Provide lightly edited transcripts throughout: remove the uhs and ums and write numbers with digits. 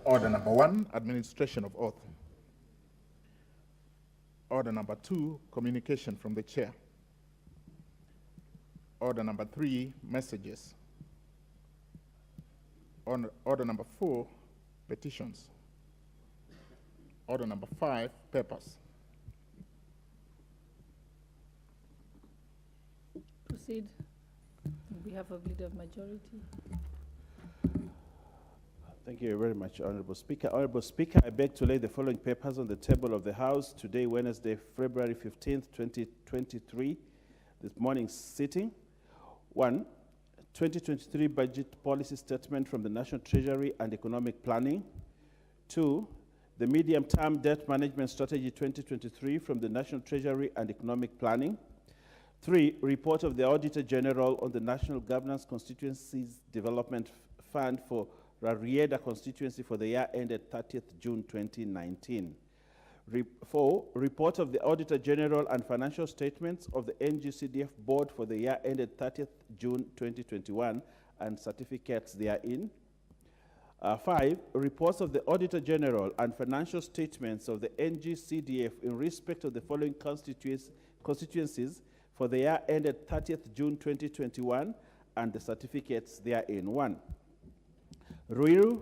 Order number 1, administration of oath. Order number 2, communication from the chair. Order number 3, messages. Order number 4, petitions. Order number 5, papers. Proceed on behalf of Leader of Majority. Thank you very much, Honorable Speaker. Honorable Speaker, I beg to lay the following papers on the table of the House today, Wednesday, February 15th, 2023, this morning's sitting. 1, 2023 Budget Policy Statement from the National Treasury and Economic Planning. 2, the Medium-Term Debt Management Strategy 2023 from the National Treasury and Economic Planning. 3, report of the Auditor General on the National Governance Constituencies Development Fund for Rarieda constituency for the year ended 30th June 2019. 4, report of the Auditor General and financial statements of the NGCDF Board for the year ended 30th June 2021 and certificates therein. 5, reports of the Auditor General and financial statements of the NGCDF in respect of the following constituencies for the year ended 30th June 2021 and the certificates therein. 1, Ruiru,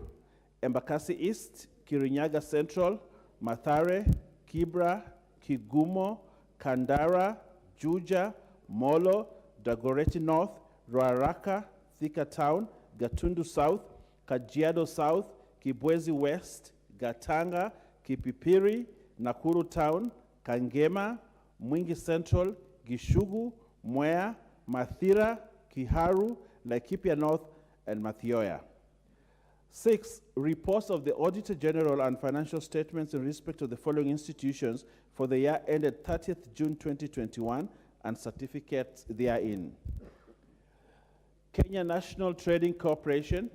Embakasi East, Kirinyaga Central, Mathare, Kibra, Kigumo, Kandara, Juja, Molo, Dagoretti North, Ruaraka, Thika Town, Gatundu South, Kajiado South, Kibwezi West, Gatanga, Kipipiri, Nakuru Town, Kangema, Mwingi Central, Gishugu, Mwea, Mathira, Kiharu, Laikipia North, and Mathioya. 6, reports of the Auditor General and financial statements in respect of the following institutions for the year ended 30th June 2021 and certificates therein. Kenya National Trading Corporation,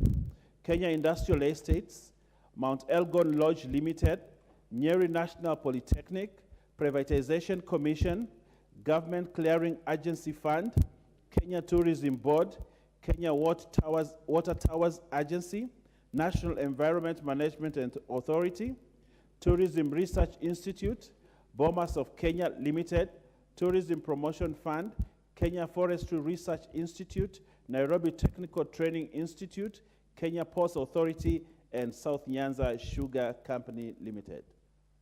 Kenya Industrial Estates, Mount Elgon Lodge Limited, Nyeri National Polytechnic, Privatization Commission, Government Clearing Agency Fund, Kenya Tourism Board, Kenya Water Towers Agency, National Environment Management and Authority, Tourism Research Institute, Bomas of Kenya Limited, Tourism Promotion Fund, Kenya Forestry Research Institute, Nairobi Technical Training Institute, Kenya Ports Authority, and South Nyanza Sugar Company Limited.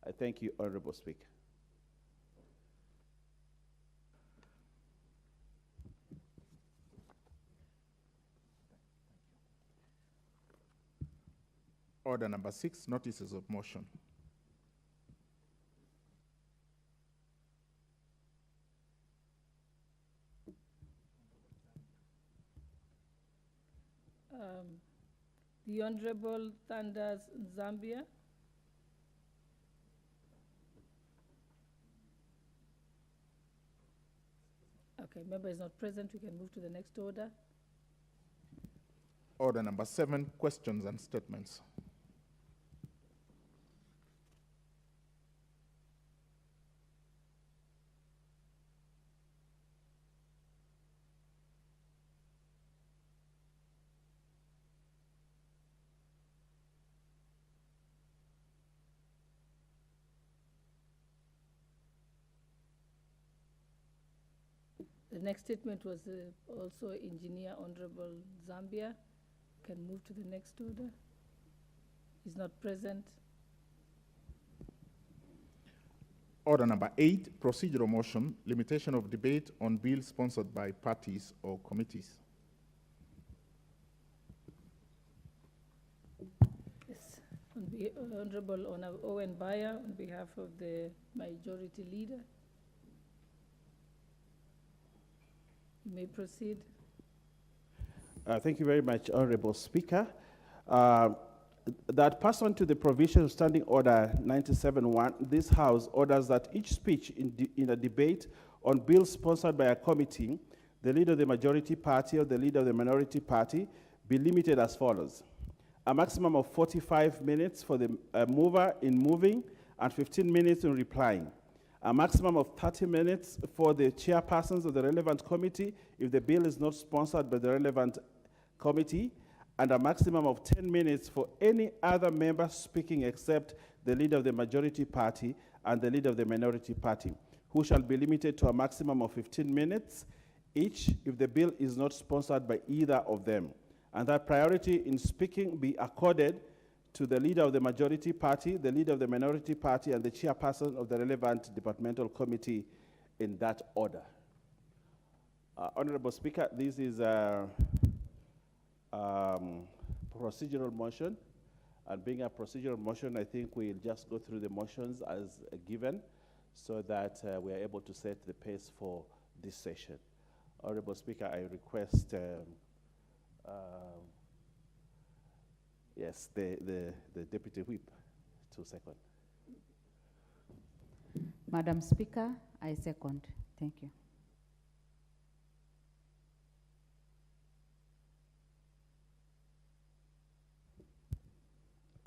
I thank you, Honorable Speaker. Order number 6, notices of motion. The Honorable Thunders Zambia. Okay, member is not present. We can move to the next order. Order number 7, questions and statements. The next statement was also Engineer Honorable Zambia. Can move to the next order. He's not present. Order number 8, procedural motion, limitation of debate on bills sponsored by parties or committees. Yes, Honorable Owen Bayer on behalf of the Majority Leader. You may proceed. Thank you very much, Honorable Speaker. That pursuant to the provision of Standing Order 97-1, this House orders that each speech in a debate on bills sponsored by a committee, the leader of the majority party or the leader of the minority party, be limited as follows. A maximum of 45 minutes for the mover in moving and 15 minutes in replying. A maximum of 30 minutes for the chairpersons of the relevant committee if the bill is not sponsored by the relevant committee, and a maximum of 10 minutes for any other member speaking except the leader of the majority party and the leader of the minority party, who shall be limited to a maximum of 15 minutes each if the bill is not sponsored by either of them, and that priority in speaking be accorded to the leader of the majority party, the leader of the minority party, and the chairperson of the relevant departmental committee in that order. Honorable Speaker, this is a procedural motion, and being a procedural motion, I think we'll just go through the motions as given so that we are able to set the pace for this session. Honorable Speaker, I request yes, the Deputy Whip to second. Madam Speaker, I second. Thank you.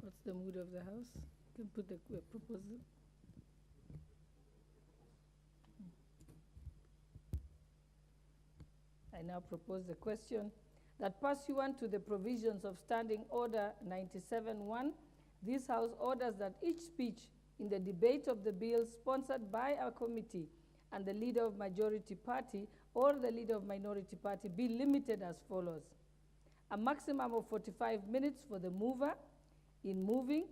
What's the mood of the House? You can put the proposal. I now propose the question that pursuant to the provisions of Standing Order 97-1, this House orders that each speech in the debate of the bill sponsored by a committee and the leader of majority party or the leader of minority party be limited as follows. A maximum of 45 minutes for the mover in moving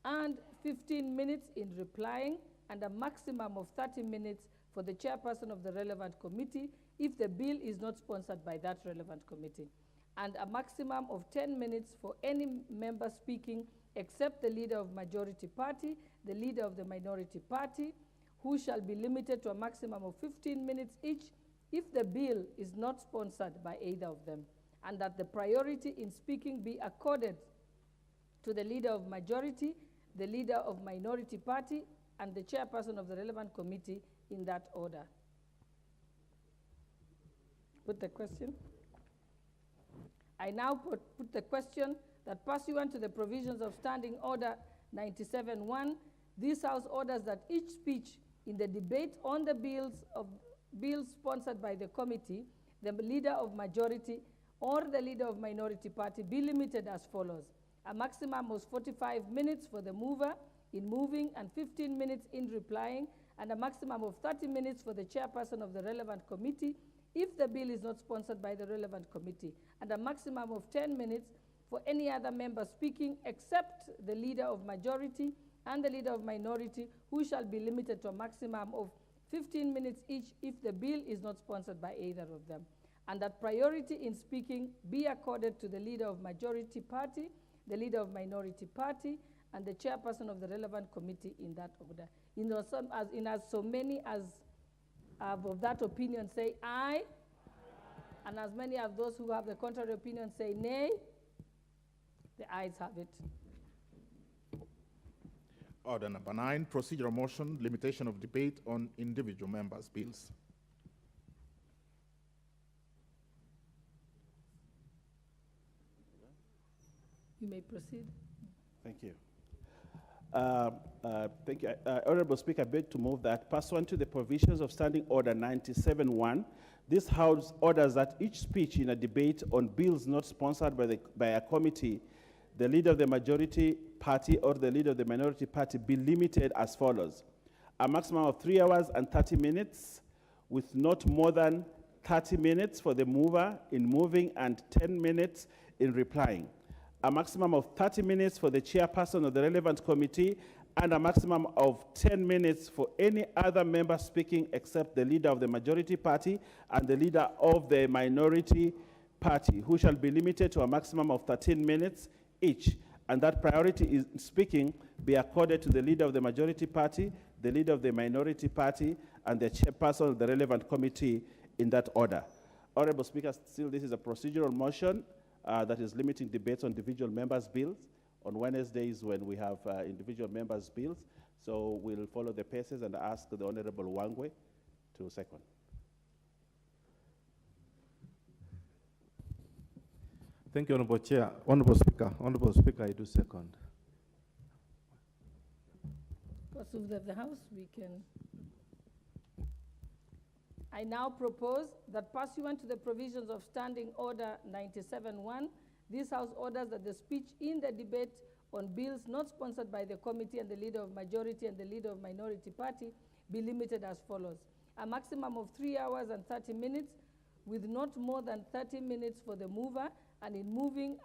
and 15 minutes in replying, and a maximum of 30 minutes for the chairperson of the relevant committee if the bill is not sponsored by that relevant committee, and a maximum of 10 minutes for any member speaking except the leader of majority party, the leader of the minority party, who shall be limited to a maximum of 15 minutes each if the bill is not sponsored by either of them, and that the priority in speaking be accorded to the leader of majority, the leader of minority party, and the chairperson of the relevant committee in that order. Put the question. I now put the question that pursuant to the provisions of Standing Order 97-1, this House orders that each speech in the debate on the bills sponsored by the committee, the leader of majority or the leader of minority party be limited as follows. A maximum of 45 minutes for the mover in moving and 15 minutes in replying, and a maximum of 30 minutes for the chairperson of the relevant committee if the bill is not sponsored by the relevant committee, and a maximum of 10 minutes for any other member speaking except the leader of majority and the leader of minority, who shall be limited to a maximum of 15 minutes each if the bill is not sponsored by either of them, and that priority in speaking be accorded to the leader of majority party, the leader of minority party, and the chairperson of the relevant committee in that order. So many as of that opinion say aye, and as many of those who have the contrary opinion say nay. The ayes have it. Order number 9, procedural motion, limitation of debate on individual members' bills. You may proceed. Thank you. Thank you. Honorable Speaker, I beg to move that pursuant to the provisions of Standing Order 97-1, this House orders that each speech in a debate on bills not sponsored by a committee, the leader of the majority party or the leader of the minority party be limited as follows. A maximum of 3 hours and 30 minutes with not more than 30 minutes for the mover in moving and 10 minutes in replying. A maximum of 30 minutes for the chairperson of the relevant committee, and a maximum of 10 minutes for any other member speaking except the leader of the majority party and the leader of the minority party, who shall be limited to a maximum of 13 minutes each, and that priority in speaking be accorded to the leader of the majority party, the leader of the minority party, and the chairperson of the relevant committee in that order. Honorable Speaker, still this is a procedural motion that is limiting debates on individual members' bills. On Wednesdays when we have individual members' bills, so we'll follow the paces and ask the Honorable Wangwe to second. Thank you, Honorable Chair. Honorable Speaker, I do second. Because of the House, we can I now propose that pursuant to the provisions of Standing Order 97-1, this House orders that the speech in the debate on bills not sponsored by the committee and the Leader of Majority and the Leader of Minority Party be limited as follows. A maximum of 3 hours and 30 minutes with not more than 30 minutes for the mover and in moving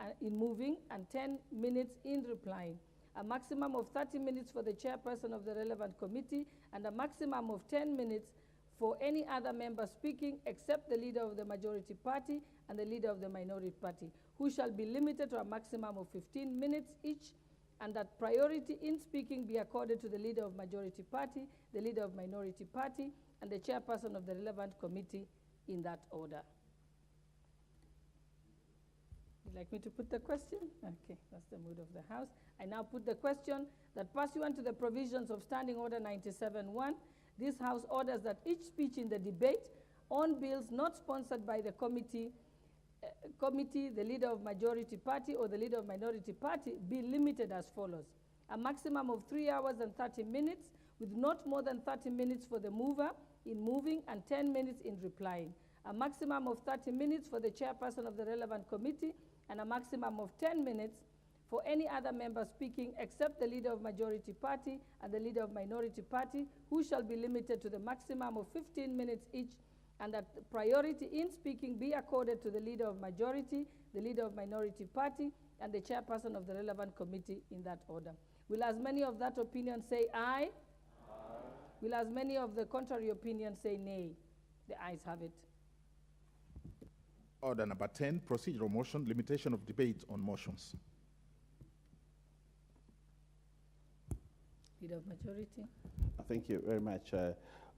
and 10 minutes in replying. A maximum of 30 minutes for the chairperson of the relevant committee and a maximum of 10 minutes for any other member speaking except the Leader of the Majority Party and the Leader of the Minority Party, who shall be limited to a maximum of 15 minutes each, and that priority in speaking be accorded to the Leader of Majority Party, the Leader of Minority Party, and the chairperson of the relevant committee in that order. You'd like me to put the question? Okay, that's the mood of the House. I now put the question that pursuant to the provisions of Standing Order 97-1, this House orders that each speech in the debate on bills not sponsored by the committee, the Leader of Majority Party or the Leader of Minority Party be limited as follows. A maximum of 3 hours and 30 minutes with not more than 30 minutes for the mover in moving and 10 minutes in replying. A maximum of 30 minutes for the chairperson of the relevant committee and a maximum of 10 minutes for any other member speaking except the Leader of Majority Party and the Leader of Minority Party, who shall be limited to the maximum of 15 minutes each, and that priority in speaking be accorded to the Leader of Majority, the Leader of Minority Party, and the chairperson of the relevant committee in that order. Will as many of that opinion say aye? Aye. Will as many of the contrary opinion say nay? The ayes have it. Order number 10, procedural motion, limitation of debate on motions. Leader of Majority. Thank you very much.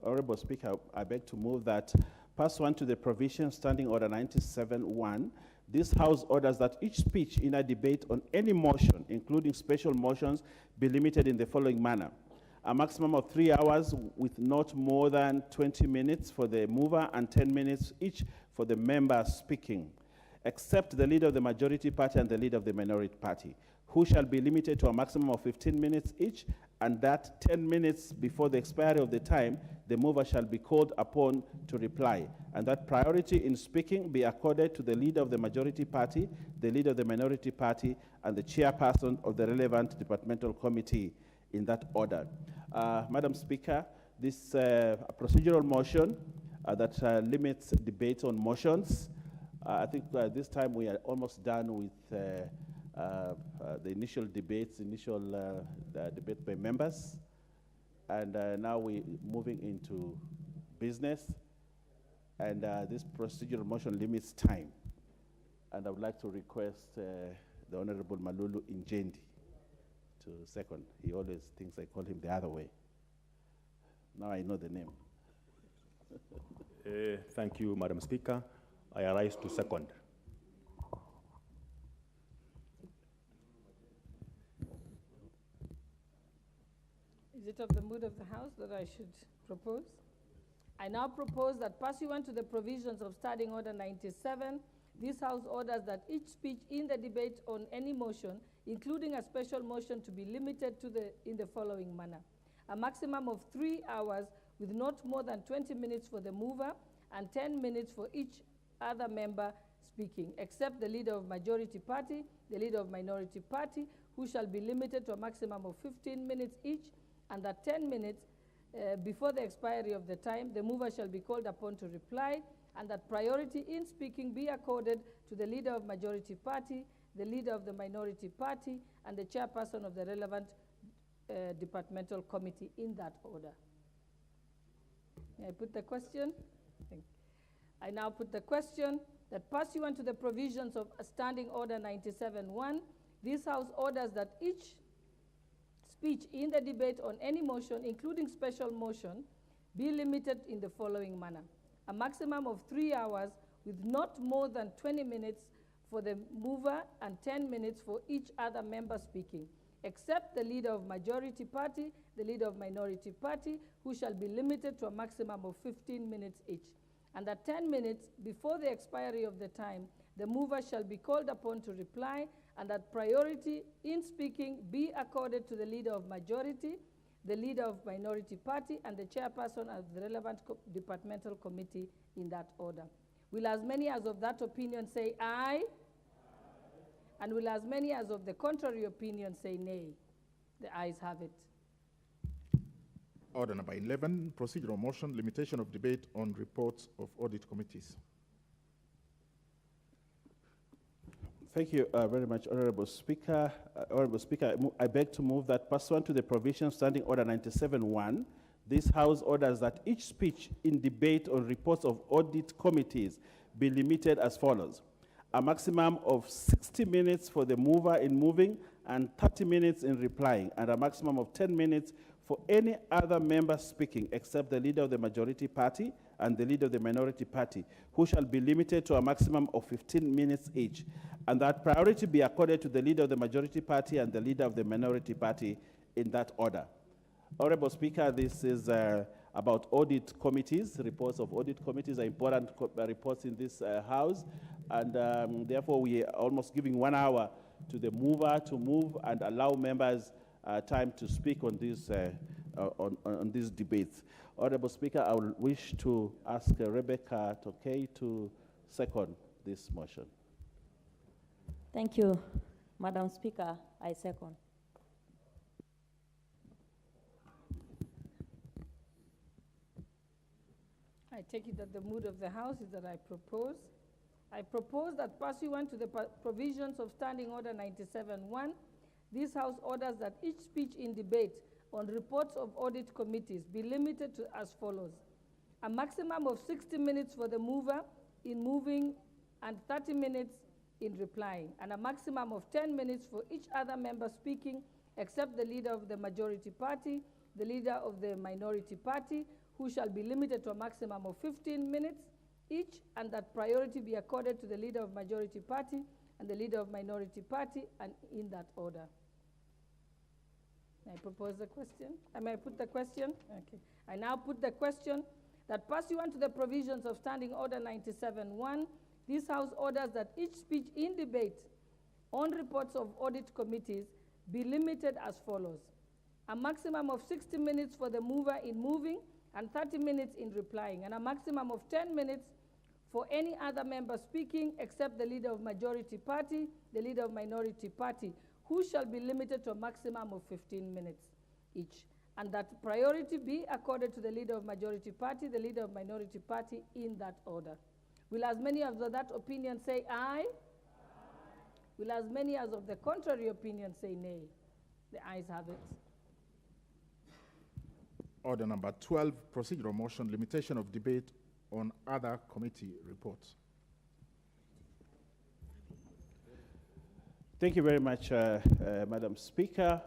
Honorable Speaker, I beg to move that pursuant to the provision Standing Order 97-1, this House orders that each speech in a debate on any motion, including special motions, be limited in the following manner. A maximum of 3 hours with not more than 20 minutes for the mover and 10 minutes each for the member speaking, except the Leader of the Majority Party and the Leader of the Minority Party, who shall be limited to a maximum of 15 minutes each, and that 10 minutes before the expiry of the time, the mover shall be called upon to reply, and that priority in speaking be accorded to the Leader of the Majority Party, the Leader of the Minority Party, and the chairperson of the relevant departmental committee in that order. Madam Speaker, this procedural motion that limits debate on motions, I think this time we are almost done with the initial debates, debate by members. And now we're moving into business. And this procedural motion limits time. And I would like to request the Honorable Malulu Injendi to second. He always thinks I call him the other way. Now I know the name. Thank you, Madam Speaker. I arise to second. Is it of the mood of the House that I should propose? I now propose that pursuant to the provisions of Standing Order 97, this House orders that each speech in the debate on any motion, including a special motion, to be limited in the following manner. A maximum of 3 hours with not more than 20 minutes for the mover and 10 minutes for each other member speaking, except the Leader of Majority Party, the Leader of Minority Party, who shall be limited to a maximum of 15 minutes each, and that 10 minutes before the expiry of the time, the mover shall be called upon to reply, and that priority in speaking be accorded to the Leader of Majority Party, the Leader of the Minority Party, and the chairperson of the relevant departmental committee in that order. May I put the question? I now put the question that pursuant to the provisions of Standing Order 97-1, this House orders that each speech in the debate on any motion, including special motion, be limited in the following manner. A maximum of 3 hours with not more than 20 minutes for the mover and 10 minutes for each other member speaking, except the Leader of Majority Party, the Leader of Minority Party, who shall be limited to a maximum of 15 minutes each. And that 10 minutes before the expiry of the time, the mover shall be called upon to reply, and that priority in speaking be accorded to the Leader of Majority, the leader of minority party, and the chairperson of the relevant departmental committee in that order. Will as many as of that opinion say aye? And will as many as of the contrary opinion say nay? The ayes have it. Order number 11, procedural motion, limitation of debate on reports of audit committees. Thank you very much, Honorable Speaker. Honorable Speaker, I beg to move that pursuant to the provision Standing Order 97.1, this House orders that each speech in debate on reports of audit committees be limited as follows. A maximum of 60 minutes for the mover in moving and 30 minutes in replying, and a maximum of 10 minutes for any other member speaking except the leader of the majority party and the leader of the minority party, who shall be limited to a maximum of 15 minutes each, and that priority be accorded to the leader of the majority party and the leader of the minority party in that order. Honorable Speaker, this is about audit committees. Reports of audit committees are important reports in this House, and therefore we are almost giving 1 hour to the mover to move and allow members time to speak on these debates. Honorable Speaker, I will wish to ask Rebecca Tokay to second this motion. Thank you, Madam Speaker. I second. I take it that the mood of the House is that I propose that pursuant to the provisions of Standing Order 97.1, this House orders that each speech in debate on reports of audit committees be limited to as follows. A maximum of 60 minutes for the mover in moving and 30 minutes in replying, and a maximum of 10 minutes for each other member speaking except the leader of the majority party, the leader of the minority party, who shall be limited to a maximum of 15 minutes each, and that priority be accorded to the leader of majority party and the leader of minority party, and in that order. May I propose the question? May I put the question? Okay. I now put the question that pursuant to the provisions of Standing Order 97.1, this House orders that each speech in debate on reports of audit committees be limited as follows. A maximum of 60 minutes for the mover in moving and 30 minutes in replying, and a maximum of 10 minutes for any other member speaking except the leader of majority party, the leader of minority party, who shall be limited to a maximum of 15 minutes each, and that priority be accorded to the leader of majority party, the leader of minority party, in that order. Will as many as of that opinion say aye? Will as many as of the contrary opinion say nay? The ayes have it. Order number 12, procedural motion, limitation of debate on other committee reports. Thank you very much, Madam Speaker.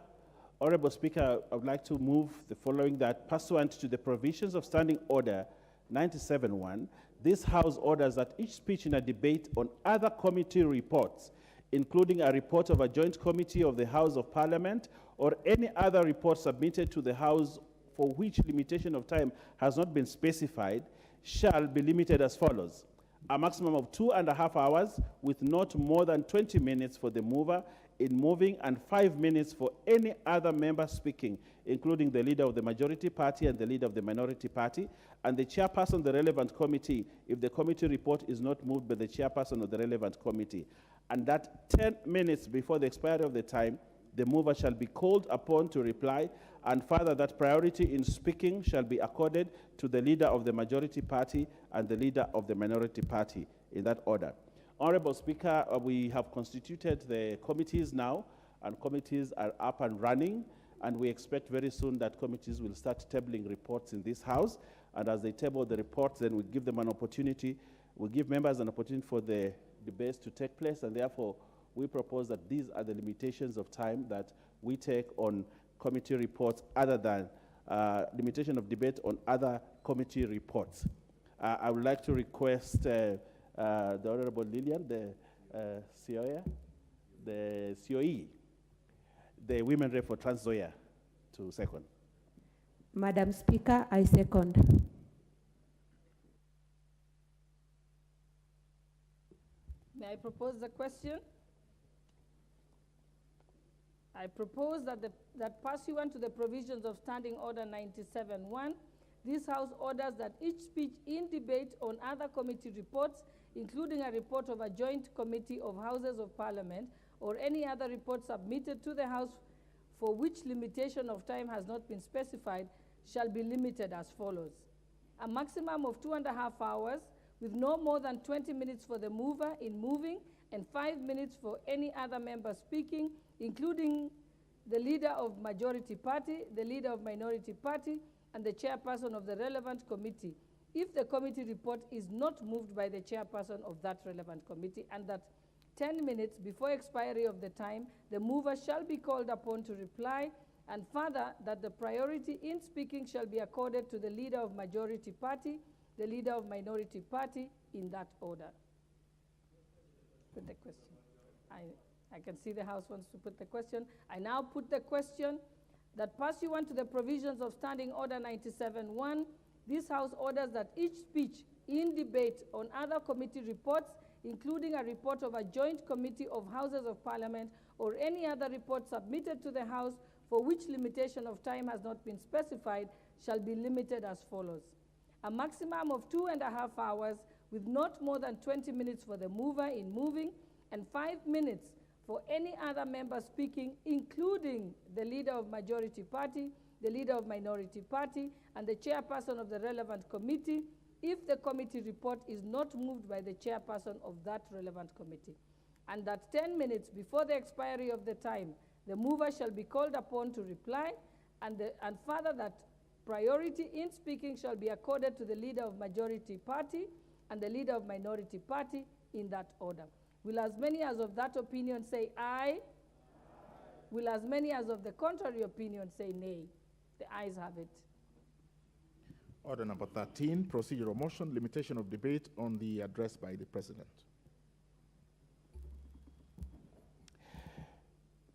Honorable Speaker, I would like to move the following, that pursuant to the provisions of Standing Order 97.1, this House orders that each speech in a debate on other committee reports, including a report of a joint committee of the House of Parliament or any other report submitted to the House for which limitation of time has not been specified, shall be limited as follows. A maximum of 2.5 hours with not more than 20 minutes for the mover in moving and 5 minutes for any other member speaking, including the leader of the majority party and the leader of the minority party, and the chairperson of the relevant committee if the committee report is not moved by the chairperson of the relevant committee. And that 10 minutes before the expiry of the time, the mover shall be called upon to reply, and further that priority in speaking shall be accorded to the leader of the majority party and the leader of the minority party, in that order. Honorable Speaker, we have constituted the committees now, and committees are up and running, and we expect very soon that committees will start tabling reports in this House, and as they table the reports, then we give them an opportunity, we give members an opportunity for the debates to take place, and therefore we propose that these are the limitations of time that we take on committee reports other than limitation of debate on other committee reports. I would like to request the Honorable Lillian, the COE, the Women Rep for Trans-Nzoia, to second. Madam Speaker, I second. May I propose the question? I propose that pursuant to the provisions of Standing Order 97-1, this House orders that each speech in debate on other committee reports, including a report of a joint committee of Houses of Parliament or any other report submitted to the House for which limitation of time has not been specified, shall be limited as follows. A maximum of 2.5 hours, with no more than 20 minutes for the mover in moving and 5 minutes for any other member speaking, including the leader of majority party, the leader of minority party, and the chairperson of the relevant committee, if the committee report is not moved by the chairperson of that relevant committee, and that 10 minutes before expiry of the time, the mover shall be called upon to reply, and further, that the priority in speaking shall be accorded to the leader of majority party, the leader of minority party, in that order. Put the question. I can see the House wants to put the question. I now put the question that pursuant to the provisions of Standing Order 97-1, this House orders that each speech in debate on other committee reports, including a report of a joint committee of Houses of Parliament or any other report submitted to the House for which limitation of time has not been specified, shall be limited as follows. A maximum of 2.5 hours, with not more than 20 minutes for the mover in moving and 5 minutes for any other member speaking, including the leader of majority party, the leader of minority party, and the chairperson of the relevant committee, if the committee report is not moved by the chairperson of that relevant committee. And that 10 minutes before the expiry of the time, the mover shall be called upon to reply, and further, that priority in speaking shall be accorded to the leader of majority party and the leader of minority party, in that order. Will as many as of that opinion say aye? Aye. Will as many as of the contrary opinion say nay? The ayes have it. Order number 13, procedural motion, limitation of debate on the address by the President.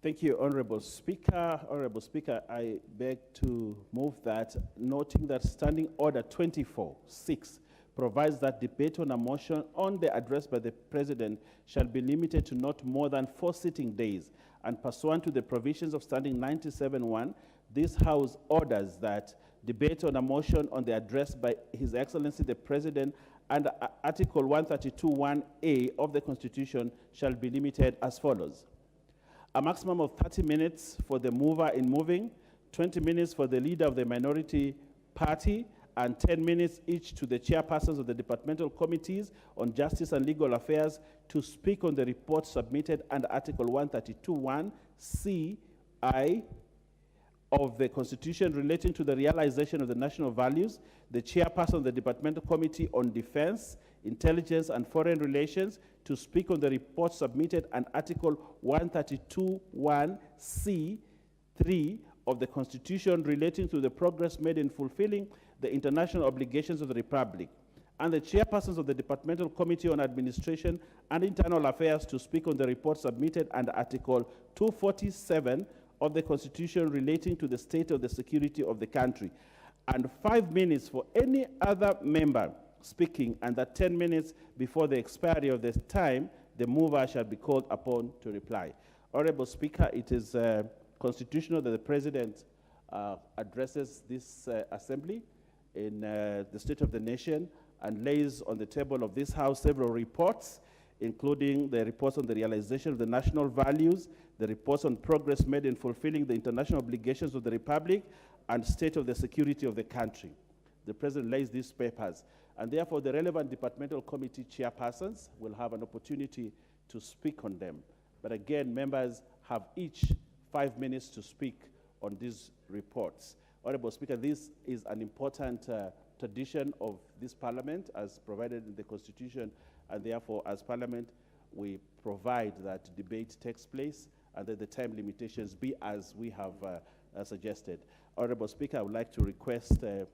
Thank you, Honorable Speaker. Honorable Speaker, I beg to move that, noting that Standing Order 24-6 provides that debate on a motion on the address by the President shall be limited to not more than 4 sitting days, and pursuant to the provisions of Standing 97-1, this House orders that debate on a motion on the address by His Excellency the President under Article 132(1)(a) of the Constitution shall be limited as follows. A maximum of 30 minutes for the mover in moving, 20 minutes for the leader of the minority party, and 10 minutes each to the chairpersons of the departmental committees on justice and legal affairs to speak on the report submitted under Article 132(1)(c)(i) of the Constitution relating to the realization of the national values, the chairperson of the departmental committee on defense, intelligence, and foreign relations to speak on the report submitted and Article 132(1)(c)(3) of the Constitution relating to the progress made in fulfilling the international obligations of the Republic, and the chairpersons of the Departmental Committee on Administration and Internal Affairs to speak on the report submitted under Article 247 of the Constitution relating to the state of the security of the country, and 5 minutes for any other member speaking, and that 10 minutes before the expiry of the time, the mover shall be called upon to reply. Honorable Speaker, it is constitutional that the President addresses this Assembly in the State of the Nation and lays on the table of this House several reports, including the reports on the realization of the national values, the reports on progress made in fulfilling the international obligations of the Republic, and state of the security of the country. The President lays these papers, and therefore the relevant departmental committee chairpersons will have an opportunity to speak on them. But again, members have each 5 minutes to speak on these reports. Honorable Speaker, this is an important tradition of this Parliament as provided in the Constitution, and therefore as Parliament we provide that debate takes place and that the time limitations be as we have suggested. Honorable Speaker, I would like to request the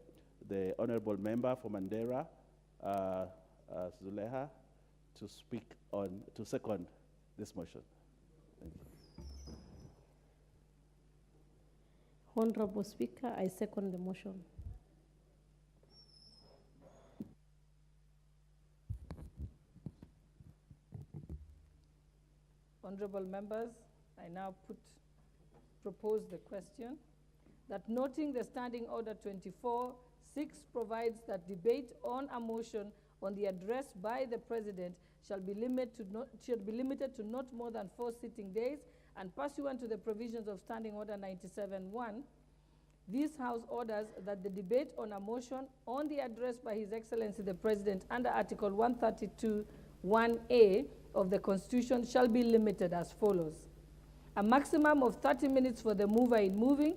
Honorable Member for Mandera, Zuleha, to speak on, to second this motion. Thank you. Honorable Speaker, I second the motion. Honorable members, I now put propose the question that noting the Standing Order 24-6 provides that debate on a motion on the address by the President shall be limited to not more than 4 sitting days, and pursuant to the provisions of Standing Order 97-1, this House orders that the debate on a motion on the address by His Excellency the President under Article 132(1)(a) of the Constitution shall be limited as follows. A maximum of 30 minutes for the mover in moving,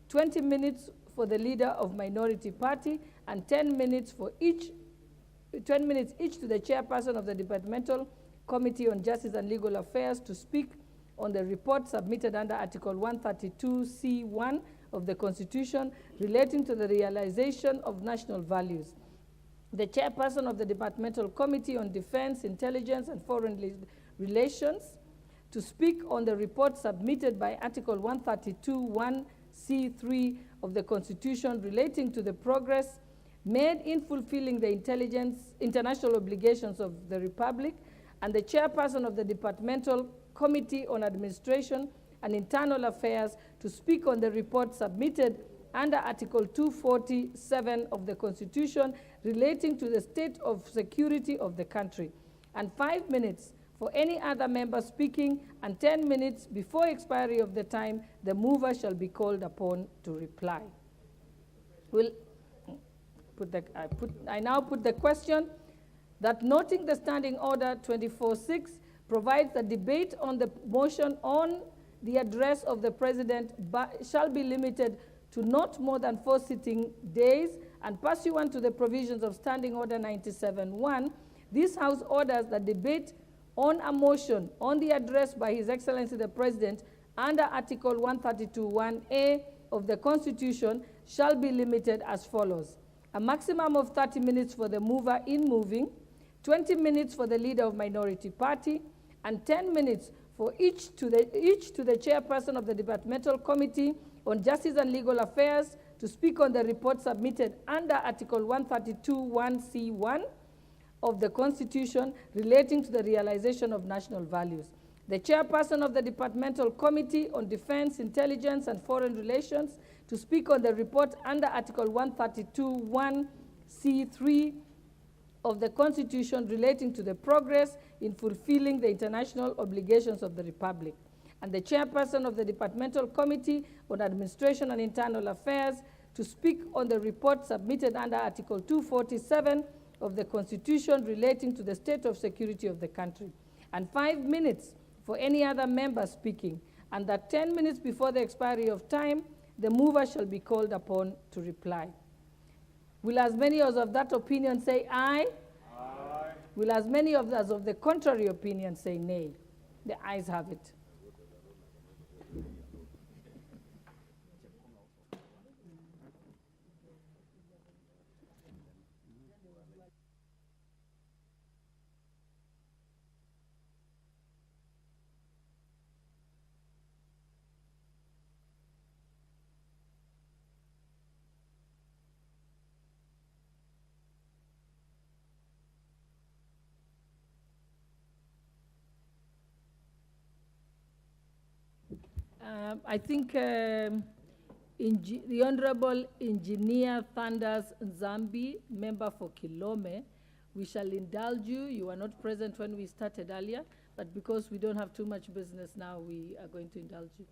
20 minutes for the leader of minority party, and 10 minutes each to the chairperson of the Departmental Committee on Justice and Legal Affairs to speak on the report submitted under Article 132(c)(1) of the Constitution relating to the realization of national values. The chairperson of the Departmental Committee on Defense, Intelligence, and Foreign Relations to speak on the report submitted by Article 132(1)(c)(3) of the Constitution relating to the progress made in fulfilling the international obligations of the Republic, and the chairperson of the Departmental Committee on Administration and Internal Affairs to speak on the report submitted under Article 247 of the Constitution relating to the state of security of the country, and 5 minutes for any other member speaking, and 10 minutes before expiry of the time the mover shall be called upon to reply. I now put the question that noting the Standing Order 24-6 provides that debate on the motion on the address of the President shall be limited to not more than 4 sitting days, and pursuant to the provisions of Standing Order 97-1, this House orders that debate on a motion on the address by His Excellency the President under Article 132(1)(a) of the Constitution shall be limited as follows. A maximum of 30 minutes for the mover in moving, 20 minutes for the leader of minority party, and 10 minutes for each to the chairperson of the Departmental Committee on Justice and Legal Affairs to speak on the report submitted under Article 132(1)(c)(1) of the Constitution relating to the realization of national values. The chairperson of the Departmental Committee on Defense, Intelligence, and Foreign Relations to speak on the report under Article 132(1)(c)(3) of the Constitution relating to the progress in fulfilling the international obligations of the Republic, and the chairperson of the Departmental Committee on Administration and Internal Affairs to speak on the report submitted under Article 247 of the Constitution relating to the state of security of the country, and 5 minutes for any other member speaking, and that 10 minutes before the expiry of time, the mover shall be called upon to reply. Will as many as of that opinion say aye? Aye. Will as many of us of the contrary opinion say nay? The ayes have it. I think the Honorable Engineer Thunders Nzambi, member for Kilome, we shall indulge you. You were not present when we started earlier, but because we don't have too much business now, we are going to indulge you.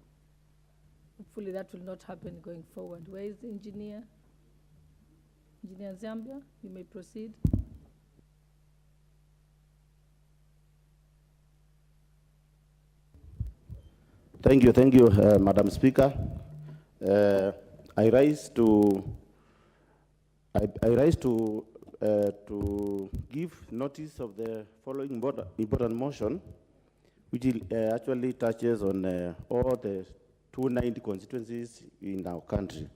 Hopefully that will not happen going forward. Where is the engineer? Engineer Zambia, you may proceed. Thank you, Madam Speaker. I rise to give notice of the following important motion, which actually touches on all the 290 constituencies in our country.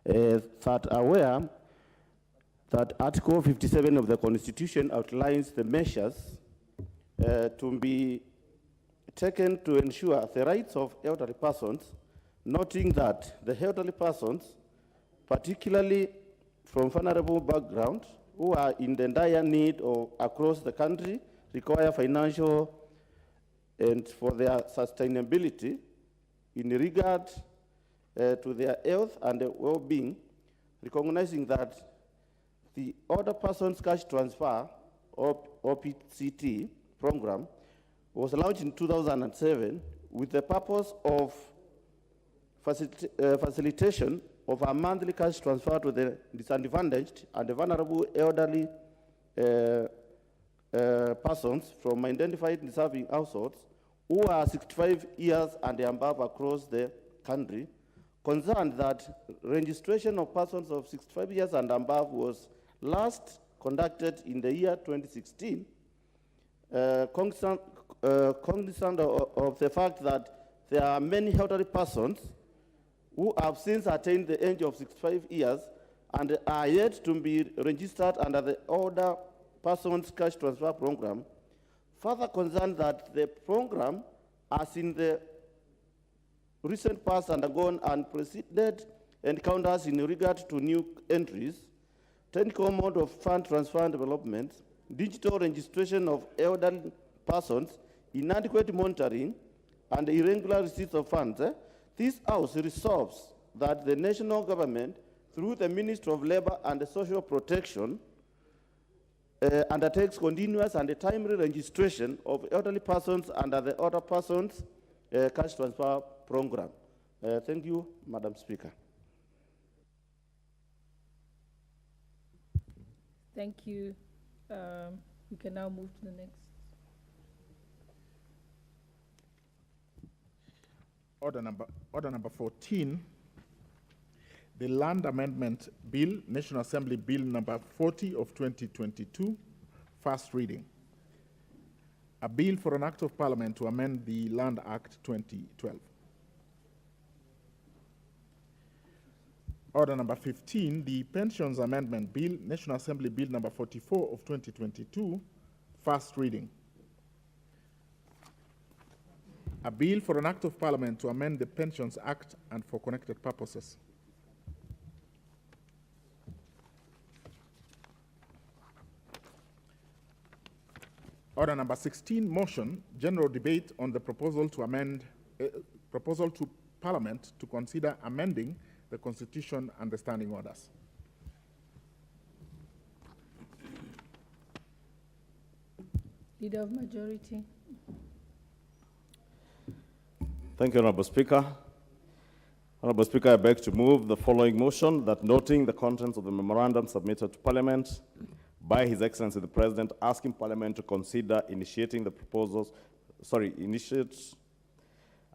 That aware that Article 57 of the Constitution outlines the measures to be taken to ensure the rights of elderly persons, noting that the elderly persons, particularly from vulnerable backgrounds, who are in the dire need of across the country, require financial and for their sustainability, in regard to their health and well-being, recognizing that the Older Persons Cash Transfer, OPCT program, was launched in 2007 with the purpose of facilitation of a monthly cash transfer to the disadvantaged and the vulnerable elderly persons from identified deserving households who are 65 years and above across the country, concerned that registration of persons of 65 years and above was last conducted in the year 2016, cognizant of the fact that there are many elderly persons who have since attained the age of 65 years and are yet to be registered under the Older Persons Cash Transfer Program, further concerned that the program, as in the recent past, undergone unprecedented encounters in regard to new entries, technical mode of fund transfer and development, digital registration of elderly persons, inadequate monitoring, and irregular receipts of funds. This House resolves that the national government, through the Ministry of Labor and Social Protection, undertakes continuous and timely registration of elderly persons under the Older Persons Cash Transfer Program. Thank you, Madam Speaker. Thank you. We can now move to the next. Order number 14, the Land Amendment Bill, National Assembly Bill number 40 of 2022, first reading. A bill for an act of parliament to amend the Land Act 2012. Order number 15, the Pensions Amendment Bill, National Assembly Bill number 44 of 2022, first reading. A bill for an act of parliament to amend the Pensions Act and for connected purposes. Order number 16, motion, general debate on the proposal to amend, proposal to Parliament to consider amending the Constitution and the standing orders. Leader of Majority. Thank you, Honorable Speaker. Honorable Speaker, I beg to move the following motion that, noting the contents of the memorandum submitted to Parliament by His Excellency the President, asking Parliament to consider initiate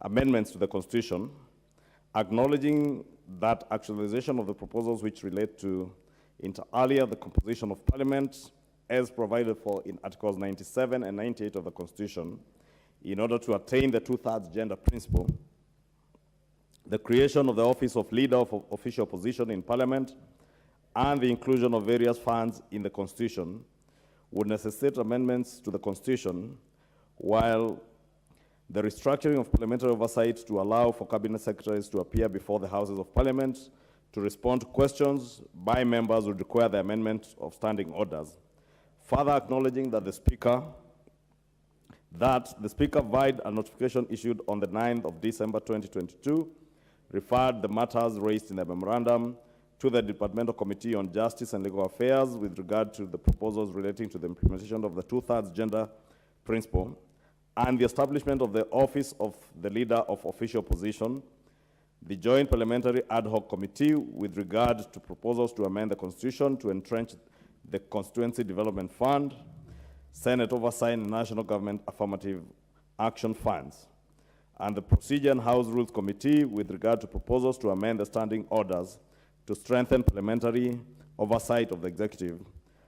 amendments to the Constitution, acknowledging that actualization of the proposals which relate to inter alia the composition of Parliament as provided for in Articles 97 and 98 of the Constitution, in order to attain the two-thirds gender principle, the creation of the office of Leader of Official Position in Parliament, and the inclusion of various funds in the Constitution would necessitate amendments to the Constitution, while the restructuring of parliamentary oversight to allow for cabinet secretaries to appear before the Houses of Parliament to respond to questions by members would require the amendment of standing orders. Further acknowledging that the Speaker via a notification issued on the 9th of December 2022, referred the matters raised in the memorandum to the Departmental Committee on Justice and Legal Affairs with regard to the proposals relating to the implementation of the two-thirds gender principle and the establishment of the Office of the Leader of Official Position, the Joint Parliamentary Ad Hoc Committee with regard to proposals to amend the Constitution to entrench the Constituency Development Fund, Senate Oversight and National Government Affirmative Action Funds, and the Procedure and House Rules Committee with regard to proposals to amend the standing orders to strengthen parliamentary oversight of the executive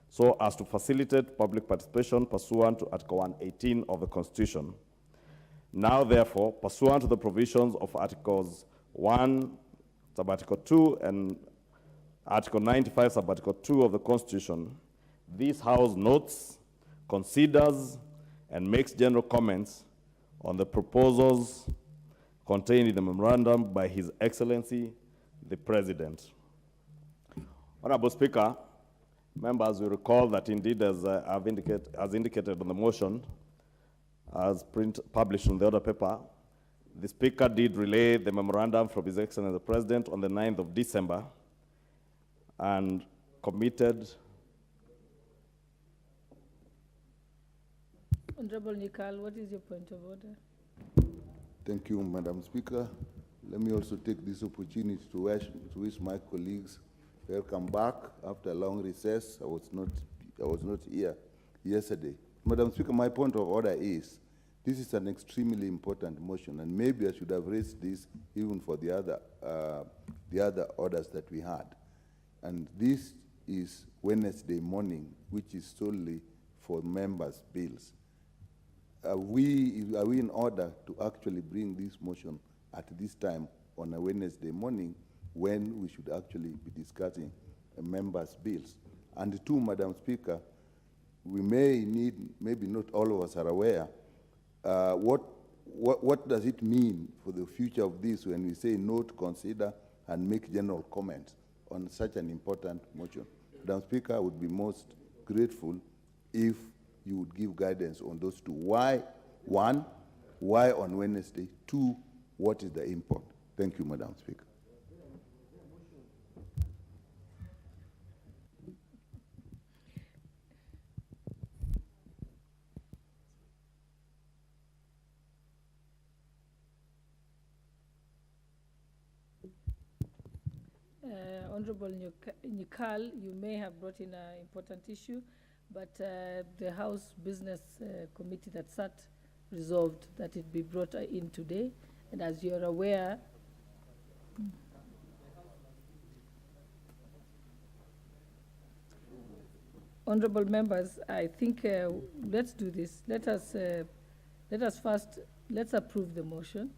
so as to facilitate public participation pursuant to Article 118 of the Constitution. Now, therefore, pursuant to the provisions of Articles 1, Sub-Article 2, and Article 95, Sub-Article 2 of the Constitution, this House notes, considers, and makes general comments on the proposals contained in the memorandum by His Excellency the President. Honorable Speaker, members will recall that indeed, as indicated on the motion, as published on the other paper, The Speaker did relay the memorandum from His Excellency the President on the 9th of December and committed. Honorable Nikal, what is your point of order? Thank you, Madam Speaker. Let me also take this opportunity to wish my colleagues welcome back after a long recess. I was not here yesterday. Madam Speaker, my point of order is, this is an extremely important motion, and maybe I should have raised this even for the other orders that we had. And this is Wednesday morning, which is solely for members' bills. Are we in order to actually bring this motion at this time on a Wednesday morning when we should actually be discussing members' bills? And two, Madam Speaker, we may need, maybe not all of us are aware, what does it mean for the future of this when we say note, consider, and make general comments on such an important motion? Madam Speaker, I would be most grateful if you would give guidance on those two. Why, one, why on Wednesday? Two, what is the import? Thank you, Madam Speaker. Honorable Nikal, you may have brought in an important issue, but the House Business Committee that sat resolved that it be brought in today. And as you're aware, honorable members, I think let's do this. Let us first, let's approve the motion,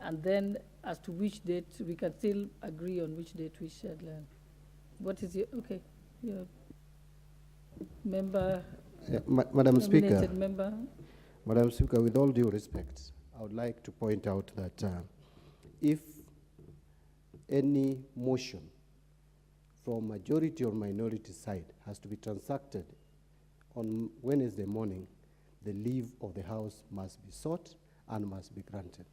and then as to which date, we can still agree on which date we shall learn. What is your, okay, your member, Madam Speaker, member. Madam Speaker, with all due respect, I would like to point out that if any motion from majority or minority side has to be transacted on Wednesday morning, the leave of the House must be sought and must be granted.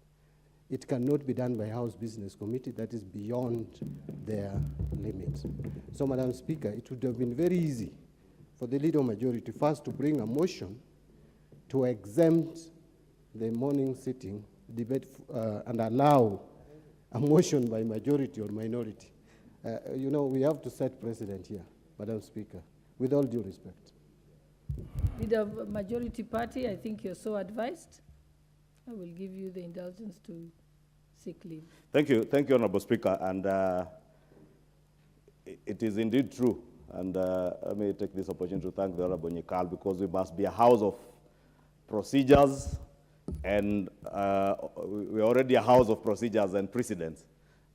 It cannot be done by House Business Committee. That is beyond their limit. So, Madam Speaker, it would have been very easy for the leader majority first to bring a motion to exempt the morning sitting debate and allow a motion by majority or minority. You know, we have to set precedent here, Madam Speaker, with all due respect. Leader of majority party, I think you're so advised. I will give you the indulgence to seek leave. Thank you, Honorable Speaker. And it is indeed true. And let me take this opportunity to thank the Honorable Nikal, because we must be a house of procedures, and we're already a house of procedures and precedents.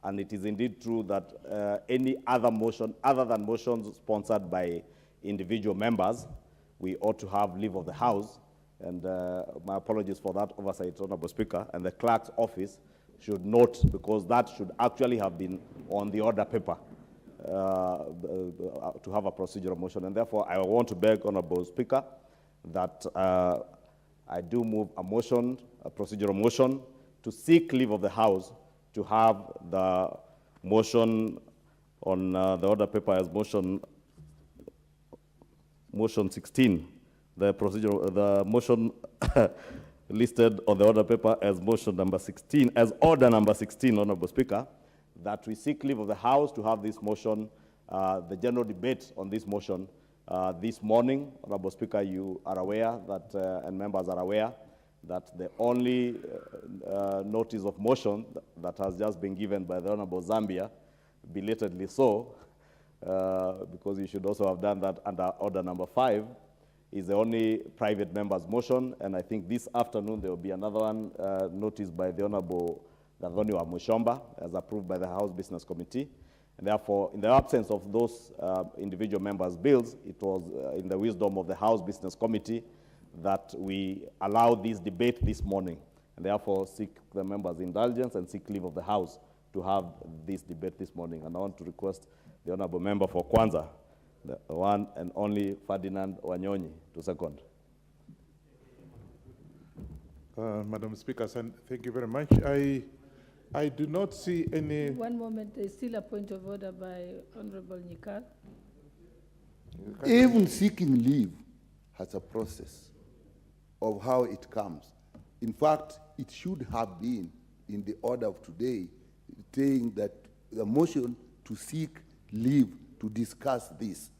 And it is indeed true that any other motion, other than motions sponsored by individual members, we ought to have leave of the House. And my apologies for that oversight, Honorable Speaker. And the clerk's office should note, because that should actually have been on the order paper to have a procedural motion. And therefore, I want to beg, Honorable Speaker, that I do move a motion, a procedural motion, to seek leave of the House to have the motion on the order paper as motion 16. The motion listed on the order paper as motion number 16, as order number 16, Honorable Speaker, that we seek leave of the House to have this motion, the general debate on this motion this morning. Honorable Speaker, you are aware that, and members are aware, that the only notice of motion that has just been given by the Honorable Zambia, belatedly so, because you should also have done that under order number 5, is the only private member's motion. And I think this afternoon there will be another one noticed by the Honorable Gathoni wa Mushomba, as approved by the House Business Committee. And therefore, in the absence of those individual members' bills, it was in the wisdom of the House Business Committee that we allow this debate this morning, and therefore seek the members' indulgence and seek leave of the House to have this debate this morning. And I want to request the Honorable Member for Kwanza, the one and only Ferdinand Wanyonyi, to second. Madam Speaker, thank you very much. I do not see any... One moment, there's still a point of order by Honorable Nyikal. Even seeking leave has a process of how it comes. In fact, it should have been in the order of today, saying that the motion to seek leave to discuss this.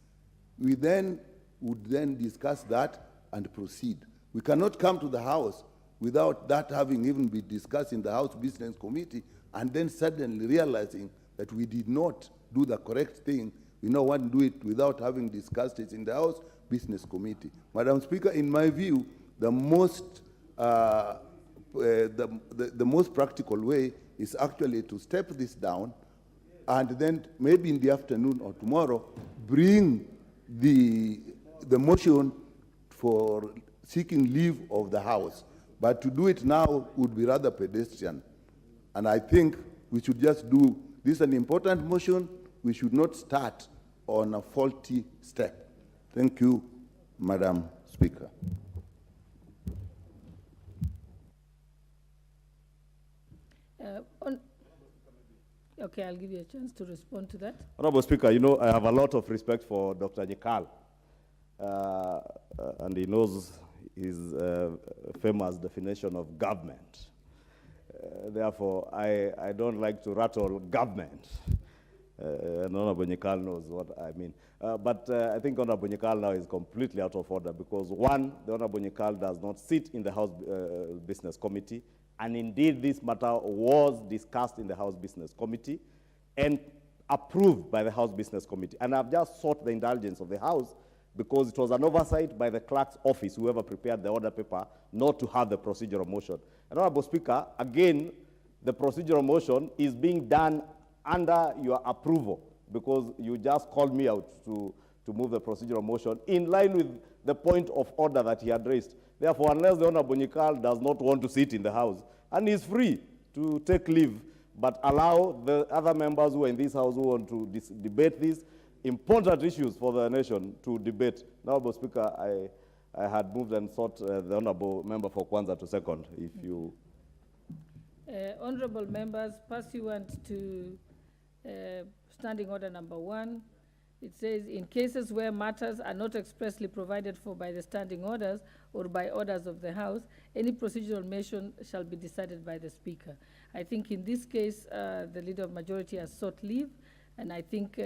We then would then discuss that and proceed. We cannot come to the House without that having even been discussed in the House Business Committee and then suddenly realizing that we did not do the correct thing. We now want to do it without having discussed it in the House Business Committee. Madam Speaker, in my view, the most practical way is actually to step this down and then maybe in the afternoon or tomorrow bring the motion for seeking leave of the House. But to do it now would be rather pedestrian. And I think we should just do, this is an important motion, we should not start on a faulty step. Thank you, Madam Speaker. Okay, I'll give you a chance to respond to that. Honorable Speaker, you know, I have a lot of respect for Dr. Nyikal, and he knows his famous definition of government. Therefore, I don't like to rattle government. And Honorable Nyikal knows what I mean. But I think Honorable Nyikal now is completely out of order because, one, the Honorable Nyikal does not sit in the House Business Committee, and indeed this matter was discussed in the House Business Committee and approved by the House Business Committee. And I've just sought the indulgence of the House because it was an oversight by the clerk's office, whoever prepared the order paper, not to have the procedural motion. And Honorable Speaker, again, the procedural motion is being done under your approval because you just called me out to move the procedural motion in line with the point of order that he had raised. Therefore, unless the Honorable Nyikal does not want to sit in the House, and he's free to take leave, but allow the other members who are in this House who want to debate these important issues for the nation to debate. Honorable Speaker, I had moved and sought the Honorable Member for Kwanza to second, if you... Honorable members, pursuant to Standing Order number 1, it says, in cases where matters are not expressly provided for by the standing orders or by orders of the House, any procedural motion shall be decided by the Speaker. I think in this case, the Leader of Majority has sought leave, and I think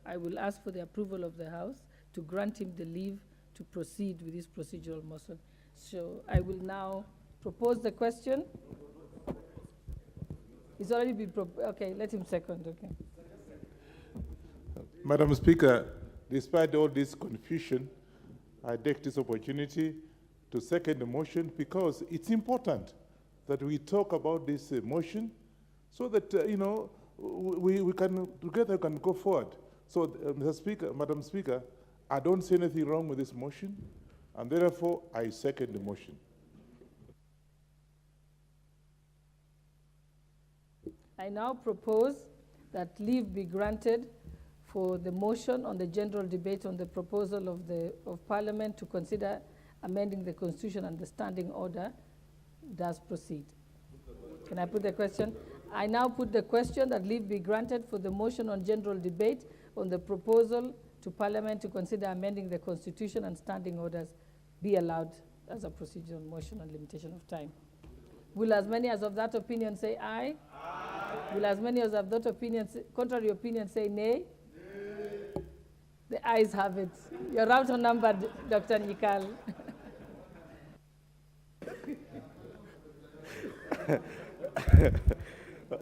I will ask for the approval of the House to grant him the leave to proceed with this procedural motion. So I will now propose the question. It's already been proposed. Okay, let him second, okay. Madam Speaker, despite all this confusion, I take this opportunity to second the motion because it's important that we talk about this motion so that, you know, we can together can go forward. So, Mr. Speaker, Madam Speaker, I don't see anything wrong with this motion, and therefore I second the motion. I now propose that leave be granted for the motion on the general debate on the proposal of Parliament to consider amending the Constitution and the standing order. Does proceed. Can I put the question? I now put the question that leave be granted for the motion on general debate on the proposal to Parliament to consider amending the Constitution and standing orders be allowed as a procedural motion on limitation of time. Will as many as of that opinion say aye? Aye. Will as many as of that opinion, contrary opinion say nay? The ayes have it. You're outnumbered, Dr. Nyikal.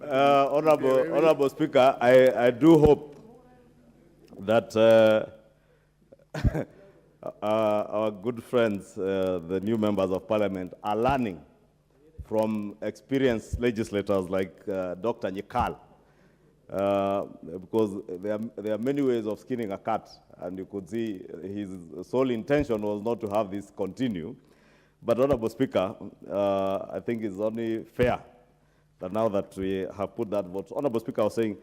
Honorable Speaker, I do hope that our good friends, the new members of Parliament, are learning from experienced legislators like Dr. Nyikal. Because there are many ways of skinning a cat, and you could see his sole intention was not to have this continue. But Honorable Speaker, I think it's only fair that now that we have put that vote. Honorable Speaker, I was saying,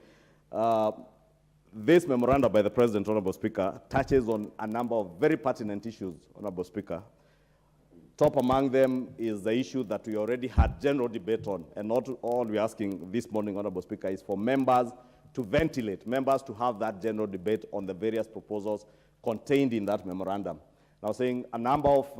this memorandum by the President, Honorable Speaker, touches on a number of very pertinent issues, Honorable Speaker. Top among them is the issue that we already had general debate on, and not all we're asking this morning, Honorable Speaker, is for members to ventilate, members to have that general debate on the various proposals contained in that memorandum. Now, saying a number of,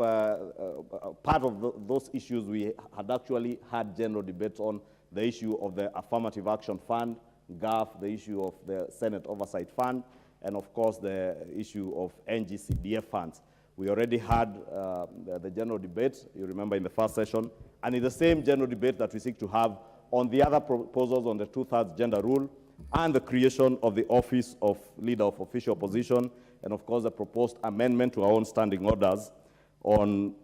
part of those issues we had actually had general debate on, the issue of the Affirmative Action Fund, GAF, the issue of the Senate Oversight Fund, and of course the issue of NGCDF funds. We already had the general debate, you remember, in the first session, and in the same general debate that we seek to have on the other proposals on the 2/3 gender rule and the creation of the office of Leader of Official Opposition, and of course the proposed amendment to our own standing orders on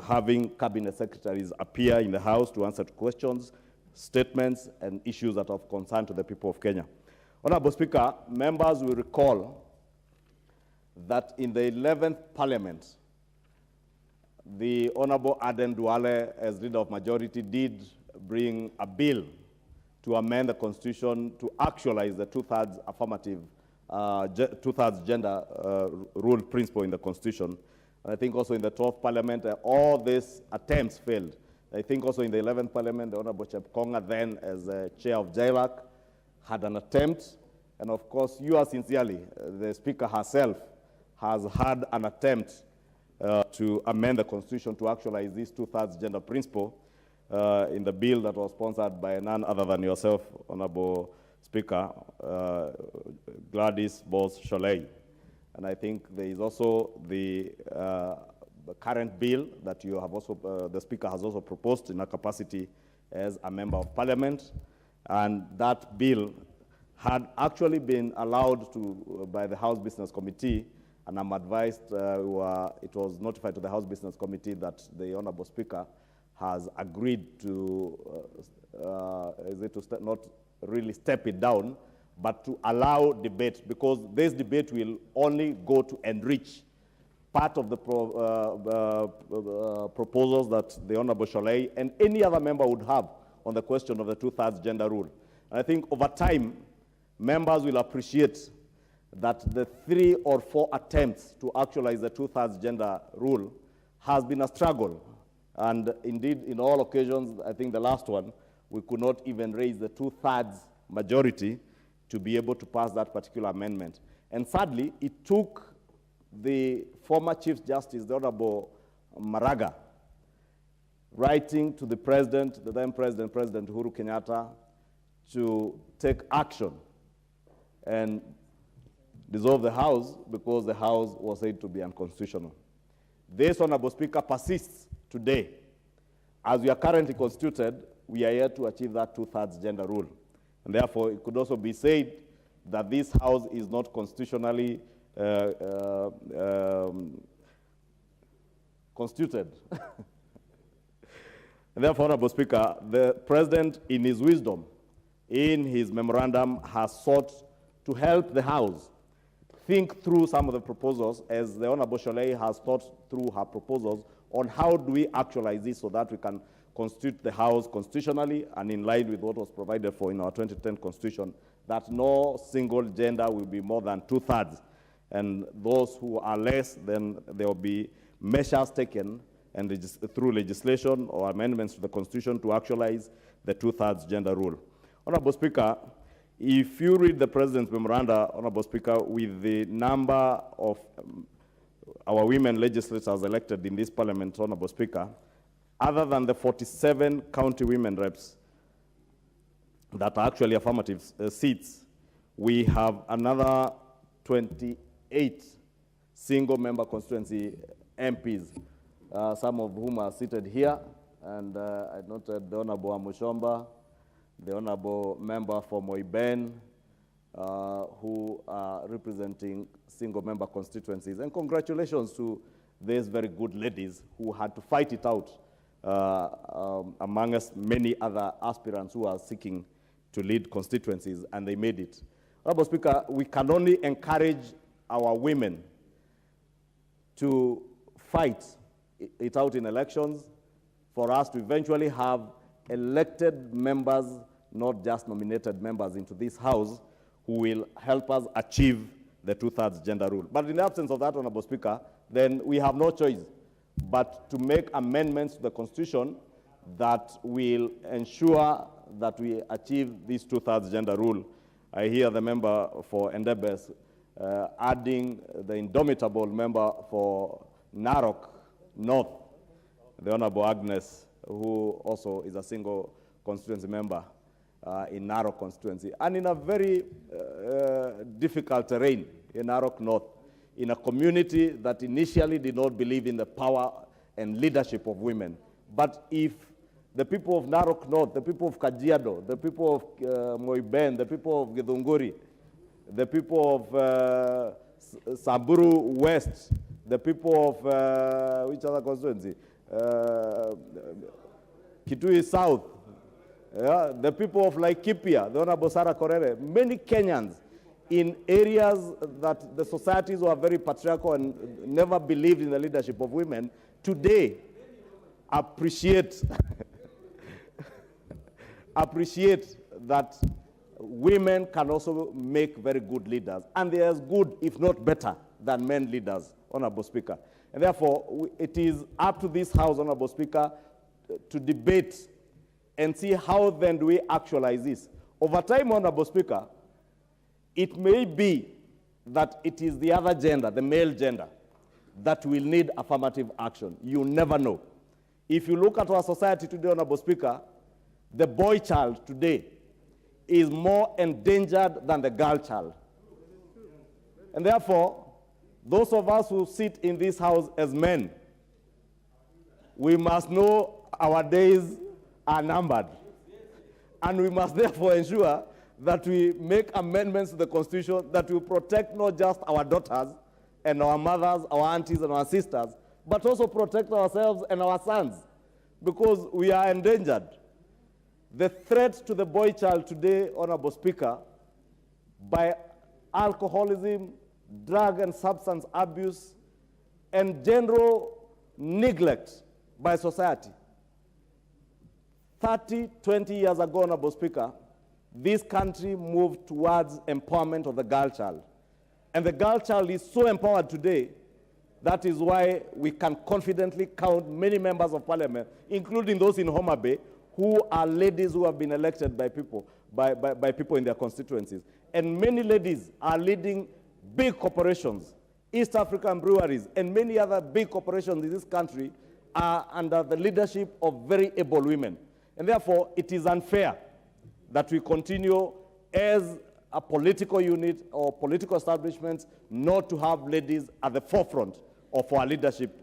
having cabinet secretaries appear in the House to answer to questions, statements, and issues that are of concern to the people of Kenya. Honorable Speaker, members will recall that in the 11th Parliament, the Honorable Aden Duale, as Leader of Majority, did bring a bill to amend the Constitution to actualize the 2/3 affirmative, 2/3 gender rule principle in the Constitution. And I think also in the 12th Parliament, all these attempts failed. I think also in the 11th Parliament, the Honorable Chepkonga, then as chair of JLAC, had an attempt. And of course, yours sincerely, the Speaker herself, has had an attempt to amend the Constitution to actualize this 2/3 gender principle in the bill that was sponsored by none other than yourself, Honorable Speaker, Gladys Bose-Sholei. And I think there is also the current bill that you have also, the Speaker has also proposed in her capacity as a Member of Parliament. And that bill had actually been allowed to, by the House Business Committee, and I'm advised it was notified to the House Business Committee that the Honorable Speaker has agreed to, not really step it down, but to allow debate, because this debate will only go to enrich part of the proposals that the Honorable Sholei and any other member would have on the question of the 2/3 gender rule. And I think over time, members will appreciate that the 3 or 4 attempts to actualize the 2/3 gender rule has been a struggle. And indeed, in all occasions, I think the last one, we could not even raise the 2/3 majority to be able to pass that particular amendment. And sadly, it took the former Chief Justice, the Honorable Maraga, writing to the President, the then President, President Uhuru Kenyatta, to take action and dissolve the House because the House was said to be unconstitutional. This, Honorable Speaker, persists today. As we are currently constituted, we are yet to achieve that 2/3 gender rule. And therefore, it could also be said that this House is not constitutionally constituted. And therefore, Honorable Speaker, the President, in his wisdom, in his memorandum, has sought to help the House think through some of the proposals, as the Honorable Sholei has thought through her proposals on how do we actualize this so that we can constitute the House constitutionally and in line with what was provided for in our 2010 Constitution, that no single gender will be more than 2/3. And those who are less, then there will be measures taken and through legislation or amendments to the Constitution to actualize the 2/3 gender rule. Honorable Speaker, if you read the President's memoranda, Honorable Speaker, with the number of our women legislators elected in this Parliament, Honorable Speaker, other than the 47 county women reps that are actually affirmative seats, we have another 28 single-member constituency MPs, some of whom are seated here, and I noted the Honorable Amushomba, the Honorable Member for Moiben, who are representing single-member constituencies. And congratulations to these very good ladies who had to fight it out among us many other aspirants who are seeking to lead constituencies, and they made it. Honorable Speaker, we can only encourage our women to fight it out in elections for us to eventually have elected members, not just nominated members into this House, who will help us achieve the 2/3 gender rule. But in the absence of that, Honorable Speaker, then we have no choice but to make amendments to the Constitution that will ensure that we achieve this two-thirds gender rule. I hear the member for Endebess adding the indomitable member for Narok North, the Honorable Agnes, who also is a single constituency member in Narok constituency, and in a very difficult terrain in Narok North, in a community that initially did not believe in the power and leadership of women. But if the people of Narok North, the people of Kajiado, the people of Moiben, the people of Githunguri, the people of Samburu West, the people of, which other constituency? Kitui South, the people of Laikipia, the Honorable Sarah Korere, many Kenyans in areas that the societies were very patriarchal and never believed in the leadership of women, today appreciate appreciate that women can also make very good leaders, and they are as good, if not better, than men leaders, Honorable Speaker. And therefore, it is up to this House, Honorable Speaker, to debate and see how then do we actualize this. Over time, Honorable Speaker, it may be that it is the other gender, the male gender, that will need affirmative action. You never know. If you look at our society today, Honorable Speaker, the boy child today is more endangered than the girl child. And therefore, those of us who sit in this House as men, we must know our days are numbered. And we must therefore ensure that we make amendments to the Constitution that will protect not just our daughters and our mothers, our aunties and our sisters, but also protect ourselves and our sons, because we are endangered. The threat to the boy child today, Honorable Speaker, by alcoholism, drug and substance abuse, and general neglect by society. 30, 20 years ago, Honorable Speaker, this country moved towards empowerment of the girl child. And the girl child is so empowered today, that is why we can confidently count many members of parliament, including those in Homa Bay, who are ladies who have been elected by people, by people in their constituencies. And many ladies are leading big corporations, East African breweries, and many other big corporations in this country are under the leadership of very able women. And therefore, it is unfair that we continue as a political unit or political establishments not to have ladies at the forefront of our leadership,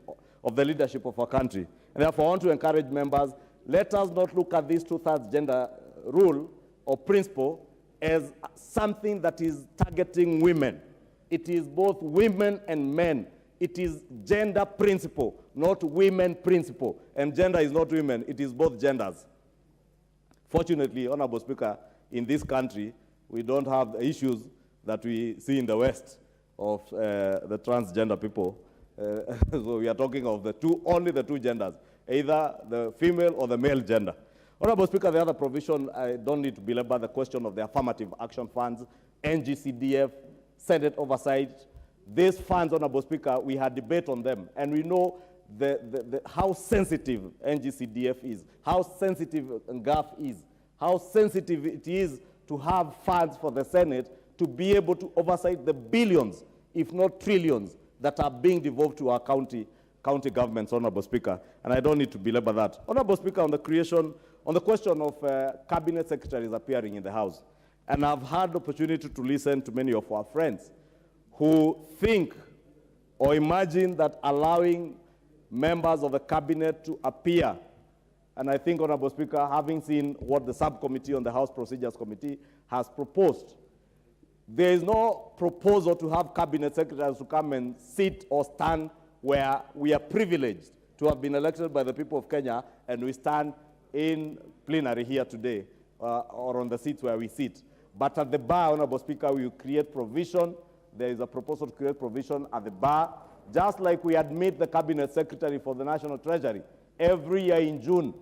of the leadership of our country. And therefore, I want to encourage members, let us not look at this two-thirds gender rule or principle as something that is targeting women. It is both women and men. It is gender principle, not women principle. And gender is not women, it is both genders. Fortunately, Honorable Speaker, in this country, we don't have the issues that we see in the West of the transgender people. So we are talking of only the two genders, either the female or the male gender. Honorable Speaker, the other provision, I don't need to belabor the question of the affirmative action funds, NGCDF, Senate oversight. These funds, Honorable Speaker, we had debate on them, and we know how sensitive NGCDF is, how sensitive NGAF is, how sensitive it is to have funds for the Senate to be able to oversight the billions, if not trillions, that are being devolved to our county governments, Honorable Speaker, and I don't need to belabor that. Honorable Speaker, on the question of cabinet secretaries appearing in the House, and I've had the opportunity to listen to many of our friends who think or imagine that allowing members of the cabinet to appear, and I think, Honorable Speaker, having seen what the subcommittee on the House Procedures Committee has proposed, there is no proposal to have cabinet secretaries to come and sit or stand where we are privileged to have been elected by the people of Kenya, and we stand in plenary here today, or on the seats where we sit. But at the bar, Honorable Speaker, we will create provision. There is a proposal to create provision at the bar, just like we admit the cabinet secretary for the National Treasury every year in June,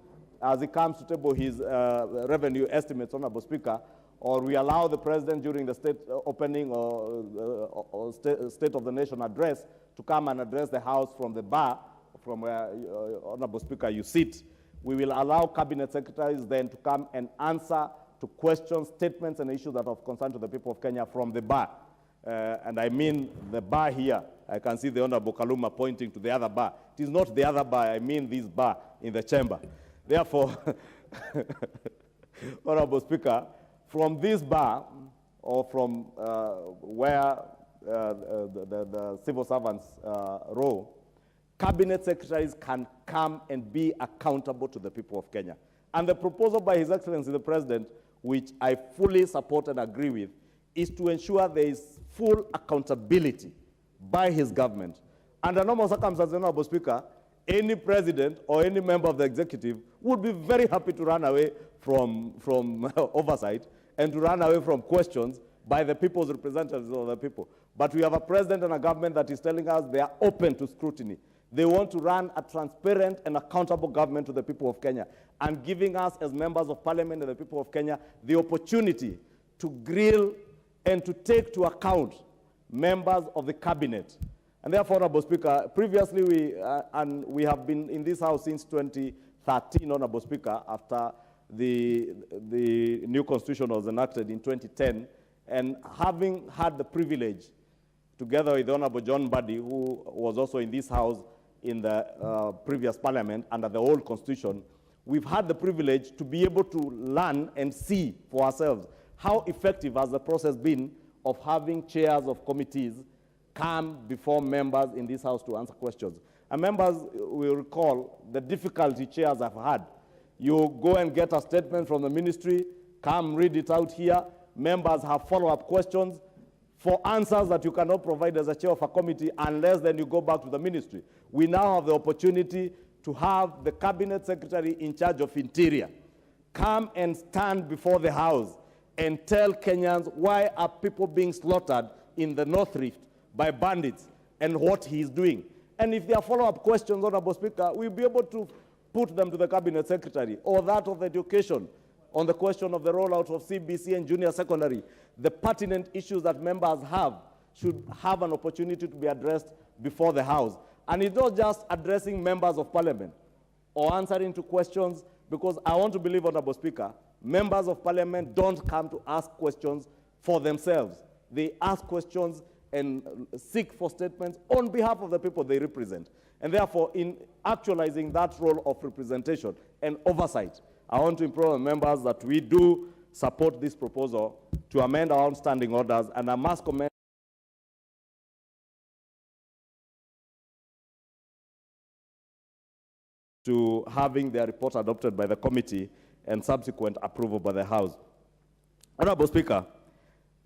as he comes to table his revenue estimates, Honorable Speaker, or we allow the president during the state opening or State of the Nation address to come and address the House from the bar from where, Honorable Speaker, you sit, we will allow cabinet secretaries then to come and answer to questions, statements, and issues that are of concern to the people of Kenya from the bar. And I mean the bar here. I can see the Honorable Kaluma pointing to the other bar. It is not the other bar, I mean this bar in the chamber. Therefore, Honorable Speaker, from this bar, or from where the civil servants row, cabinet secretaries can come and be accountable to the people of Kenya. And the proposal by His Excellency the President, which I fully support and agree with, is to ensure there is full accountability by his government. Under normal circumstances, Honorable Speaker, any president or any member of the executive would be very happy to run away from oversight and to run away from questions by the people's representatives of the people. But we have a president and a government that is telling us they are open to scrutiny. They want to run a transparent and accountable government to the people of Kenya, and giving us as members of parliament and the people of Kenya the opportunity to grill and to take to account members of the cabinet. And therefore, Honorable Speaker, previously we have been in this house since 2013, Honorable Speaker, after the new constitution was enacted in 2010, and having had the privilege, together with the Honorable John Buddy, who was also in this house in the previous parliament under the old constitution, we've had the privilege to be able to learn and see for ourselves how effective has the process been of having chairs of committees come before members in this house to answer questions. And members will recall the difficulty chairs have had. You go and get a statement from the ministry, come read it out here, members have follow-up questions for answers that you cannot provide as a chair of a committee unless then you go back to the ministry. We now have the opportunity to have the cabinet secretary in charge of interior come and stand before the house and tell Kenyans why are people being slaughtered in the North Rift by bandits and what he is doing. And if there are follow-up questions, Honorable Speaker, we'll be able to put them to the cabinet secretary, or that of education on the question of the rollout of CBC and junior secondary. The pertinent issues that members have should have an opportunity to be addressed before the house. And it's not just addressing members of parliament or answering to questions, because I want to believe, Honorable Speaker, members of parliament don't come to ask questions for themselves. They ask questions and seek for statements on behalf of the people they represent. And therefore, in actualizing that role of representation and oversight, I want to implore the members that we do support this proposal to amend our own standing orders, and I must commend to having their report adopted by the committee and subsequent approval by the House. Honorable Speaker,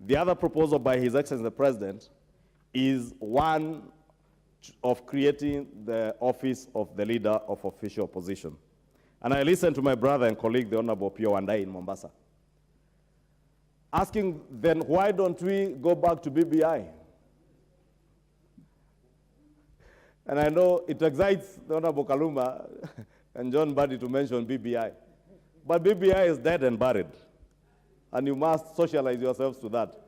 the other proposal by His Excellency the President is one of creating the office of the Leader of Official Opposition. And I listened to my brother and colleague, the Honorable Pio Wandai in Mombasa, asking then why don't we go back to BBI? And I know it excites the Honorable Kaluma and John Buddy to mention BBI. But BBI is dead and buried, and you must socialize yourselves to that.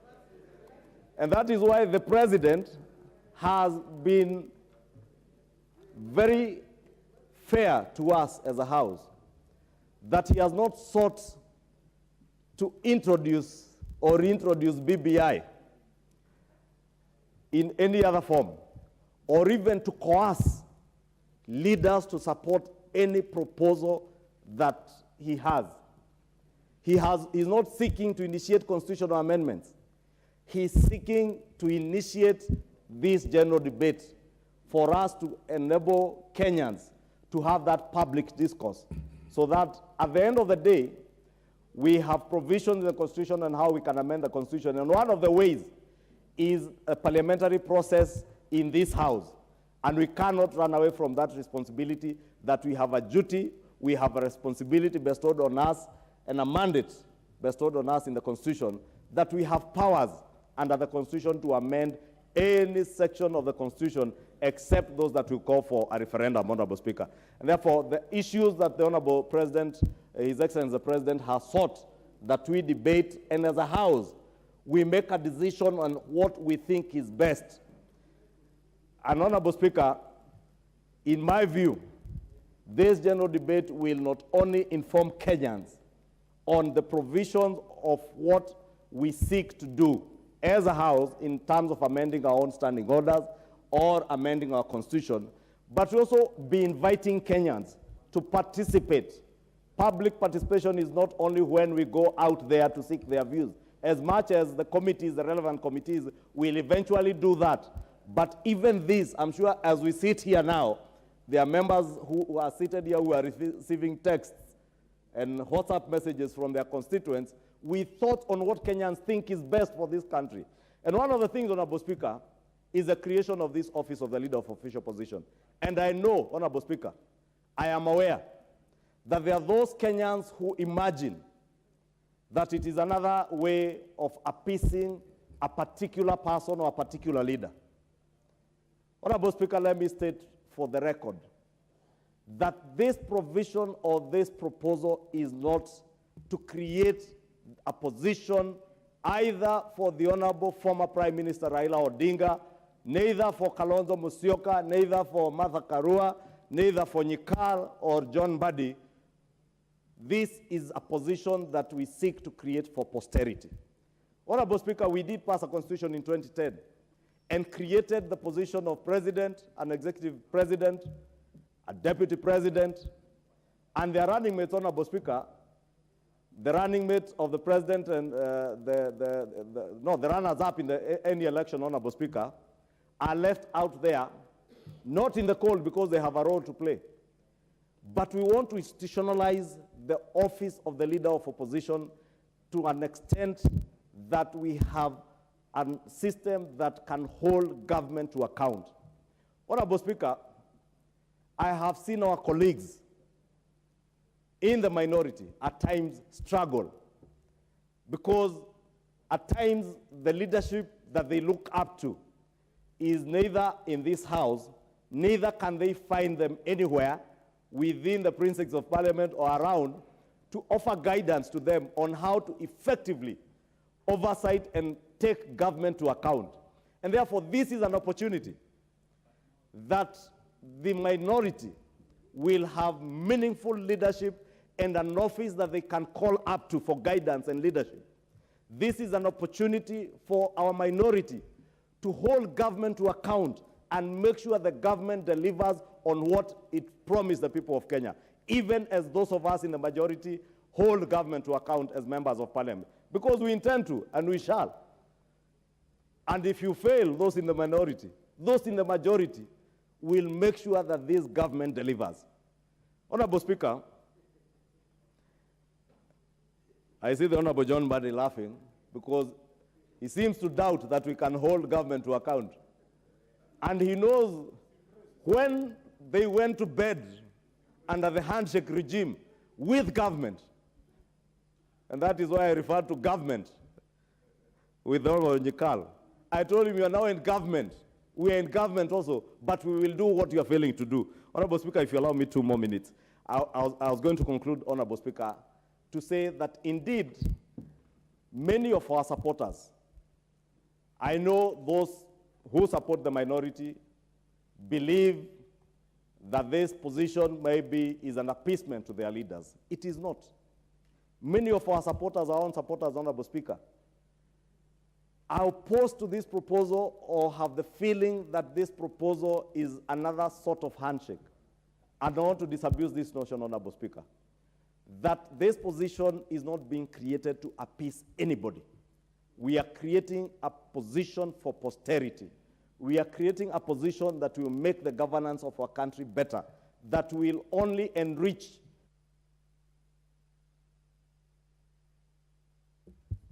And that is why the President has been very fair to us as a House, that he has not sought to introduce or reintroduce BBI in any other form, or even to coerce leaders to support any proposal that he has. He's not seeking to initiate constitutional amendments. He's seeking to initiate this general debate for us to enable Kenyans to have that public discourse, so that at the end of the day, we have provisions in the Constitution on how we can amend the Constitution. And one of the ways is a parliamentary process in this House. And we cannot run away from that responsibility, that we have a duty, we have a responsibility bestowed on us, and a mandate bestowed on us in the Constitution, that we have powers under the Constitution to amend any section of the Constitution except those that will call for a referendum, Honorable Speaker. And therefore, the issues that the Honorable President, His Excellency the President, has sought that we debate, and as a House, we make a decision on what we think is best. And Honorable Speaker, In my view, this general debate will not only inform Kenyans on the provisions of what we seek to do as a House in terms of amending our own standing orders or amending our constitution, but also be inviting Kenyans to participate. Public participation is not only when we go out there to seek their views. As much as the committees, the relevant committees, will eventually do that. But even this, I'm sure as we sit here now, there are members who are seated here who are receiving texts and WhatsApp messages from their constituents. We thought on what Kenyans think is best for this country. And one of the things, Honorable Speaker, is the creation of this office of the leader of official position. And I know, Honorable Speaker, I am aware that there are those Kenyans who imagine that it is another way of appeasing a particular person or a particular leader. Honorable Speaker, let me state for the record that this provision or this proposal is not to create a position either for the Honorable former Prime Minister Raila Odinga, neither for Kalonzo Musyoka, neither for Martha Karua, neither for Nyikal or John Mbadi. This is a position that we seek to create for posterity. Honorable Speaker, we did pass a constitution in 2010 and created the position of president, an executive president, a deputy president, and their running mates, Honorable Speaker, the running mates of the president and the runners-up in any election, Honorable Speaker, are left out there, not in the cold because they have a role to play. But we want to institutionalize the office of the leader of opposition to an extent that we have a system that can hold government to account. Honorable Speaker, I have seen our colleagues in the minority at times struggle because at times the leadership that they look up to is neither in this House, neither can they find them anywhere within the precincts of Parliament or around to offer guidance to them on how to effectively oversight and take government to account. And therefore, this is an opportunity that the minority will have meaningful leadership and an office that they can call up to for guidance and leadership. This is an opportunity for our minority to hold government to account and make sure the government delivers on what it promised the people of Kenya, even as those of us in the majority hold government to account as members of Parliament. Because we intend to, and we shall. And if you fail, those in the minority, those in the majority will make sure that this government delivers. Honorable Speaker, I see the Honorable John Mbadi laughing because he seems to doubt that we can hold government to account. And he knows when they went to bed under the handshake regime with government, and that is why I refer to government with Honorable Nyikal. I told him, you are now in government. We are in government also, but we will do what you are failing to do. Honorable Speaker, if you allow me 2 more minutes, I was going to conclude, Honorable Speaker, to say that indeed, many of our supporters, I know those who support the minority, believe that this position maybe is an appeasement to their leaders. It is not. Many of our supporters, our own supporters, Honorable Speaker, are opposed to this proposal or have the feeling that this proposal is another sort of handshake. And I want to disabuse this notion, Honorable Speaker, that this position is not being created to appease anybody. We are creating a position for posterity. We are creating a position that will make the governance of our country better, that will only enrich.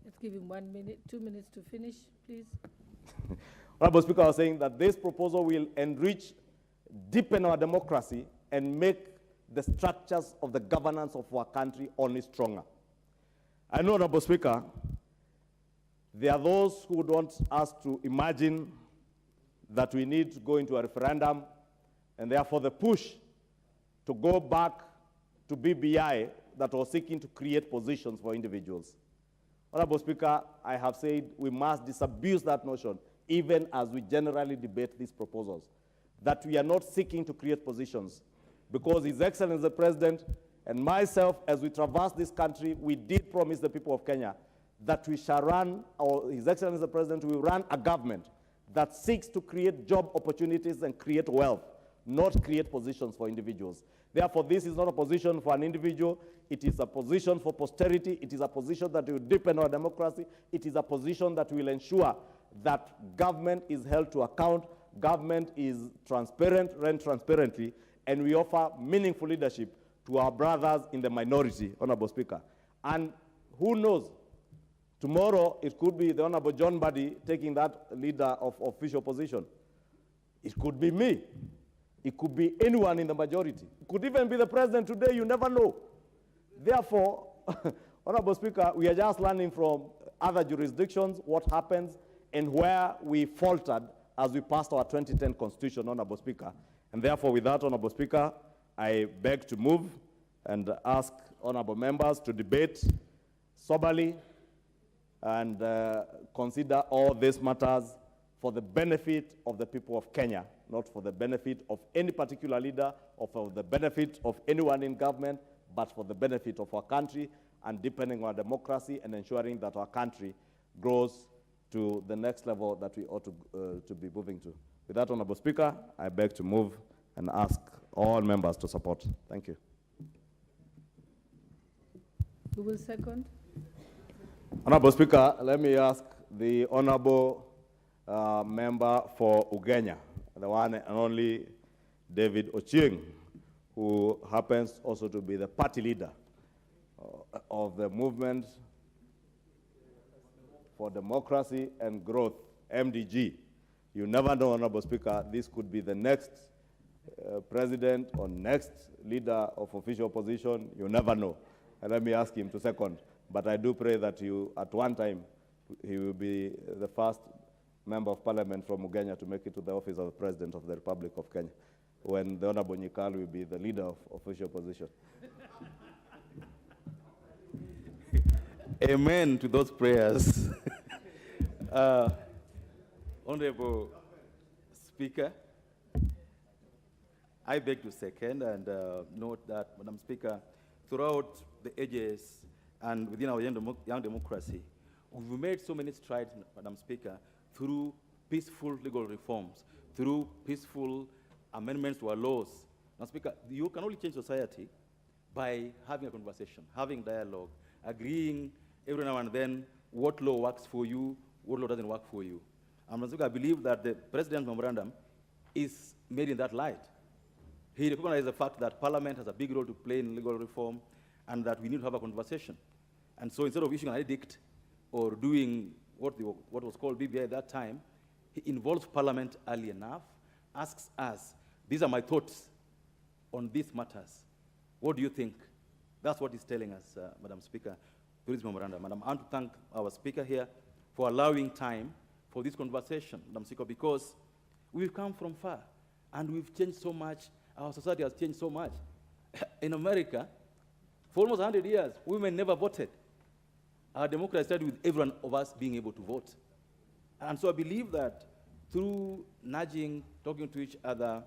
Let's give him 1 minute, 2 minutes to finish, please. Honorable Speaker, I was saying that this proposal will enrich, deepen our democracy, and make the structures of the governance of our country only stronger. I know, Honorable Speaker, there are those who want us to imagine that we need to go into a referendum, and therefore the push to go back to BBI that was seeking to create positions for individuals. Honorable Speaker, I have said we must disabuse that notion, even as we generally debate these proposals. that we are not seeking to create positions. Because His Excellency the President and myself, as we traverse this country, we did promise the people of Kenya that we shall run, or His Excellency the President will run a government that seeks to create job opportunities and create wealth, not create positions for individuals. Therefore, this is not a position for an individual. It is a position for posterity. It is a position that will deepen our democracy. It is a position that will ensure that government is held to account, government is transparent, run transparently, and we offer meaningful leadership to our brothers in the minority, Honorable Speaker. And who knows, tomorrow it could be the Honorable John Buddy taking that leader of official position. It could be me. It could be anyone in the majority. It could even be the president today, you never know. Therefore, Honorable Speaker, we are just learning from other jurisdictions what happens and where we faltered as we passed our 2010 Constitution, Honorable Speaker. And therefore, with that, Honorable Speaker, I beg to move and ask honorable members to debate soberly and consider all these matters for the benefit of the people of Kenya, not for the benefit of any particular leader or for the benefit of anyone in government, but for the benefit of our country and deepening our democracy and ensuring that our country grows to the next level that we ought to be moving to. With that, Honorable Speaker, I beg to move and ask all members to support. Thank you. Who will second? Honorable Speaker, let me ask the Honorable member for Ugenya, the one and only David Ochieng, who happens also to be the party leader of the Movement for Democracy and Growth, MDG. You never know, Honorable Speaker, this could be the next president or next leader of official opposition. You never know. And let me ask him to second. But I do pray that at one time, he will be the first member of parliament from Ugenya to make it to the office of the President of the Republic of Kenya, when the Honorable Nyikal will be the leader of official opposition. Amen to those prayers. Honorable Speaker, I beg to second and note that, Madam Speaker, throughout the ages and within our young democracy, we've made so many strides, Madam Speaker, through peaceful legal reforms, through peaceful amendments to our laws. Madam Speaker, you can only change society by having a conversation, having dialogue, agreeing every now and then what law works for you, what law doesn't work for you. And Madam Speaker, I believe that the President's memorandum is made in that light. He recognized the fact that Parliament has a big role to play in legal reform and that we need to have a conversation. And so instead of issuing an edict or doing what was called BBI at that time, he involves Parliament early enough, asks us, these are my thoughts on these matters. What do you think? That's what he's telling us, Madam Speaker, through this memorandum. And I want to thank our Speaker here for allowing time for this conversation, Madam Speaker, because we've come from far and we've changed so much. Our society has changed so much. In America, for almost 100 years, women never voted. Our democracy started with every one of us being able to vote. And so I believe that through nudging, talking to each other,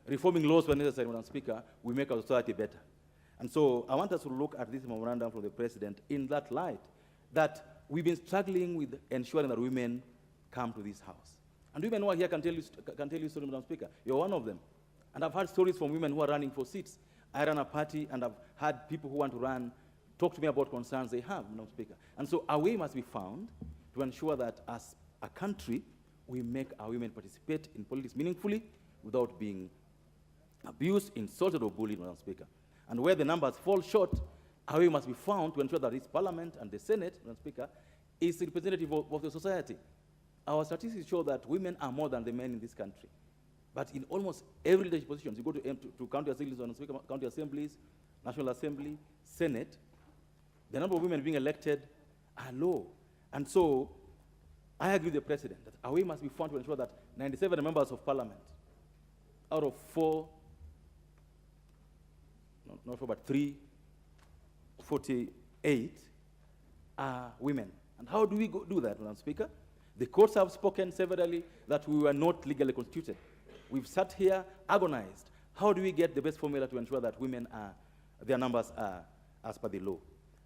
reforming laws when necessary, Madam Speaker, we make our society better. And so I want us to look at this memorandum from the President in that light, that we've been struggling with ensuring that women come to this house. And women who are here can tell you stories, Madam Speaker. You're one of them. And I've heard stories from women who are running for seats. I run a party, and I've had people who want to run talk to me about concerns they have, Madam Speaker. And so a way must be found to ensure that as a country, we make our women participate in politics meaningfully without being abused, insulted, or bullied, Madam Speaker. And where the numbers fall short, a way must be found to ensure that this Parliament and the Senate, Madam Speaker, is representative of the society. Our statistics show that women are more than the men in this country. But in almost every leadership positions, you go to county assemblies, county assemblies, National Assembly, Senate, the number of women being elected are low. And so I agree with the President that a way must be found to ensure that 97 members of Parliament, out of 348 are women. And how do we do that, Madam Speaker? The courts have spoken severally that we were not legally constituted. We've sat here, agonized. How do we get the best formula to ensure that women are, their numbers are as per the law?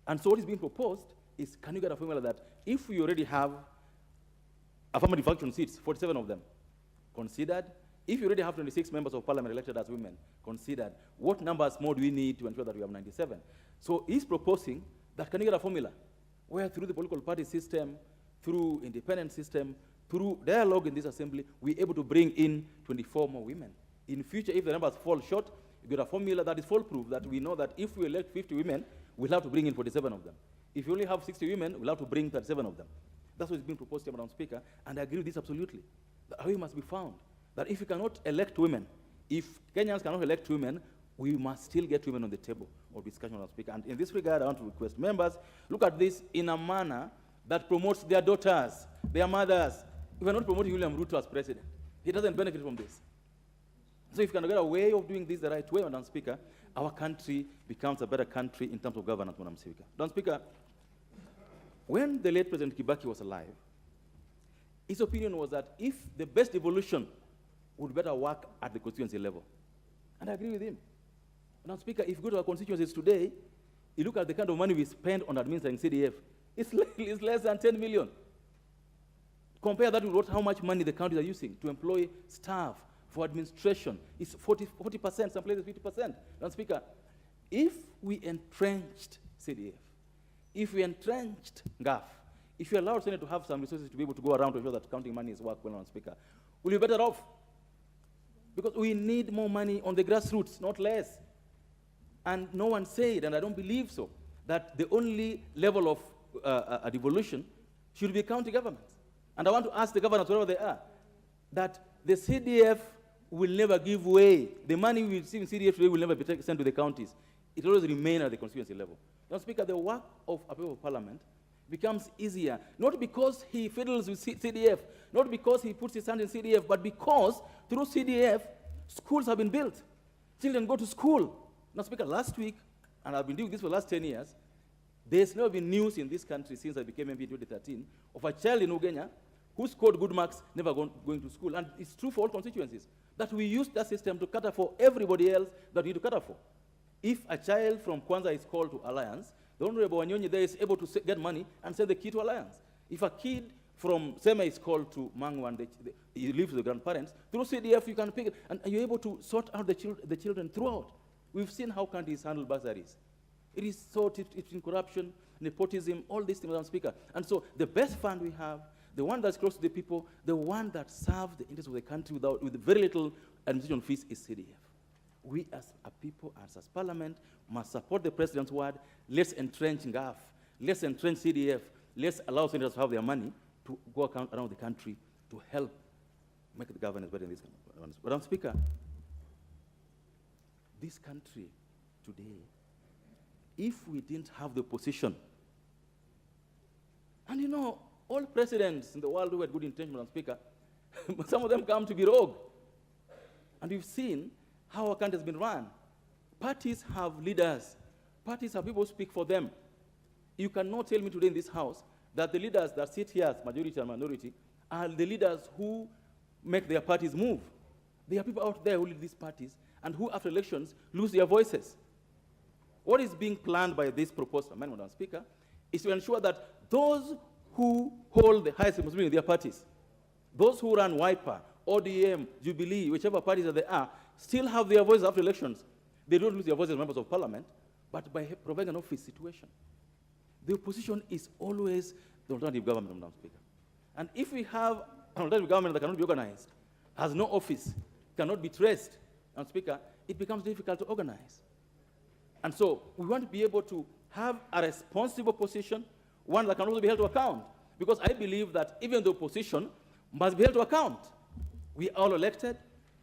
And so what is being proposed is, can you get a formula that if we already have affirmative action seats, 47 of them, considered, if you already have 26 members of parliament elected as women, considered, what numbers more do we need to ensure that we have 97? So he's proposing that, can you get a formula where through the political party system, through independent system, through dialogue in this assembly, we're able to bring in 24 more women. In future, if the numbers fall short, you get a formula that is foolproof, that we know that if we elect 50 women, we'll have to bring in 47 of them. If you only have 60 women, we'll have to bring 37 of them. That's what is being proposed here, Madam Speaker, and I agree with this absolutely. The way must be found, that if you cannot elect women, if Kenyans cannot elect women, we must still get women on the table of discussion, Madam Speaker. And in this regard, I want to request members, look at this in a manner that promotes their daughters, their mothers. If we're not promoting William Ruto as president, he doesn't benefit from this. So if you can get a way of doing this the right way, Madam Speaker, our country becomes a better country in terms of governance, Madam Speaker. Madam Speaker, when the late President Kibaki was alive, his opinion was that if the best evolution would better work at the constituency level. And I agree with him. Madam Speaker, if you go to our constituencies today, you look at the kind of money we spend on administering CDF, it's less than 10 million. Compare that with how much money the counties are using to employ staff for administration. It's 40%, some places 50%. Madam Speaker, if we entrenched CDF, if we entrenched GAF, if you allow Senate to have some resources to be able to go around to ensure that counting money is work well, Madam Speaker, we'll be better off. Because we need more money on the grassroots, not less. And no one said, and I don't believe so, that the only level of devolution should be county governments. And I want to ask the governors, wherever they are, that the CDF will never give way. The money we receive in CDF today will never be sent to the counties. It will always remain at the constituency level. Now, Speaker, the work of a member of parliament becomes easier, not because he fiddles with CDF, not because he puts his hand in CDF, but because through CDF, schools have been built. Children go to school. Now, Speaker, last week, and I've been doing this for the last 10 years, there's never been news in this country since I became MP in 2013 of a child in Ugenya who scored good marks, never going to school. And it's true for all constituencies, that we use that system to cater for everybody else that we need to cater for. If a child from Kwanza is called to Alliance, the Honorable Wanyonyi there is able to get money and send the kid to Alliance. If a kid from Sema is called to Mangu and he lives with the grandparents, through CDF you can pick it, and you're able to sort out the children throughout. We've seen how countries handle bursaries. It is sorted in corruption, nepotism, all these things, Madam Speaker. And so the best fund we have, the one that's close to the people, the one that serves the interests of the country with very little administration fees is CDF. We as a people, as parliament, must support the president's word. Let's entrench GAF. Let's entrench CDF. Let's allow senators to have their money to go around the country to help make the governance better in this country. Madam Speaker, this country today, if we didn't have the opposition, and you know, all presidents in the world who had good intention, Madam Speaker, some of them come to be rogue. And we've seen how our country has been run. Parties have leaders. Parties have people who speak for them. You cannot tell me today in this house that the leaders that sit here as majority and minority are the leaders who make their parties move. There are people out there who lead these parties and who, after elections, lose their voices. What is being planned by this proposed amendment, Madam Speaker, is to ensure that those who hold the highest responsibility in their parties, those who run Wiper, ODM, Jubilee, whichever parties that they are, still have their voices after elections. They don't lose their voices as members of parliament, but by providing an office situation. The opposition is always the alternative government, Madam Speaker. And if we have an alternative government that cannot be organized, has no office, cannot be traced, Madam Speaker, it becomes difficult to organize. And so we want to be able to have a responsible opposition, one that can also be held to account. Because I believe that even the opposition must be held to account. We are all elected.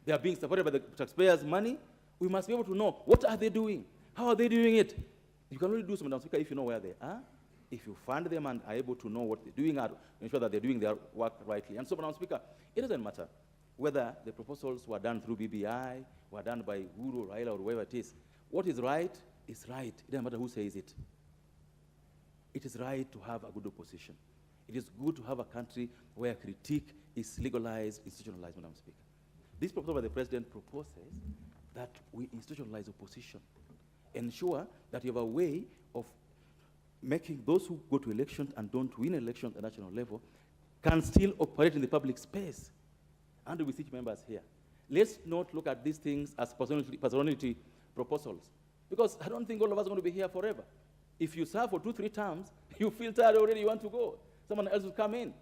They are being supported by the taxpayers' money. We must be able to know, what are they doing? How are they doing it? You can only do so, Madam Speaker, if you know where they are, if you fund them and are able to know what they're doing and ensure that they're doing their work rightly. And so, Madam Speaker, it doesn't matter whether the proposals were done through BBI, were done by Uhuru, Raila, or whoever it is. What is right is right. It doesn't matter who says it. It is right to have a good opposition. It is good to have a country where critique is legalized, institutionalized, Madam Speaker. This proposal by the President proposes that we institutionalize opposition, ensure that you have a way of making those who go to elections and don't win elections at national level can still operate in the public space. And we beseech members here, let's not look at these things as personality proposals, because I don't think all of us are going to be here forever. If you serve for 2-3 terms, you feel tired already, you want to go. Someone else will come in.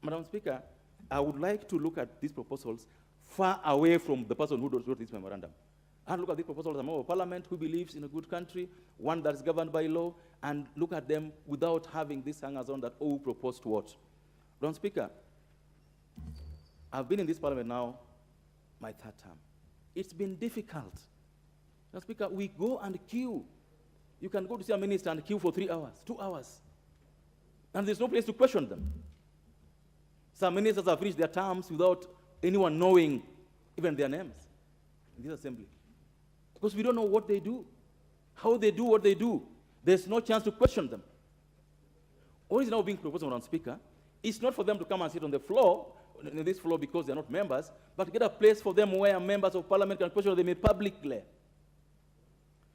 Madam Speaker, I would like to look at these proposals far away from the person who wrote this memorandum. And look at these proposals as a member of parliament who believes in a good country, one that is governed by law, and look at them without having this hangers on that, oh, proposed what? Madam Speaker, I've been in this parliament now my 3rd term. It's been difficult. Madam Speaker, we go and queue. You can go to see a minister and queue for 3 hours, 2 hours. And there's no place to question them. Some ministers have finished their terms without anyone knowing even their names in this assembly. Because we don't know what they do, how they do what they do. There's no chance to question them. What is now being proposed, Madam Speaker, is not for them to come and sit on the floor, in this floor because they're not members, but to get a place for them where members of parliament can question them publicly.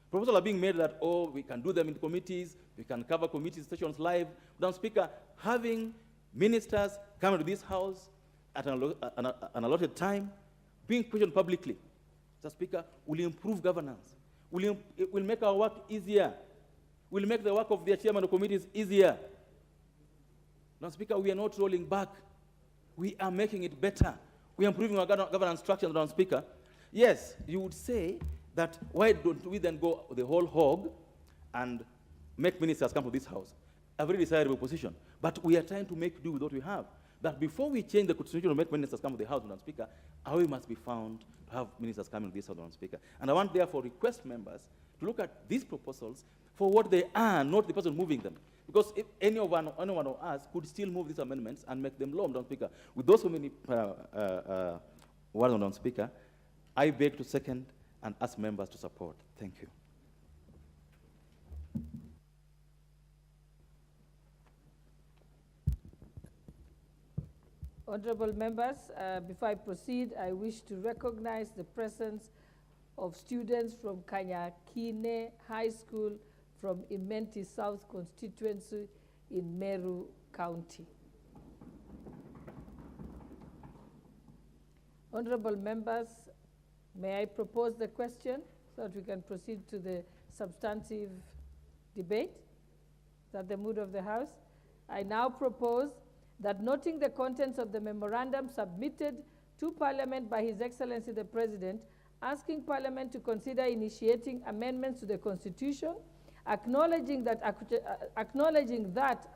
Proposals are being made that, oh, we can do them in committees, we can cover committee sessions live. Madam Speaker, having ministers come to this house at an allotted time, being questioned publicly, Mr. Speaker, will improve governance. It will make our work easier. Will make the work of the chairman of committees easier. Mr. Speaker, we are not rolling back. We are making it better. We are improving our governance structure, Mr. Speaker. Yes, you would say that why don't we then go the whole hog and make ministers come to this house? A very desirable position. But we are trying to make do with what we have. That before we change the constitution to make ministers come to the house, Madam Speaker, a way must be found to have ministers coming to this house, Madam Speaker. And I want therefore request members to look at these proposals for what they are, not the person moving them. Because if any one of us could still move these amendments and make them law, Madam Speaker. With those so many words, Madam Speaker, I beg to second and ask members to support. Thank you. Honorable members, before I proceed, I wish to recognize the presence of students from Kanyakine High School from Imenti South constituency in Meru County. Honorable members, may I propose the question so that we can proceed to the substantive debate? Is that the mood of the House? I now propose that noting the contents of the memorandum submitted to Parliament by His Excellency the President, asking Parliament to consider initiating amendments to the Constitution, acknowledging that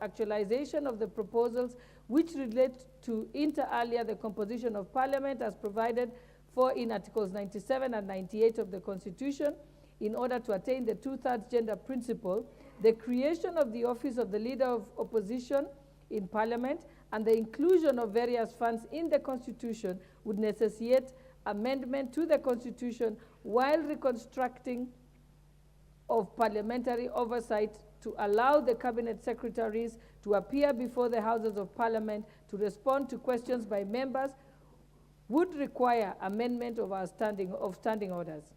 actualization of the proposals which relate to inter alia the composition of Parliament as provided for in Articles 97 and 98 of the Constitution, in order to attain the 2/3 gender principle, the creation of the office of the Leader of Opposition in Parliament, and the inclusion of various funds in the Constitution would necessitate amendment to the Constitution while reconstructing of parliamentary oversight to allow the Cabinet Secretaries to appear before the Houses of Parliament to respond to questions by members would require amendment of our standing orders.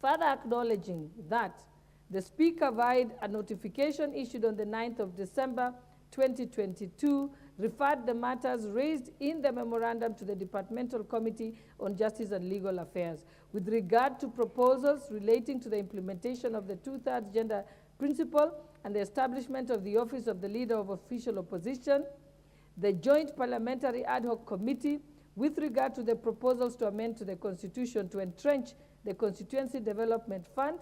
Further acknowledging that the Speaker via a notification issued on the 9th of December 2022 referred the matters raised in the memorandum to the Departmental Committee on Justice and Legal Affairs. With regard to proposals relating to the implementation of the 2/3 gender principle and the establishment of the Office of the Leader of Official Opposition, the Joint Parliamentary Ad Hoc Committee, with regard to the proposals to amend to the Constitution to entrench the Constituency Development Fund,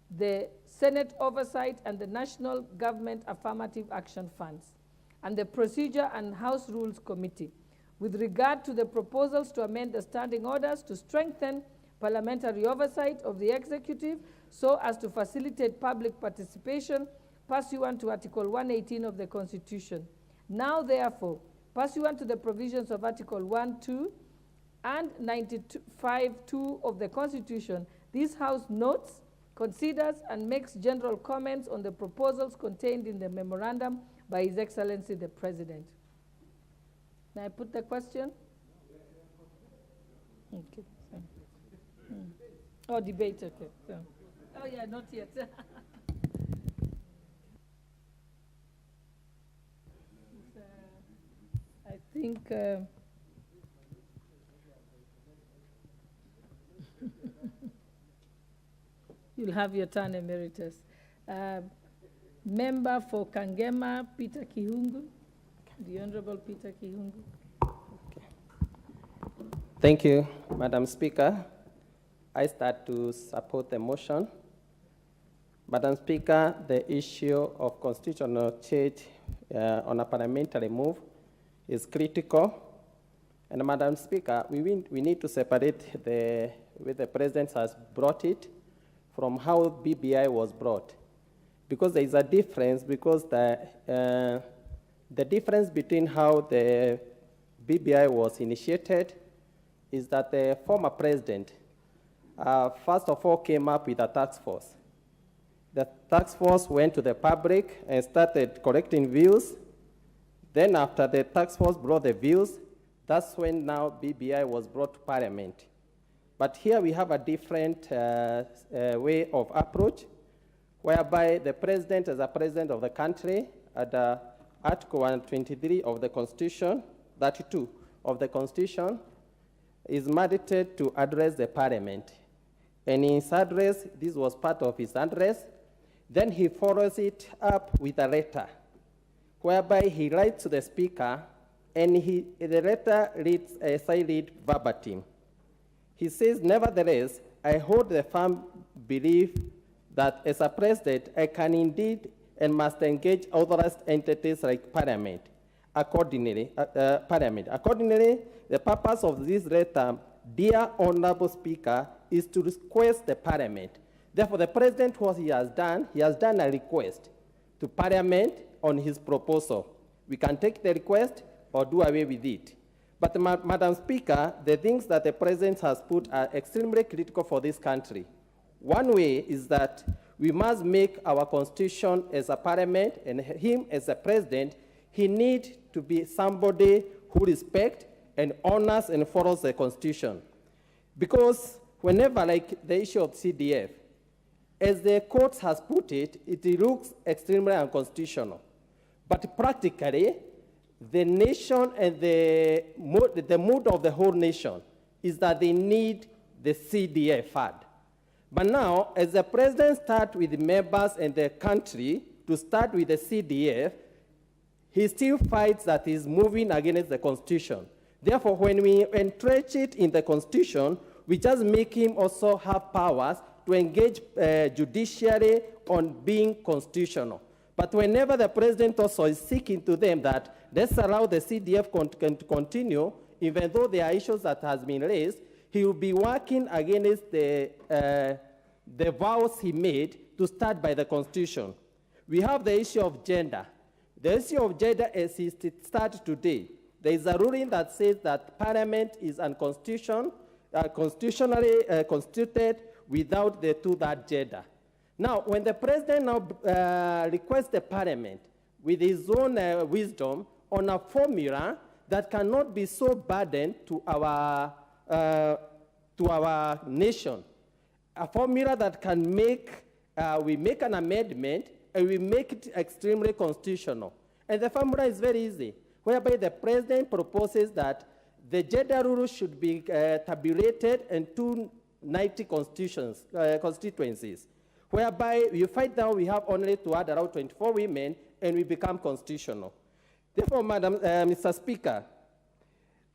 the Senate Oversight and the National Government Affirmative Action Funds, and the Procedure and House Rules Committee, with regard to the proposals to amend the standing orders to strengthen parliamentary oversight of the executive so as to facilitate public participation pursuant to Article 118 of the Constitution. Now, therefore, pursuant to the provisions of Article 1(2) and 95(2) of the Constitution, this House notes, considers, and makes general comments on the proposals contained in the memorandum by His Excellency the President. May I put the question? Okay. So, Oh, debate, okay. So. Oh, yeah, not yet. I think you'll have your turn, Emeritus. Member for Kangema, Peter Kihungu. The Honorable Peter Kihungu. Thank you, Madam Speaker. I start to support the motion. Madam Speaker, the issue of constitutional change on a parliamentary move is critical. And Madam Speaker, we need to separate the way the President has brought it from how BBI was brought. Because there is a difference, because the difference between how the BBI was initiated is that the former president, first of all, came up with a task force. The task force went to the public and started collecting views. Then after the task force brought the views, that's when now BBI was brought to Parliament. But here we have a different way of approach, whereby the president, as a president of the country, under Article 123 of the Constitution, 32 of the Constitution, is mandated to address the Parliament. And in his address, this was part of his address, then he follows it up with a letter, whereby he writes to the Speaker, and the letter reads, as I read verbatim. He says, nevertheless, I hold the firm belief that as a president, I can indeed and must engage authorized entities like Parliament. Accordingly, the purpose of this letter, dear Honorable Speaker, is to request the Parliament. Therefore, the President, what he has done a request to Parliament on his proposal. We can take the request or do away with it. But, Madam Speaker, the things that the President has put are extremely critical for this country. One way is that we must make our Constitution as a Parliament, and him as a President, he needs to be somebody who respects and honors and follows the Constitution. Because whenever, like the issue of CDF, as the court has put it, it looks extremely unconstitutional. But practically, the nation and the mood of the whole nation is that they need the CDF fund. But now, as the president starts with the members and the country to start with the CDF, he still fights that he's moving against the Constitution. Therefore, when we entrench it in the Constitution, we just make him also have powers to engage judiciary on being constitutional. But whenever the president also is seeking to them that let's allow the CDF to continue, even though there are issues that has been raised, he will be working against the vows he made to start by the Constitution. We have the issue of gender. The issue of gender as it starts today. There is a ruling that says that Parliament is unconstitutional, constitutionally constituted without the two-thirds gender. Now, when the president now requests the Parliament with his own wisdom on a formula that cannot be so burdened to our nation, a formula that can make, we make an amendment and we make it extremely constitutional. And the formula is very easy, whereby the president proposes that the gender rule should be tabulated in 290 constituencies, whereby you find that we have only to add around 24 women and we become constitutional. Therefore, Mr. Speaker,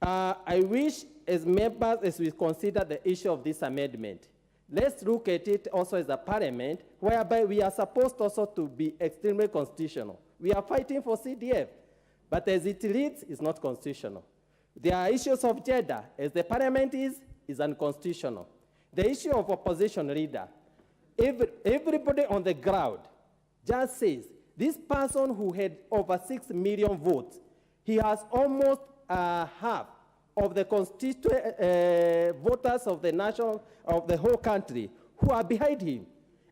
I wish as members, as we consider the issue of this amendment, let's look at it also as a Parliament, whereby we are supposed also to be extremely constitutional. We are fighting for CDF, but as it reads, it's not constitutional. There are issues of gender, as the Parliament is unconstitutional. The issue of opposition leader, everybody on the ground just says, this person who had over 6 million votes, he has almost half of the voters of the whole country who are behind him.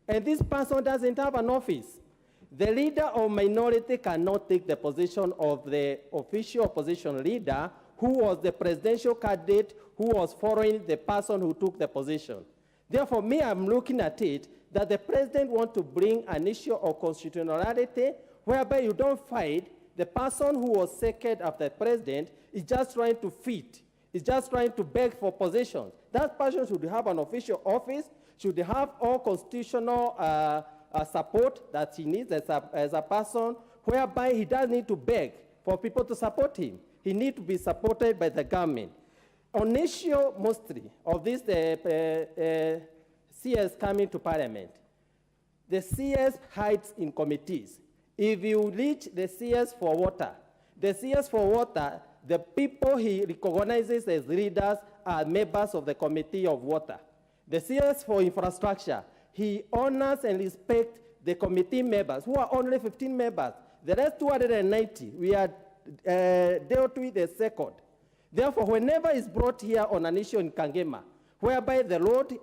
And this person doesn't have an office. The leader of minority cannot take the position of the official opposition leader who was the presidential candidate who was following the person who took the position. Therefore, me, I'm looking at it that the president wants to bring an issue of constitutionality whereby you don't fight the person who was second after the president is just trying to fit, is just trying to beg for positions. That person should have an official office, should have all constitutional support that he needs as a person, whereby he doesn't need to beg for people to support him. He needs to be supported by the government. On issue mostly of this CS coming to parliament, the CS hides in committees. If you reach the CS for water, the CS for water, the people he recognizes as leaders are members of the committee of water. The CS for infrastructure, he honors and respects the committee members, who are only 15 members. The rest 290, we are dealt with the second. Therefore, whenever it's brought here on an issue in Kangema, whereby the road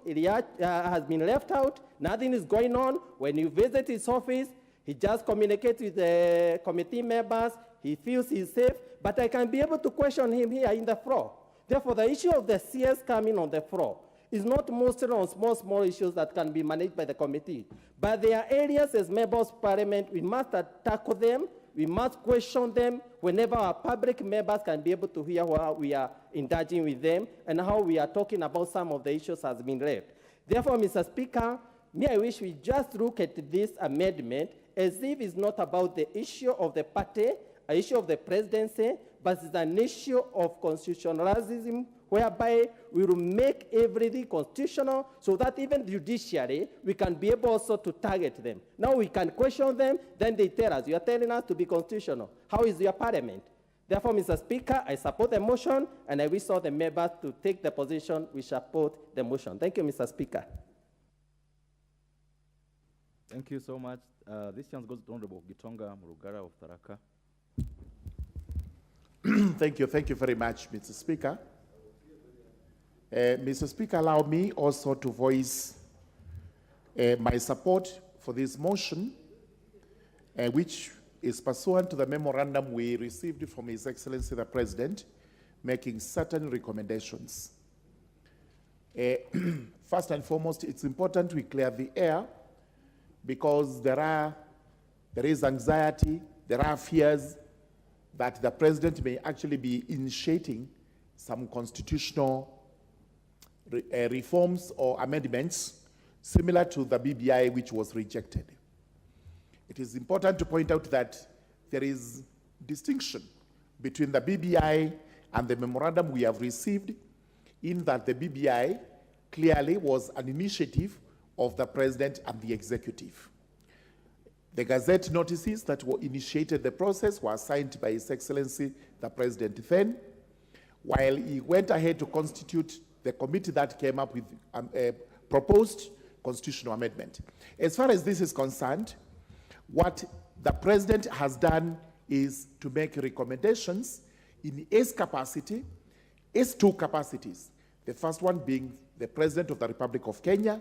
has been left out, nothing is going on, when you visit his office, he just communicates with the committee members, he feels he's safe, but I can be able to question him here in the floor. Therefore, the issue of the CS coming on the floor is not mostly on small issues that can be managed by the committee. But there are areas as members of parliament, we must tackle them, we must question them whenever our public members can be able to hear how we are engaging with them and how we are talking about some of the issues has been left. Therefore, Mr. Speaker, I wish we just look at this amendment as if it's not about the issue of the party, an issue of the presidency, but it's an issue of constitutionalism, whereby we will make everything constitutional so that even judiciary, we can be able also to target them. Now we can question them, then they tell us, you are telling us to be constitutional. How is your parliament? Therefore, Mr. Speaker, I support the motion, and I wish all the members to take the position we support the motion. Thank you, Mr. Speaker. Thank you so much. This chance goes to Honorable Gitonga Murugara of Tharaka. Thank you very much, Mr. Speaker. Mr. Speaker, allow me also to voice my support for this motion, which is pursuant to the memorandum we received from His Excellency the President, making certain recommendations. First and foremost, it's important we clear the air because there is anxiety, there are fears that the President may actually be initiating some constitutional reforms or amendments similar to the BBI which was rejected. It is important to point out that there is distinction between the BBI and the memorandum we have received, in that the BBI clearly was an initiative of the President and the Executive. The Gazette notices that were initiated the process were signed by His Excellency the President then, while he went ahead to constitute the committee that came up with a proposed constitutional amendment. As far as this is concerned, what the President has done is to make recommendations in his capacity, his two capacities. The first one being the President of the Republic of Kenya,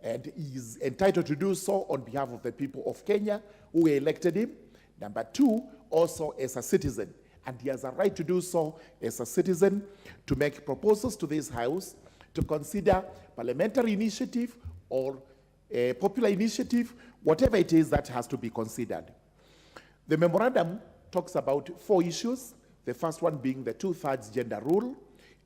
and he is entitled to do so on behalf of the people of Kenya who elected him. Number two, also as a citizen. And he has a right to do so as a citizen, to make proposals to this House to consider parliamentary initiative or a popular initiative, whatever it is that has to be considered. The memorandum talks about 4 issues. The first one being the 2/3 gender rule,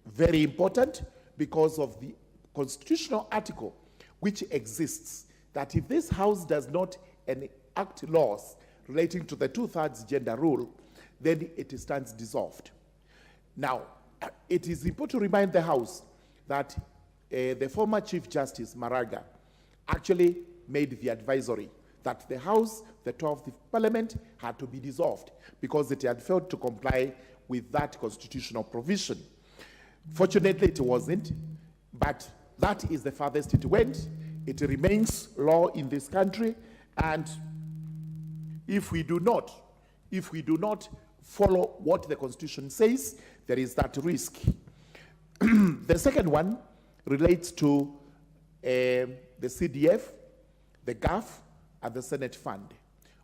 very important because of the constitutional article which exists, that if this House does not enact laws relating to the 2/3 gender rule, then it stands dissolved. Now, it is important to remind the House that the former Chief Justice Maraga actually made the advisory that the House, the 12th Parliament, had to be dissolved because it had failed to comply with that constitutional provision. Fortunately, it wasn't, but that is the farthest it went. It remains law in this country, and if we do not follow what the Constitution says, there is that risk. The second one relates to the CDF, the GAF, and the Senate Fund.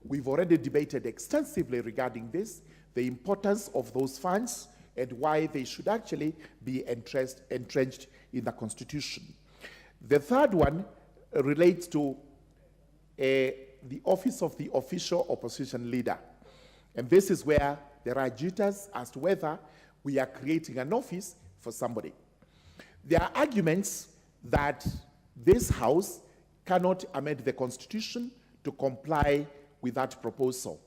We've already debated extensively regarding this, the importance of those funds and why they should actually be entrenched in the Constitution. The third one relates to the office of the official opposition leader. And this is where there are jitters as to whether we are creating an office for somebody. There are arguments that this House cannot amend the Constitution to comply with that proposal.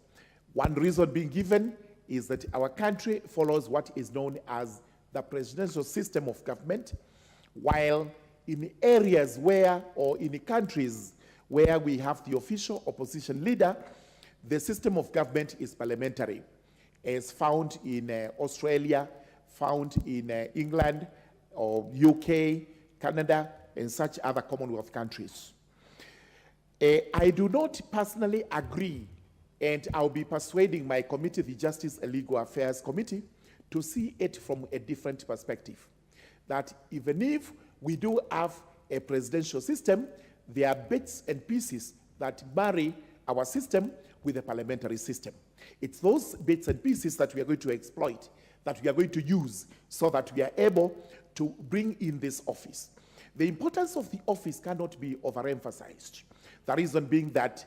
One reason being given is that our country follows what is known as the presidential system of government, while in areas where, or in countries where we have the official opposition leader, the system of government is parliamentary, as found in Australia, found in England, or UK, Canada, and such other Commonwealth countries. I do not personally agree, and I'll be persuading my committee, the Justice and Legal Affairs Committee, to see it from a different perspective. That even if we do have a presidential system, there are bits and pieces that marry our system with a parliamentary system. It's those bits and pieces that we are going to exploit, that we are going to use, so that we are able to bring in this office. The importance of the office cannot be overemphasized. The reason being that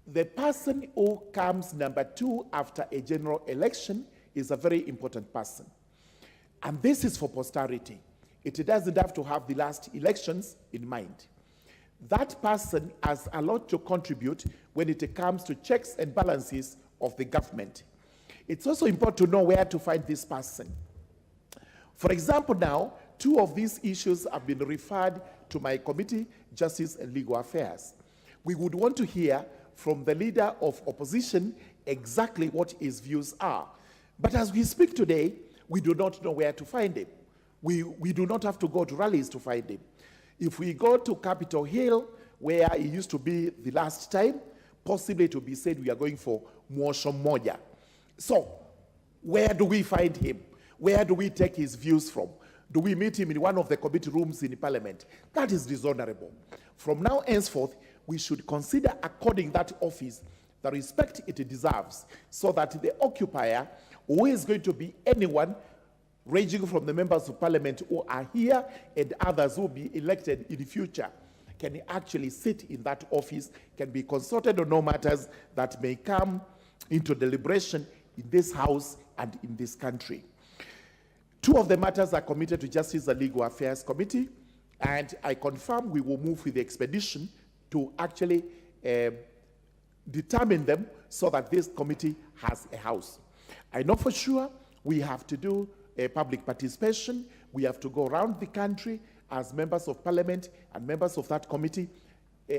the person who comes number 2 after a general election is a very important person. And this is for posterity. It doesn't have to have the last elections in mind. That person has a lot to contribute when it comes to checks and balances of the government. It's also important to know where to find this person. For example, now, 2 of these issues have been referred to my committee, Justice and Legal Affairs. We would want to hear from the leader of opposition exactly what his views are. But as we speak today, we do not know where to find him. We do not have to go to rallies to find him. If we go to Capitol Hill, where he used to be the last time, possibly to be said we are going for Mwosho Moja. So, where do we find him? Where do we take his views from? Do we meet him in one of the committee rooms in the parliament? That is dishonorable. From now henceforth, we should consider according that office the respect it deserves, so that the occupier, who is going to be anyone, ranging from the members of parliament who are here and others who will be elected in the future, can actually sit in that office, can be consulted on all matters that may come into deliberation in this House and in this country. 2 of the matters are committed to Justice and Legal Affairs Committee, and I confirm we will move with the expedition to actually determine them so that this committee has a house. I know for sure we have to do public participation. We have to go around the country as members of parliament and members of that committee,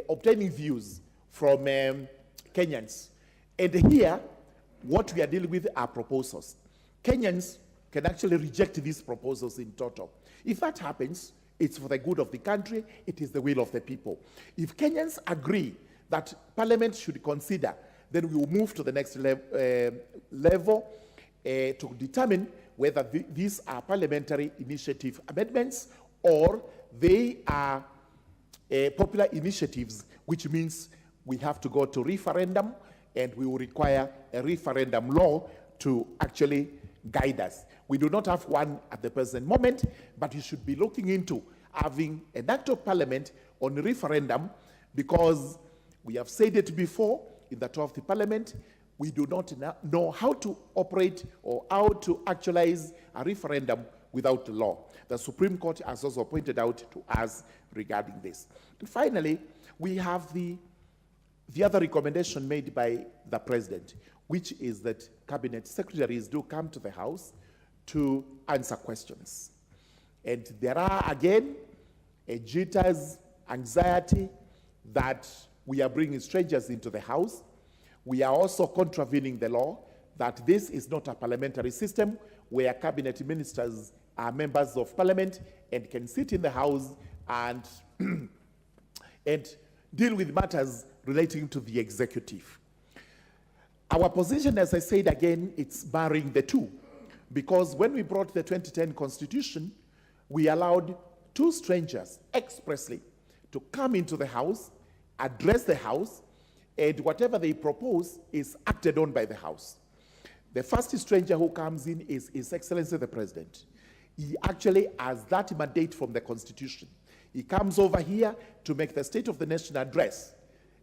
obtaining views from Kenyans. And here, what we are dealing with are proposals. Kenyans can actually reject these proposals in total. If that happens, it's for the good of the country, it is the will of the people. If Kenyans agree that Parliament should consider, then we will move to the next level to determine whether these are parliamentary initiative amendments or they are popular initiatives, which means we have to go to referendum, and we will require a referendum law to actually guide us. We do not have one at the present moment, but we should be looking into having an act of parliament on referendum, because we have said it before in the 12th parliament, we do not know how to operate or how to actualize a referendum without the law. The Supreme Court has also pointed out to us regarding this. And finally, we have the other recommendation made by the President, which is that cabinet secretaries do come to the House to answer questions. And there are, again, jitters, anxiety that we are bringing strangers into the House. We are also contravening the law that this is not a parliamentary system where cabinet ministers are members of parliament and can sit in the House and, and deal with matters relating to the executive. Our position, as I said again, it's barring the two, because when we brought the 2010 Constitution, we allowed 2 strangers expressly to come into the House, address the House, and whatever they propose is acted on by the House. The first stranger who comes in is His Excellency the President. He actually has that mandate from the Constitution. He comes over here to make the State of the Nation address,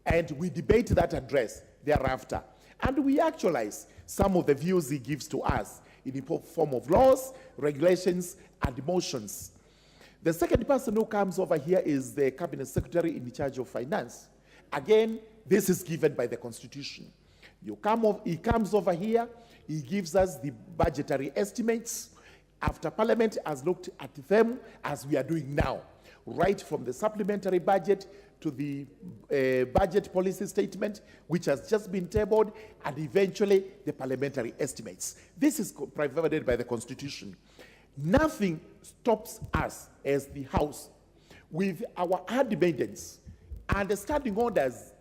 and we debate that address thereafter. And we actualize some of the views he gives to us in the form of laws, regulations, and motions. The second person who comes over here is the Cabinet Secretary in charge of Finance. Again, this is given by the Constitution. He comes over here, he gives us the budgetary estimates after Parliament has looked at them as we are doing now, right from the supplementary budget to the budget policy statement, which has just been tabled, and eventually the parliamentary estimates. This is provided by the Constitution. Nothing stops us as the House with our handmaidens and the standing orders,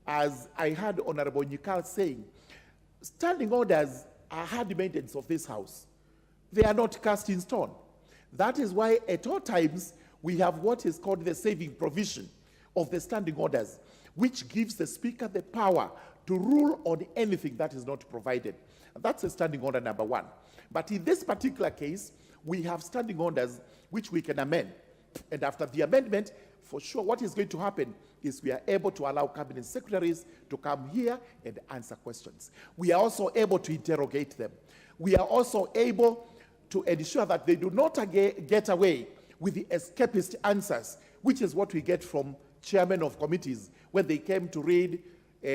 as I heard Honorable Nyikal saying. Standing orders are handmaidens of this House. They are not cast in stone. That is why at all times we have what is called the saving provision of the standing orders, which gives the Speaker the power to rule on anything that is not provided. And that's a standing order number one. But in this particular case, we have standing orders which we can amend. And after the amendment, for sure, what is going to happen is we are able to allow cabinet secretaries to come here and answer questions. We are also able to interrogate them. We are also able to ensure that they do not get away with the escapist answers, which is what we get from chairmen of committees when they came to read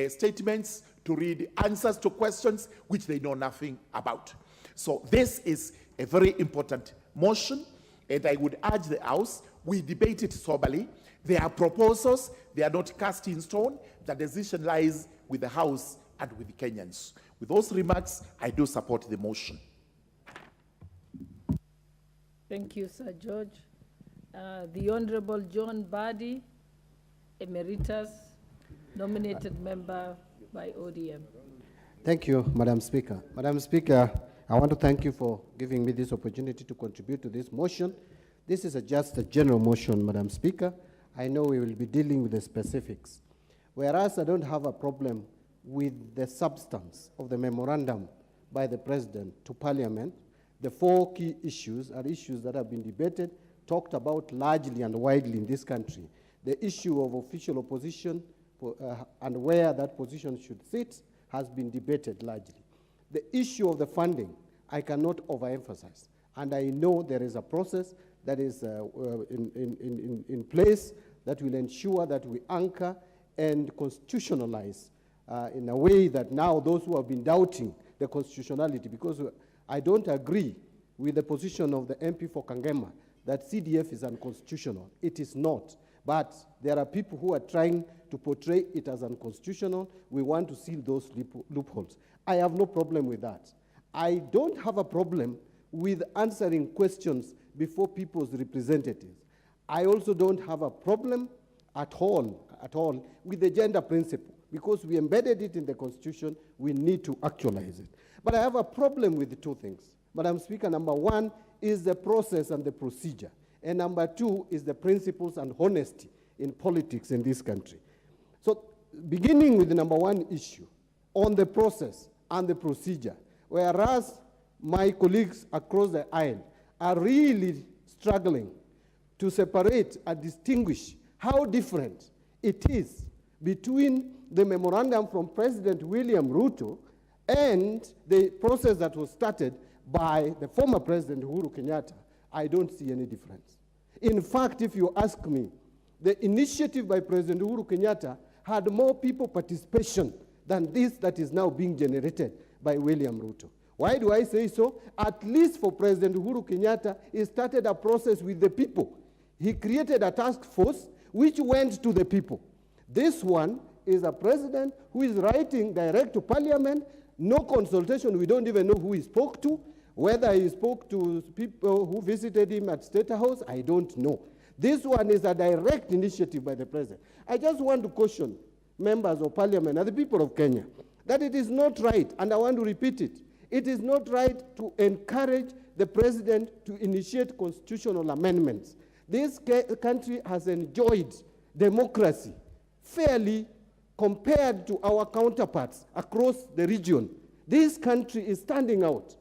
statements, to read answers to questions which they know nothing about. So this is a very important motion, and I would urge the House, we debate it soberly. There are proposals, they are not cast in stone. The decision lies with the House and with the Kenyans. With those remarks, I do support the motion. Thank you, Sir George. The Honorable John Badi, Emeritus, nominated member by ODM. Thank you, Madam Speaker. Madam Speaker, I want to thank you for giving me this opportunity to contribute to this motion. This is just a general motion, Madam Speaker. I know we will be dealing with the specifics. Whereas I don't have a problem with the substance of the memorandum by the President to Parliament, the four key issues are issues that have been debated, talked about largely and widely in this country. The issue of official opposition and where that position should sit has been debated largely. The issue of the funding, I cannot overemphasize. And I know there is a process that is in place that will ensure that we anchor and constitutionalize in a way that now those who have been doubting the constitutionality, because I don't agree with the position of the MP for Kangema that CDF is unconstitutional. It is not. But there are people who are trying to portray it as unconstitutional. We want to seal those loopholes. I have no problem with that. I don't have a problem with answering questions before people's representatives. I also don't have a problem at all with the gender principle, because we embedded it in the Constitution. We need to actualize it. But I have a problem with the two things. Madam Speaker, number one is the process and the procedure. And number two is the principles and honesty in politics in this country. So beginning with the number one issue on the process and the procedure, whereas my colleagues across the aisle are really struggling to separate and distinguish how different it is between the memorandum from President William Ruto and the process that was started by the former President Uhuru Kenyatta, I don't see any difference. In fact, if you ask me, the initiative by President Uhuru Kenyatta had more people participation than this that is now being generated by William Ruto. Why do I say so? At least for President Uhuru Kenyatta, he started a process with the people. He created a task force which went to the people. This one is a president who is writing direct to Parliament, no consultation. We don't even know who he spoke to. Whether he spoke to people who visited him at State House, I don't know. This one is a direct initiative by the president. I just want to caution members of Parliament and the people of Kenya that it is not right, and I want to repeat it, it is not right to encourage the president to initiate constitutional amendments. This country has enjoyed democracy fairly compared to our counterparts across the region. This country is standing out.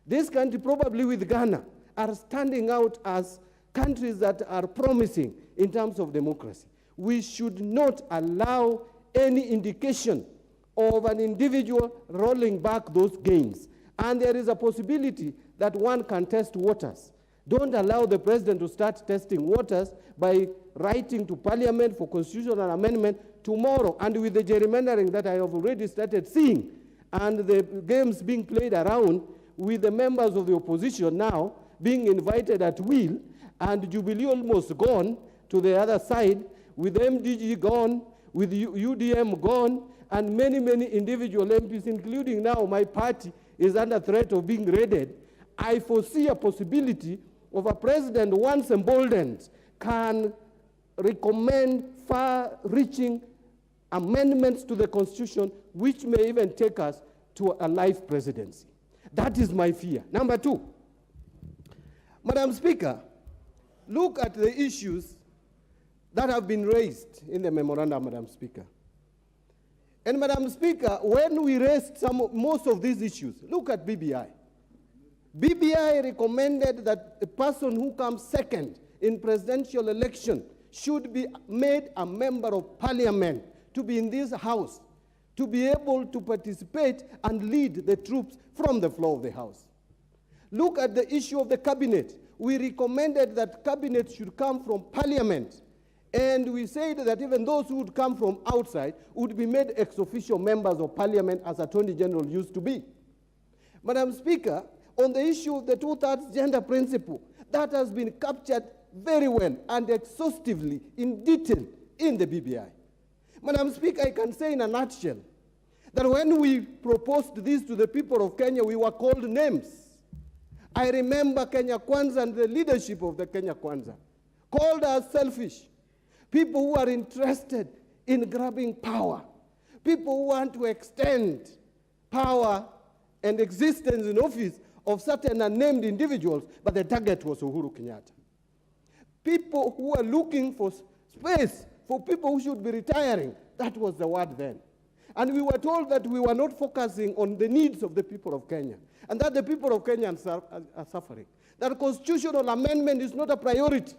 This country, probably with Ghana, are standing out as countries that are promising in terms of democracy. We should not allow any indication of an individual rolling back those gains. And there is a possibility that one can test waters. Don't allow the president to start testing waters by writing to Parliament for constitutional amendment tomorrow. And with the gerrymandering that I have already started seeing, and the games being played around with the members of the opposition now being invited at will, and Jubilee almost gone to the other side, with MDG gone, with UDM gone, and many, many individual MPs, including now my party, is under threat of being raided. I foresee a possibility of a president, once emboldened, can recommend far-reaching amendments to the Constitution, which may even take us to a life presidency. That is my fear. Number two, Madam Speaker, look at the issues that have been raised in the memorandum, Madam Speaker. And Madam Speaker, when we raised most of these issues, look at BBI. BBI recommended that a person who comes second in presidential election should be made a member of parliament, to be in this house, to be able to participate and lead the troops from the floor of the house. Look at the issue of the cabinet. We recommended that cabinet should come from parliament. And we said that even those who would come from outside would be made ex officio members of parliament, as Attorney General used to be. Madam Speaker, on the issue of the two-thirds gender principle, that has been captured very well and exhaustively in detail in the BBI. Madam Speaker, I can say in a nutshell that when we proposed this to the people of Kenya, we were called names. I remember Kenya Kwanza and the leadership of the Kenya Kwanza called us selfish, people who are interested in grabbing power, people who want to extend power and existence in office of certain unnamed individuals, but the target was Uhuru Kenyatta. People who are looking for space for people who should be retiring, that was the word then. And we were told that we were not focusing on the needs of the people of Kenya, and that the people of Kenya are suffering. That constitutional amendment is not a priority.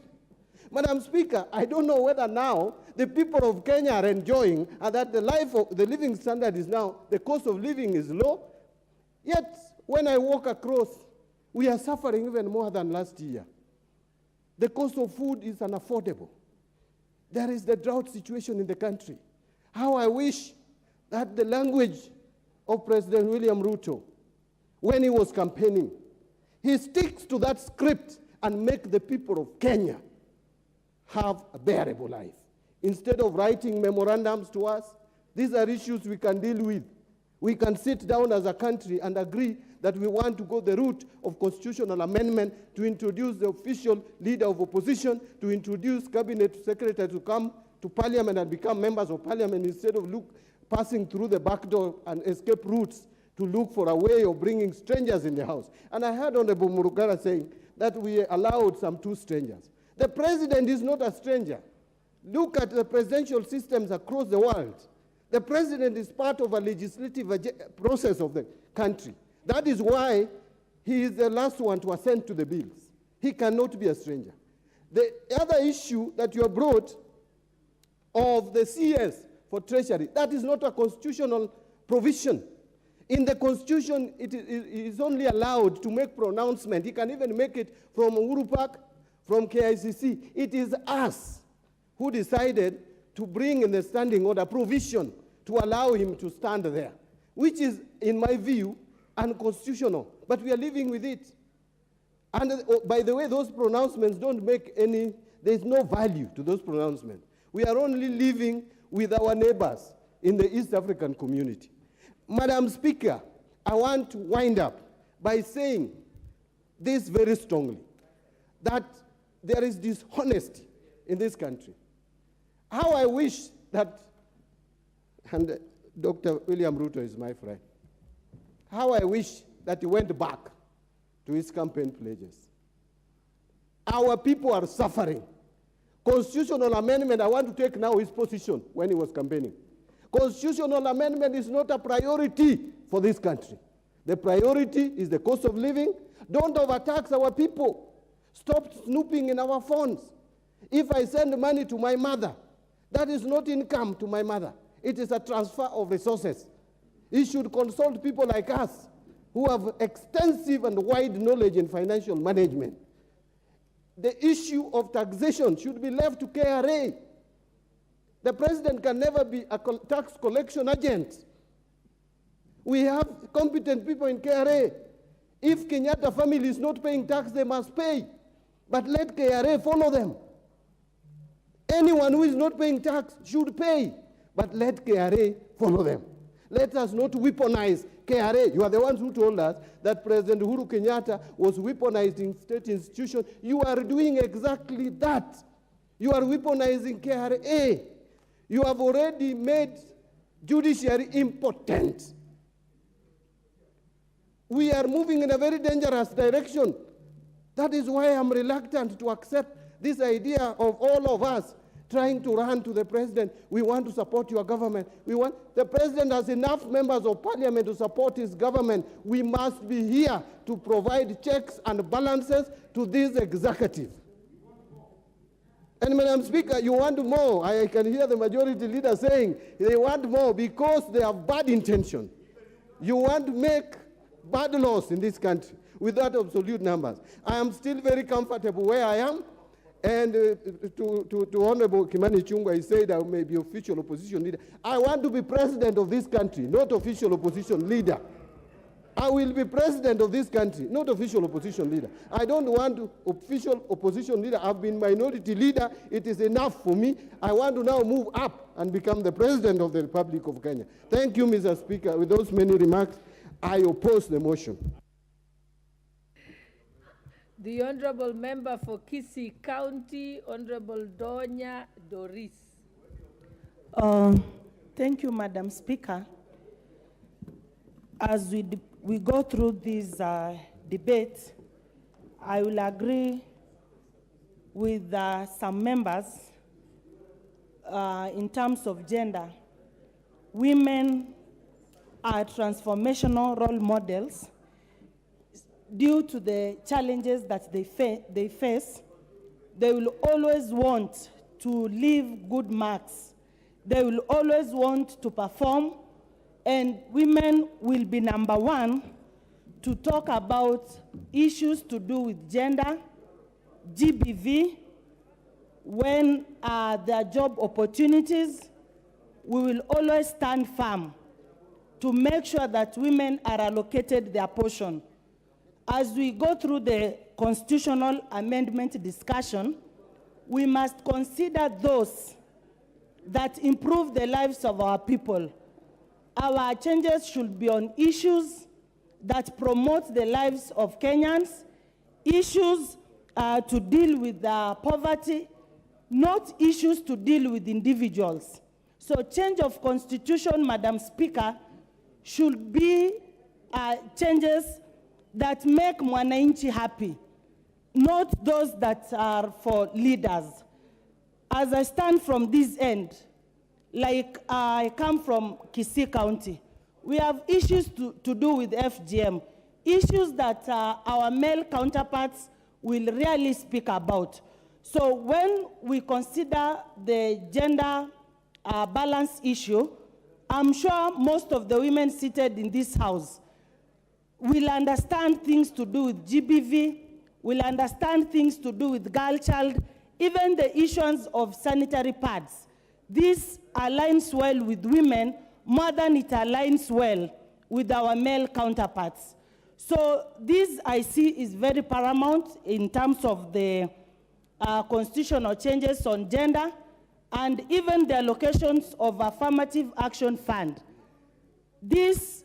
Madam Speaker, I don't know whether now the people of Kenya are enjoying and that the living standard is now, the cost of living is low. Yet, when I walk across, we are suffering even more than last year. The cost of food is unaffordable. There is the drought situation in the country. How I wish that the language of President William Ruto, when he was campaigning, he sticks to that script and make the people of Kenya have a bearable life. Instead of writing memorandums to us, these are issues we can deal with. We can sit down as a country and agree that we want to go the route of constitutional amendment to introduce the official leader of opposition, to introduce cabinet secretary to come to parliament and become members of parliament instead of passing through the back door and escape routes to look for a way of bringing strangers in the house. And I heard Honorable Murugara saying that we allowed some 2 strangers. The president is not a stranger. Look at the presidential systems across the world. The president is part of a legislative process of the country. That is why he is the last one to assent to the bills. He cannot be a stranger. The other issue that you have brought of the CS for Treasury, that is not a constitutional provision. In the Constitution, it is only allowed to make pronouncement. He can even make it from Uhuru Park, from KICC. It is us who decided to bring in the standing order provision to allow him to stand there, which is, in my view, unconstitutional. But we are living with it. And by the way, those pronouncements don't make any, there's no value to those pronouncements. We are only living with our neighbors in the East African community. Madam Speaker, I want to wind up by saying this very strongly, that there is dishonesty in this country. How I wish that, and Dr. William Ruto is my friend, how I wish that he went back to his campaign pledges. Our people are suffering. Constitutional amendment, I want to take now his position when he was campaigning. Constitutional amendment is not a priority for this country. The priority is the cost of living. Don't overtax our people. Stop snooping in our phones. If I send money to my mother, that is not income to my mother. It is a transfer of resources. He should consult people like us who have extensive and wide knowledge in financial management. The issue of taxation should be left to KRA. The president can never be a tax collection agent. We have competent people in KRA. If Kenyatta family is not paying tax, they must pay. But let KRA follow them. Anyone who is not paying tax should pay, but let KRA follow them. Let us not weaponize KRA. You are the ones who told us that President Uhuru Kenyatta was weaponizing state institutions. You are doing exactly that. You are weaponizing KRA. You have already made judiciary impotent. We are moving in a very dangerous direction. That is why I'm reluctant to accept this idea of all of us trying to run to the president. We want to support your government. The president has enough members of parliament to support his government. We must be here to provide checks and balances to this executive. And Madam Speaker, you want more. I can hear the majority leader saying they want more because they have bad intention. You want to make bad laws in this country without absolute numbers. I am still very comfortable where I am. And to Honorable Kimani Chungwa, he said I may be official opposition leader. I want to be president of this country, not official opposition leader. I will be president of this country, not official opposition leader. I don't want official opposition leader. I've been minority leader. It is enough for me. I want to now move up and become the president of the Republic of Kenya. Thank you, Mr. Speaker. With those many remarks, I oppose the motion. The Honorable Member for Kisii County, Honorable Donya Doris. Thank you, Madam Speaker. As we go through this debate, I will agree with some members in terms of gender. Women are transformational role models. Due to the challenges that they face, they will always want to leave good marks. They will always want to perform, and women will be number one to talk about issues to do with gender, GBV, when there are job opportunities. We will always stand firm to make sure that women are allocated their portion. As we go through the constitutional amendment discussion, we must consider those that improve the lives of our people. Our changes should be on issues that promote the lives of Kenyans, issues to deal with poverty, not issues to deal with individuals. So change of constitution, Madam Speaker, should be changes that make mwananchi happy, not those that are for leaders. As I stand from this end, like I come from Kisii County, we have issues to do with FGM, issues that our male counterparts will rarely speak about. So when we consider the gender balance issue, I'm sure most of the women seated in this house will understand things to do with GBV, will understand things to do with girl child, even the issues of sanitary pads. This aligns well with women more than it aligns well with our male counterparts. So this I see is very paramount in terms of the constitutional changes on gender and even the allocations of affirmative action fund. This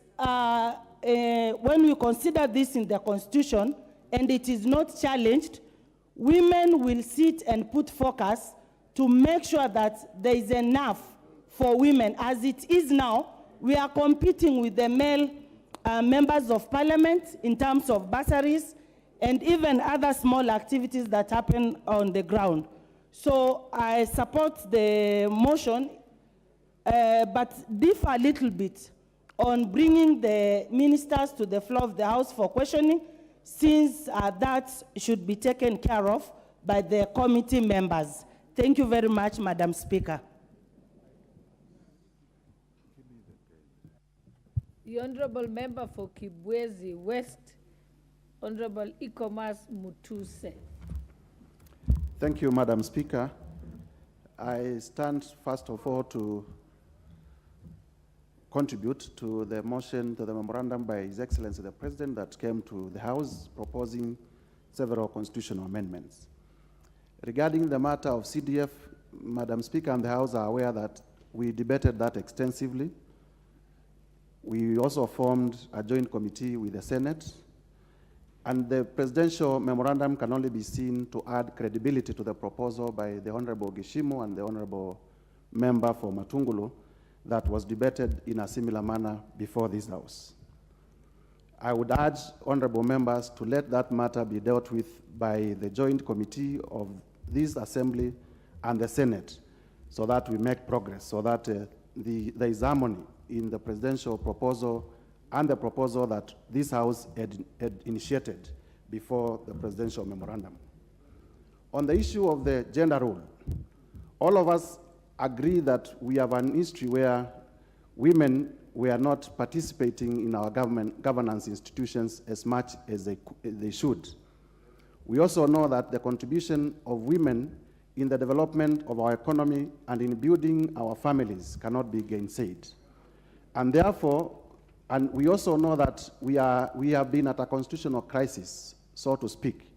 when we consider this in the Constitution, and it is not challenged, women will sit and put focus to make sure that there is enough for women. As it is now, we are competing with the male members of parliament in terms of bursaries and even other small activities that happen on the ground. So I support the motion, but differ a little bit on bringing the ministers to the floor of the House for questioning, since that should be taken care of by the committee members. Thank you very much, Madam Speaker. The Honorable Member for Kibwezi West, Honorable Ikomas Mutuse. Thank you, Madam Speaker. I stand, first of all, to contribute to the motion, to the memorandum by His Excellency the President that came to the House proposing several constitutional amendments. Regarding the matter of CDF, Madam Speaker and the House are aware that we debated that extensively. We also formed a joint committee with the Senate, and the presidential memorandum can only be seen to add credibility to the proposal by the Honorable Gishimo and the Honorable Member for Matungulu that was debated in a similar manner before this House. I would urge honorable members to let that matter be dealt with by the joint committee of this Assembly and the Senate so that we make progress, so that there is harmony in the presidential proposal and the proposal that this House had initiated before the presidential memorandum. On the issue of the gender role, all of us agree that we have an history where women were not participating in our governance institutions as much as they should. We also know that the contribution of women in the development of our economy and in building our families cannot be gainsaid. And therefore, and we also know that we have been at a constitutional crisis, so to speak,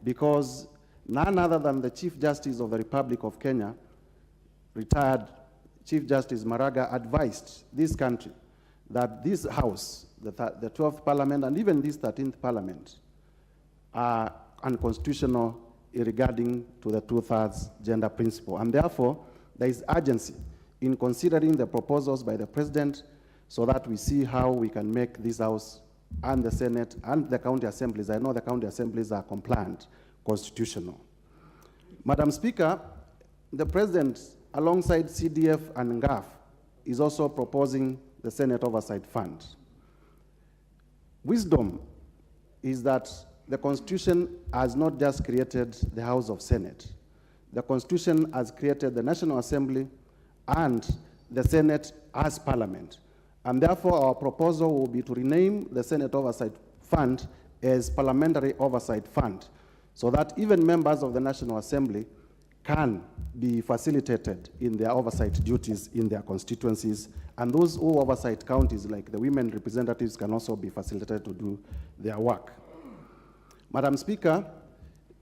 because none other than the Chief Justice of the Republic of Kenya, retired Chief Justice Maraga, advised this country that this House, the 12th Parliament, and even this 13th Parliament are unconstitutional regarding to the 2/3 gender principle. And therefore, there is urgency in considering the proposals by the President so that we see how we can make this House and the Senate and the county assemblies, I know the county assemblies are compliant, constitutional. Madam Speaker, the President, alongside CDF and NGAF, is also proposing the Senate Oversight Fund. Wisdom is that the Constitution has not just created the House of Senate. The Constitution has created the National Assembly and the Senate as Parliament. And therefore, our proposal will be to rename the Senate Oversight Fund as Parliamentary Oversight Fund, so that even members of the National Assembly can be facilitated in their oversight duties in their constituencies, and those who oversight counties, like the women representatives, can also be facilitated to do their work. Madam Speaker,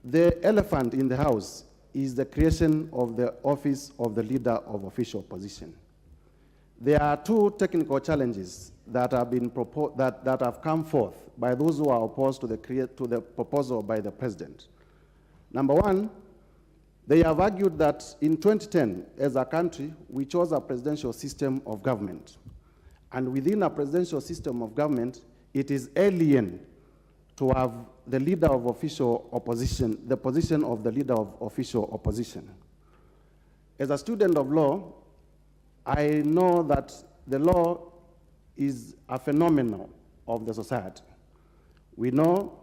the elephant in the House is the creation of the office of the Leader of Official Opposition. There are two technical challenges that have been that have come forth by those who are opposed to the proposal by the President. Number one, they have argued that in 2010, as a country, we chose a presidential system of government. And within a presidential system of government, it is alien to have the Leader of Official Opposition, the position of the Leader of Official Opposition. As a student of law, I know that the law is a phenomenon of the society. We know,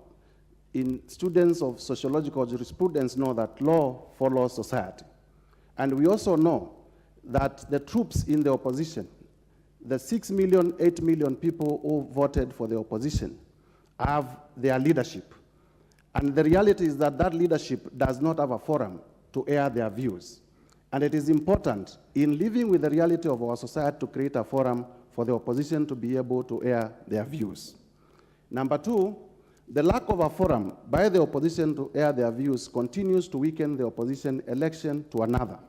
students of sociological jurisprudence know that law follows society. And we also know that the troops in the opposition, the 6 million, 8 million people who voted for the opposition, have their leadership. And the reality is that that leadership does not have a forum to air their views. And it is important in living with the reality of our society to create a forum for the opposition to be able to air their views. Number two, the lack of a forum by the opposition to air their views continues to weaken the opposition election to another.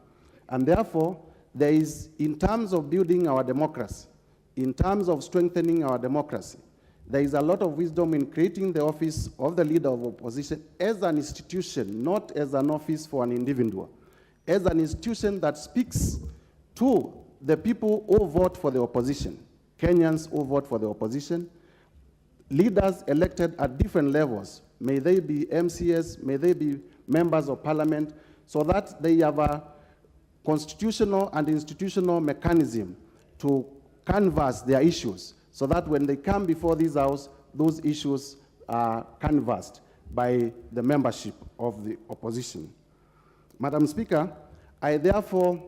And therefore, there is, in terms of building our democracy, in terms of strengthening our democracy, there is a lot of wisdom in creating the office of the Leader of Opposition as an institution, not as an office for an individual, as an institution that speaks to the people who vote for the opposition, Kenyans who vote for the opposition, leaders elected at different levels, may they be MCS, may they be members of parliament, so that they have a constitutional and institutional mechanism to canvass their issues so that when they come before this House, those issues are canvassed by the membership of the opposition. Madam Speaker, I therefore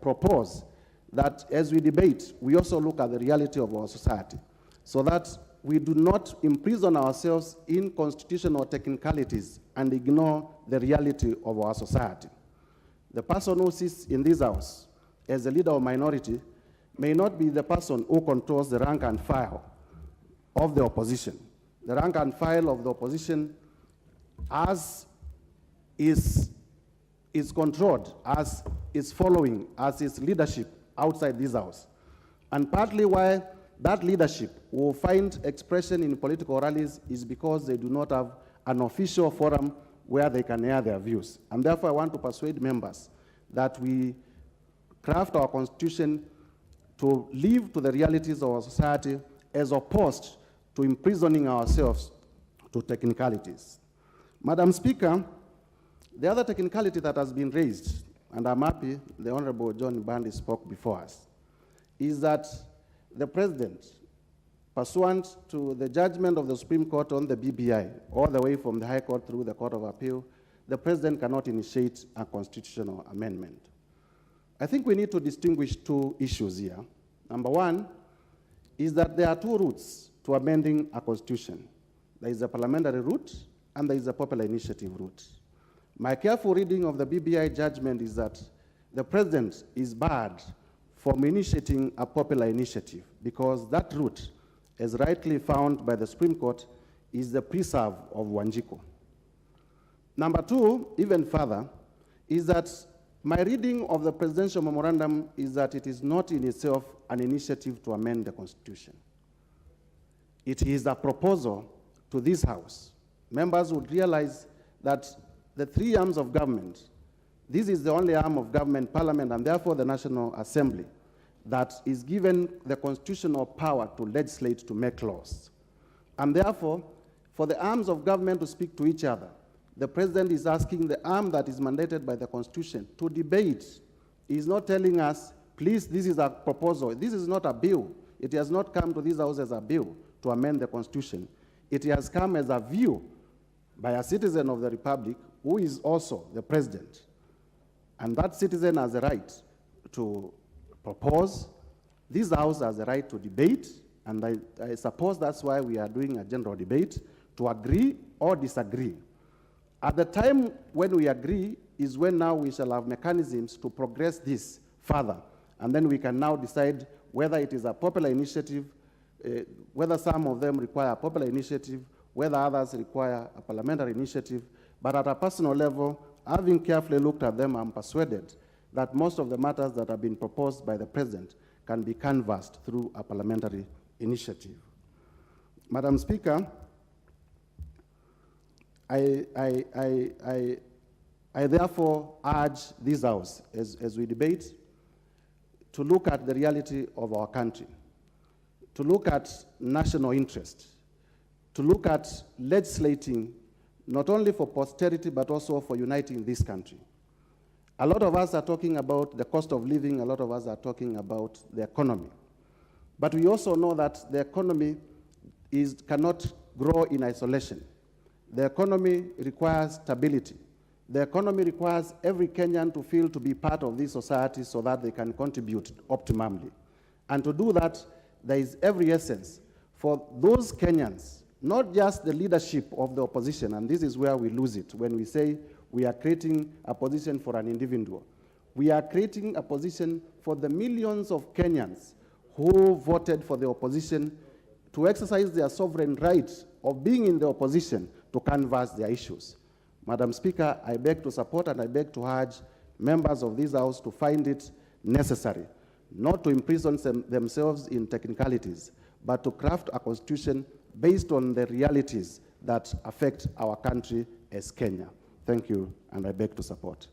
propose that as we debate, we also look at the reality of our society, so that we do not imprison ourselves in constitutional technicalities and ignore the reality of our society. The person who sits in this House as a leader of minority may not be the person who controls the rank and file of the opposition. The rank and file of the opposition is controlled, as is following, as is leadership outside this House. And partly why that leadership will find expression in political rallies is because they do not have an official forum where they can air their views. And therefore I want to persuade members that we craft our constitution to live to the realities of our society as opposed to imprisoning ourselves to technicalities. Madam Speaker, the other technicality that has been raised, and I'm happy the Honorable John Bandi spoke before us, is that the President, pursuant to the judgment of the Supreme Court on the BBI, all the way from the High Court through the Court of Appeal, the President cannot initiate a constitutional amendment. I think we need to distinguish two issues here. Number one is that there are two routes to amending a constitution. There is a parliamentary route and there is a popular initiative route. My careful reading of the BBI judgment is that the President is barred from initiating a popular initiative because that route, as rightly found by the Supreme Court, is the preserve of Wanjiku. Number two, even further, is that my reading of the presidential memorandum is that it is not in itself an initiative to amend the Constitution. It is a proposal to this House. Members would realize that the three arms of government, this is the only arm of government, Parliament, and therefore the National Assembly, that is given the constitutional power to legislate, to make laws. And therefore, for the arms of government to speak to each other, the President is asking the arm that is mandated by the Constitution to debate. He is not telling us, please, this is a proposal. This is not a bill. It has not come to this House as a bill to amend the Constitution. It has come as a view by a citizen of the Republic who is also the President. And that citizen has a right to propose. This House has a right to debate, and I suppose that's why we are doing a general debate, to agree or disagree. At the time when we agree is when now we shall have mechanisms to progress this further, and then we can now decide whether it is a popular initiative, whether some of them require a popular initiative, whether others require a parliamentary initiative. But at a personal level, having carefully looked at them, I'm persuaded that most of the matters that have been proposed by the President can be canvassed through a parliamentary initiative. Madam Speaker, I therefore urge this House, as we debate, to look at the reality of our country, to look at national interest, to look at legislating not only for posterity but also for uniting this country. A lot of us are talking about the cost of living, a lot of us are talking about the economy. But we also know that the economy cannot grow in isolation. The economy requires stability. The economy requires every Kenyan to feel to be part of this society so that they can contribute optimally. And to do that, there is every essence for those Kenyans, not just the leadership of the opposition, and this is where we lose it when we say we are creating a position for an individual. We are creating a position for the millions of Kenyans who voted for the opposition to exercise their sovereign right of being in the opposition to canvass their issues. Madam Speaker, I beg to support and I beg to urge members of this House to find it necessary not to imprison themselves in technicalities, but to craft a constitution based on the realities that affect our country as Kenya. Thank you, and I beg to support.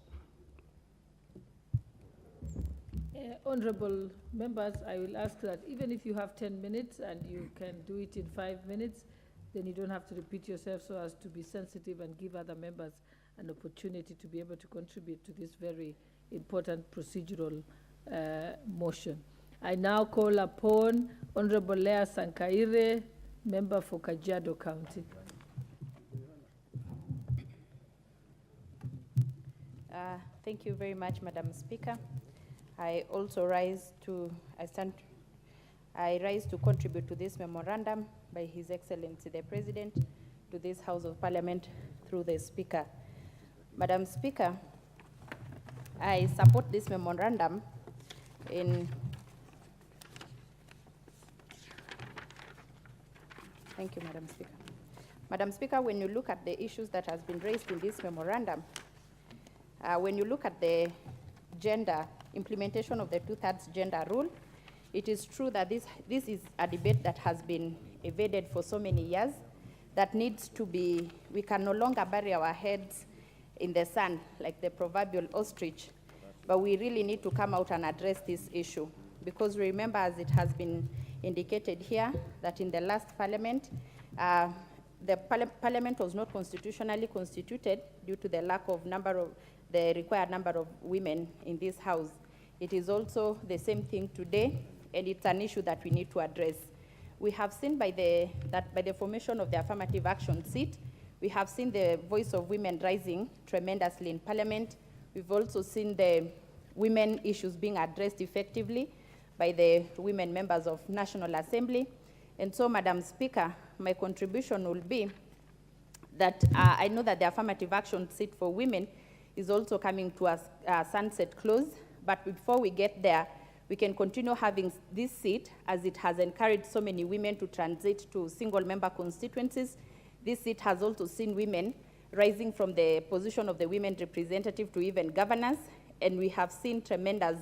Honorable members, I will ask that even if you have 10 minutes and you can do it in 5 minutes, then you don't have to repeat yourself so as to be sensitive and give other members an opportunity to be able to contribute to this very important procedural motion. I now call upon Honorable Lea Sankaire, member for Kajiado County. Thank you very much, Madam Speaker. I rise to contribute to this memorandum by His Excellency the President to this House of Parliament through the Speaker. Madam Speaker, I support this memorandum Thank you, Madam Speaker. Madam Speaker, when you look at the issues that has been raised in this memorandum, when you look at the implementation of the 2/3 gender rule, it is true that this is a debate that has been evaded for so many years that needs to be, we can no longer bury our heads in the sand like the proverbial ostrich, but we really need to come out and address this issue. Because remember, as it has been indicated here, that in the last parliament, the parliament was not constitutionally constituted due to the lack of the required number of women in this house. It is also the same thing today, and it's an issue that we need to address. We have seen by the formation of the affirmative action seat, we have seen the voice of women rising tremendously in parliament. We've also seen the women issues being addressed effectively by the women members of National Assembly. And so, Madam Speaker, my contribution will be that I know that the affirmative action seat for women is also coming to a sunset close, but before we get there, we can continue having this seat as it has encouraged so many women to transit to single-member constituencies. This seat has also seen women rising from the position of the women representative to even governors, and we have seen tremendous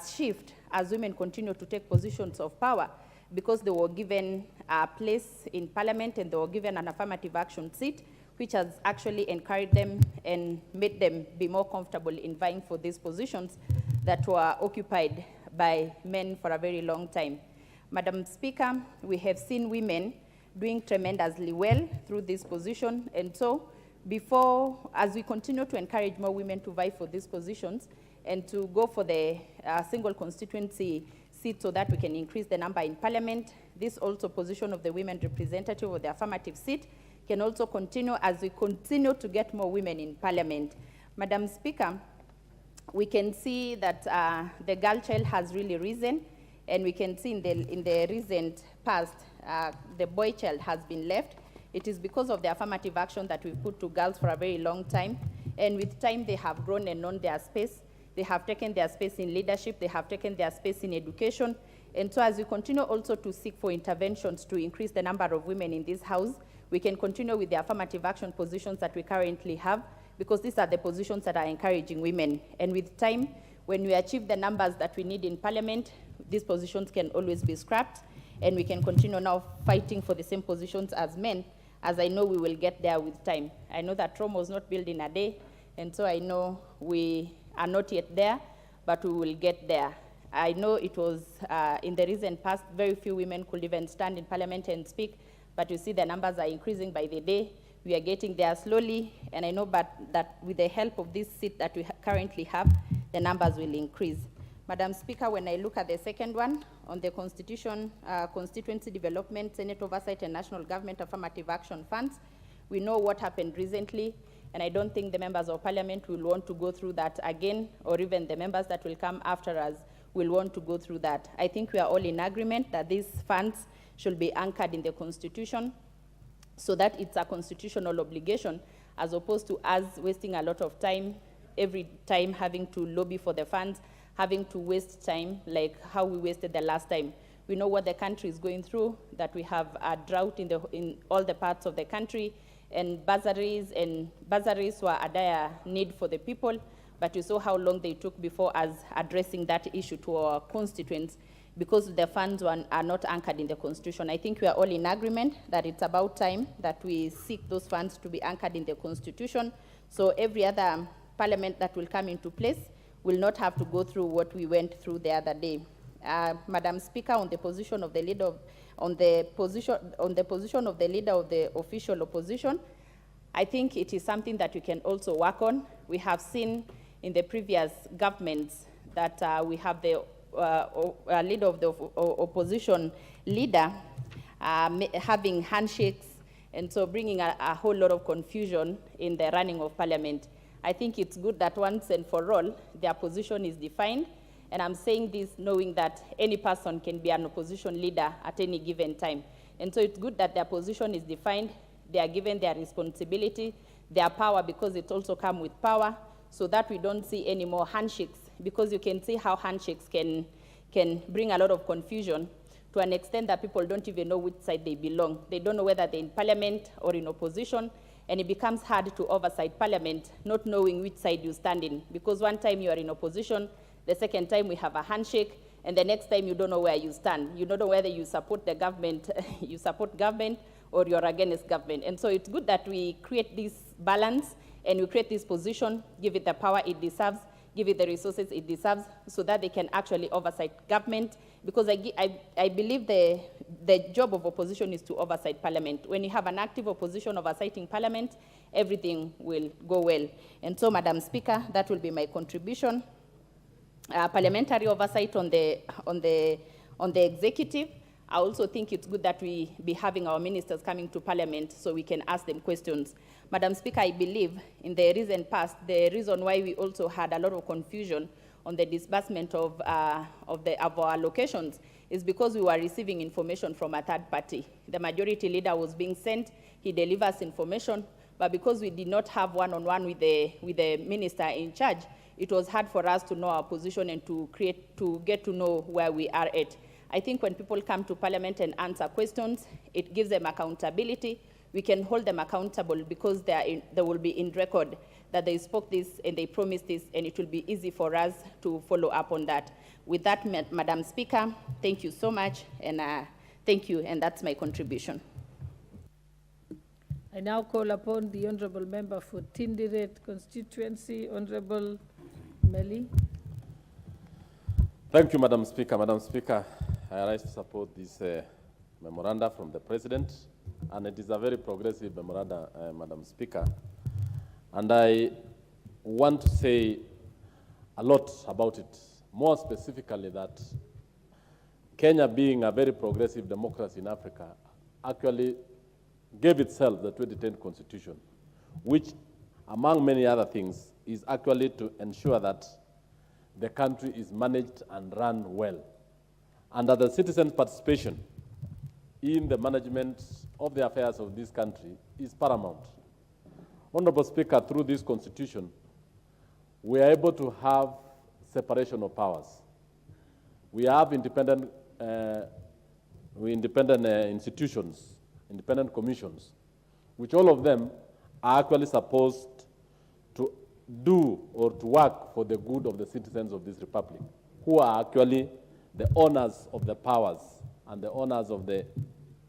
shift as women continue to take positions of power because they were given a place in parliament and they were given an affirmative action seat, which has actually encouraged them and made them be more comfortable in vying for these positions that were occupied by men for a very long time. Madam Speaker, we have seen women doing tremendously well through this position, and so as we continue to encourage more women to vie for these positions and to go for the single constituency seat so that we can increase the number in parliament, this also position of the women representative of the affirmative seat can also continue as we continue to get more women in parliament. Madam Speaker, we can see that the girl child has really risen, and we can see in the recent past, the boy child has been left. It is because of the affirmative action that we've put to girls for a very long time, and with time they have grown and known their space. They have taken their space in leadership, they have taken their space in education, and so as we continue also to seek for interventions to increase the number of women in this house, we can continue with the affirmative action positions that we currently have, because these are the positions that are encouraging women. And with time, when we achieve the numbers that we need in parliament, these positions can always be scrapped, and we can continue now fighting for the same positions as men, as I know we will get there with time. I know that Rome was not built in a day, and so I know we are not yet there, but we will get there. I know it was in the recent past, very few women could even stand in parliament and speak, but you see the numbers are increasing by the day. We are getting there slowly, and I know that with the help of this seat that we currently have, the numbers will increase. Madam Speaker, when I look at the second one, on the constituency development, Senate oversight, and national government affirmative action funds, we know what happened recently, and I don't think the members of parliament will want to go through that again, or even the members that will come after us will want to go through that. I think we are all in agreement that these funds should be anchored in the Constitution so that it's a constitutional obligation, as opposed to us wasting a lot of time, every time having to lobby for the funds, having to waste time like how we wasted the last time. We know what the country is going through, that we have a drought in all the parts of the country, and bursaries were a dire need for the people, but you saw how long they took before us addressing that issue to our constituents because the funds are not anchored in the Constitution. I think we are all in agreement that it's about time that we seek those funds to be anchored in the Constitution, so every other parliament that will come into place will not have to go through what we went through the other day. Madam Speaker, on the position of the leader of the official opposition, I think it is something that we can also work on. We have seen in the previous governments that we have the leader of the opposition leader having handshakes, and so bringing a whole lot of confusion in the running of parliament. I think it's good that once and for all, their position is defined. And I'm saying this knowing that any person can be an opposition leader at any given time. And so it's good that their position is defined, they are given their responsibility, their power, because it also comes with power, so that we don't see any more handshakes, because you can see how handshakes can bring a lot of confusion to an extent that people don't even know which side they belong. They don't know whether they're in parliament or in opposition, and it becomes hard to oversight parliament, not knowing which side you stand in, because one time you are in opposition, the second time we have a handshake, and the next time you don't know where you stand. You don't know whether you support the government, you support government, or you're against government. And so it's good that we create this balance and we create this position, give it the power it deserves, give it the resources it deserves, so that they can actually oversight government. Because I believe the job of opposition is to oversight parliament. When you have an active opposition oversighting parliament, everything will go well. And so, Madam Speaker, that will be my contribution. Parliamentary oversight on the executive. I also think it's good that we be having our ministers coming to parliament so we can ask them questions. Madam Speaker, I believe in the recent past, the reason why we also had a lot of confusion on the disbursement of our allocations is because we were receiving information from a third party. The majority leader was being sent, he delivers information, but because we did not have one-on-one with the minister in charge, it was hard for us to know our position and to get to know where we are at. I think when people come to parliament and answer questions, it gives them accountability. We can hold them accountable because they will be in record that they spoke this and they promised this, and it will be easy for us to follow up on that. With that, Madam Speaker, thank you so much, and thank you, and that's my contribution. I now call upon the Honourable Member for Tindiret constituency, Honourable Meli. Thank you, Madam Speaker. Madam Speaker, I rise to support this memoranda from the President, and it is a very progressive memoranda, Madam Speaker. And I want to say a lot about it, more specifically that Kenya, being a very progressive democracy in Africa, actually gave itself the 2010 Constitution, which, among many other things, is actually to ensure that the country is managed and run well, and that the citizens' participation in the management of the affairs of this country is paramount. Honorable Speaker, through this Constitution, we are able to have separation of powers. We have independent institutions, independent commissions, which all of them are actually supposed to do or to work for the good of the citizens of this republic, who are actually the owners of the powers and the owners of the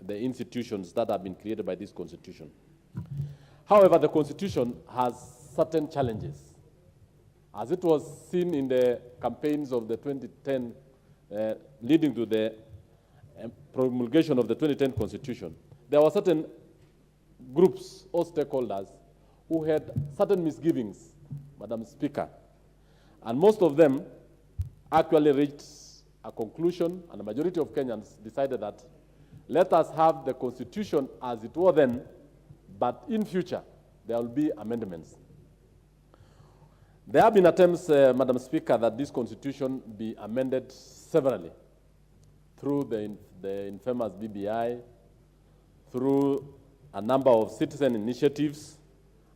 institutions that have been created by this Constitution. However, the Constitution has certain challenges. As it was seen in the campaigns of the 2010, leading to the promulgation of the 2010 Constitution, there were certain groups or stakeholders who had certain misgivings, Madam Speaker. And most of them actually reached a conclusion, and the majority of Kenyans decided that let us have the Constitution as it was then, but in future, there will be amendments. There have been attempts, Madam Speaker, that this Constitution be amended severally through the infamous BBI, through a number of citizen initiatives,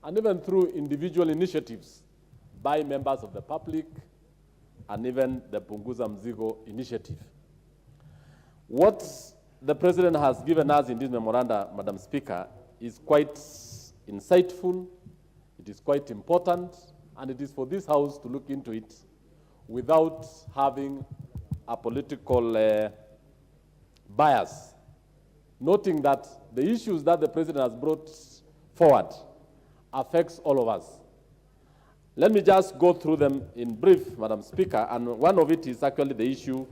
and even through individual initiatives by members of the public, and even the Punguza Mzigo initiative. What the President has given us in this memoranda, Madam Speaker, is quite insightful, it is quite important, and it is for this House to look into it without having a political bias, noting that the issues that the President has brought forward affects all of us. Let me just go through them in brief, Madam Speaker, and one of it is actually the issue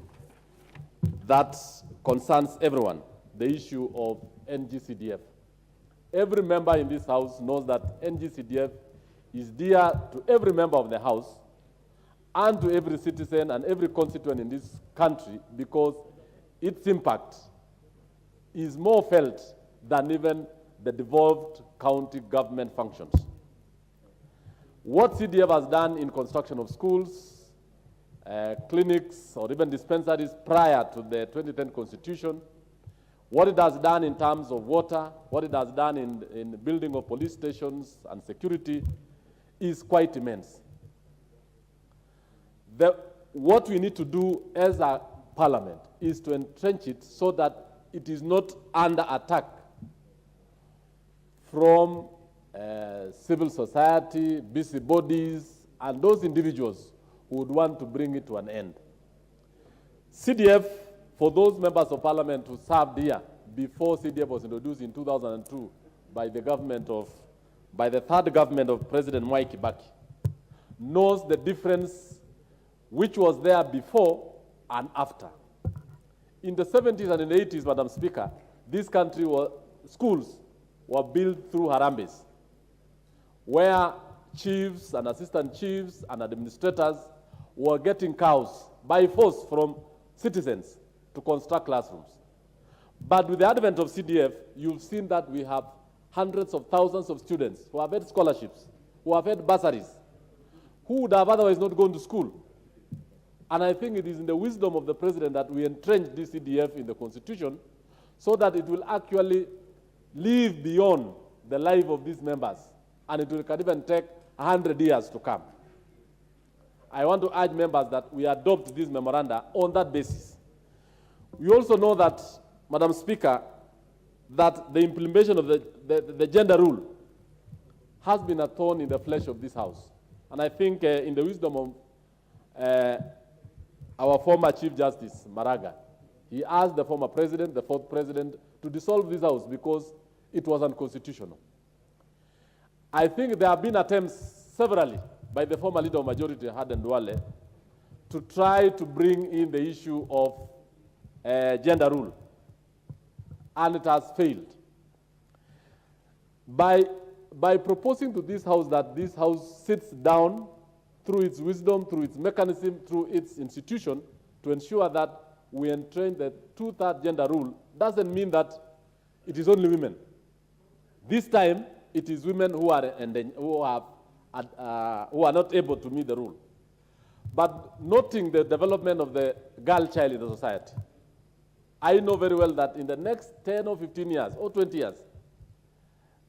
that concerns everyone, the issue of NGCDF. Every member in this House knows that NGCDF is dear to every member of the House, and to every citizen and every constituent in this country, because its impact is more felt than even the devolved county government functions. What CDF has done in construction of schools, clinics, or even dispensaries prior to the 2010 Constitution, what it has done in terms of water, what it has done in building of police stations and security is quite immense. What we need to do as a parliament is to entrench it so that it is not under attack from civil society, busybodies, and those individuals who would want to bring it to an end. CDF, for those members of parliament who served here before CDF was introduced in 2002 by the third government of President Mwai Kibaki, knows the difference which was there before and after. In the 70s and in the 80s, Madam Speaker, this country schools were built through harambes, where chiefs and assistant chiefs and administrators were getting cows by force from citizens to construct classrooms. But with the advent of CDF, you've seen that we have hundreds of thousands of students who have had scholarships, who have had bursaries, who would have otherwise not gone to school. And I think it is in the wisdom of the president that we entrench this CDF in the Constitution so that it will actually live beyond the life of these members, and can even take 100 years to come. I want to urge members that we adopt this memoranda on that basis. We also know that, Madam Speaker, that the implementation of the gender rule has been a thorn in the flesh of this House. And I think in the wisdom of our former Chief Justice, Maraga, he asked the former president, the fourth president, to dissolve this House because it was unconstitutional. I think there have been attempts severally by the former leader of majority, Haden Duale, to try to bring in the issue of gender rule, and it has failed. By proposing to this House that this House sits down through its wisdom, through its mechanism, through its institution, to ensure that we entrench the two-thirds gender rule, doesn't mean that it is only women. This time, it is women who are not able to meet the rule. But noting the development of the girl child in the society, I know very well that in the next 10 or 15 years or 20 years,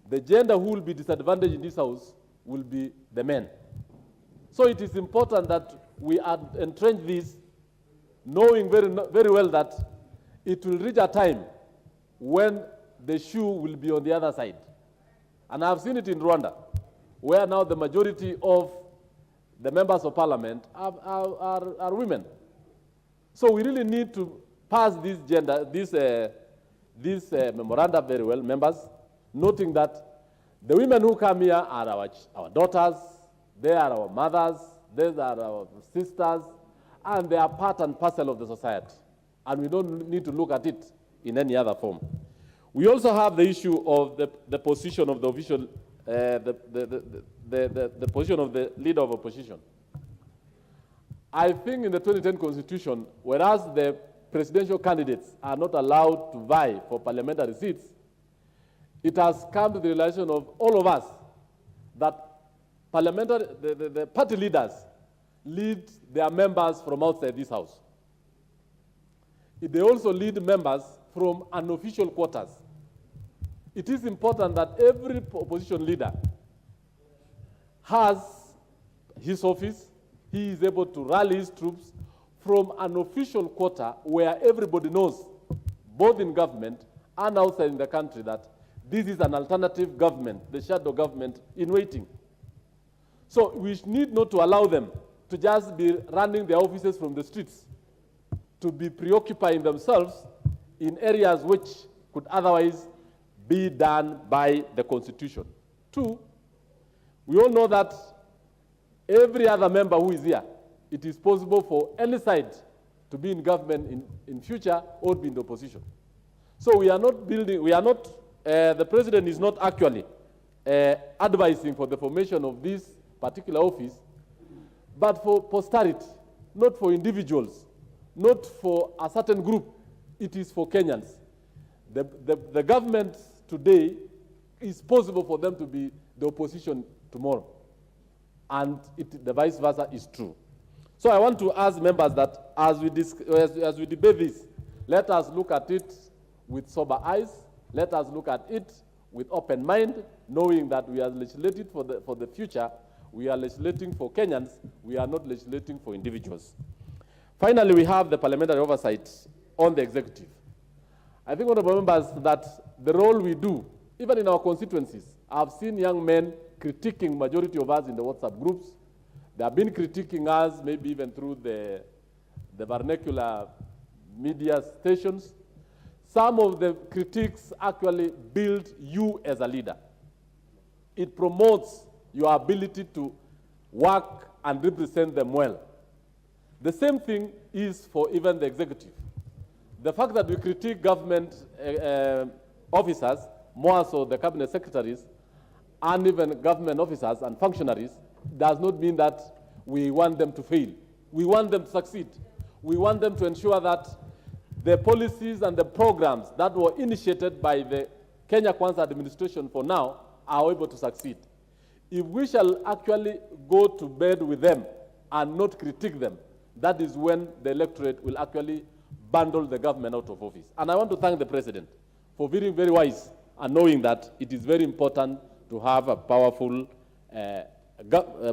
the gender who will be disadvantaged in this House will be the men. So it is important that we entrench this, knowing very well that it will reach a time when the shoe will be on the other side. And I've seen it in Rwanda, where now the majority of the members of parliament are women. So we really need to pass this memoranda very well, members, noting that the women who come here are our daughters, they are our mothers, they are our sisters, and they are part and parcel of the society. And we don't need to look at it in any other form. We also have the issue of the position of the official, the position of the leader of opposition. I think in the 2010 Constitution, whereas the presidential candidates are not allowed to vie for parliamentary seats, it has come to the realization of all of us that the party leaders lead their members from outside this House. They also lead members from unofficial quarters. It is important that every opposition leader has his office. He is able to rally his troops from an official quarter where everybody knows, both in government and outside in the country, that this is an alternative government, the shadow government in waiting. So we need not to allow them to just be running their offices from the streets, to be preoccupying themselves in areas which could otherwise be done by the Constitution. Two, we all know that every other member who is here, it is possible for any side to be in government in future or be in the opposition. So we are not building, the president is not actually advising for the formation of this particular office but for posterity, not for individuals, not for a certain group. It is for Kenyans. The government today is possible for them to be the opposition tomorrow. And the vice versa is true. So I want to ask members that as we debate this, let us look at it with sober eyes. Let us look at it with open mind, knowing that we are legislating for the future. We are legislating for Kenyans. We are not legislating for individuals. Finally, we have the parliamentary oversight on the executive. I think, honorable members, that the role we do, even in our constituencies, I've seen young men critiquing majority of us in the WhatsApp groups. They have been critiquing us, maybe even through the vernacular media stations. Some of the critiques actually build you as a leader. It promotes your ability to work and represent them well. The same thing is for even the executive. The fact that we critique government officers, more so the cabinet secretaries, and even government officers and functionaries, does not mean that we want them to fail. We want them to succeed. We want them to ensure that the policies and the programs that were initiated by the Kenya Kwanza administration for now are able to succeed. If we shall actually go to bed with them and not critique them, that is when the electorate will actually bundle the government out of office. And I want to thank the president for being very wise and knowing that it is very important to have a powerful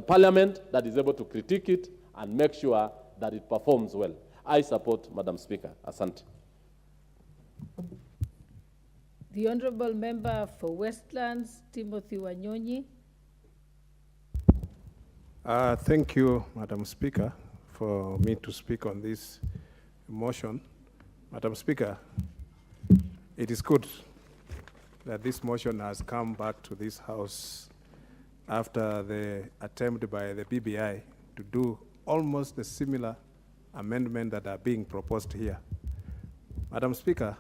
parliament that is able to critique it and make sure that it performs well. I support, Madam Speaker. Asante. The Honourable Member for Westlands, Timothy Wanyonyi. Thank you, Madam Speaker, for me to speak on this motion. Madam Speaker, it is good that this motion has come back to this House after the attempt by the BBI to do almost the similar amendment that are being proposed here. Madam Speaker,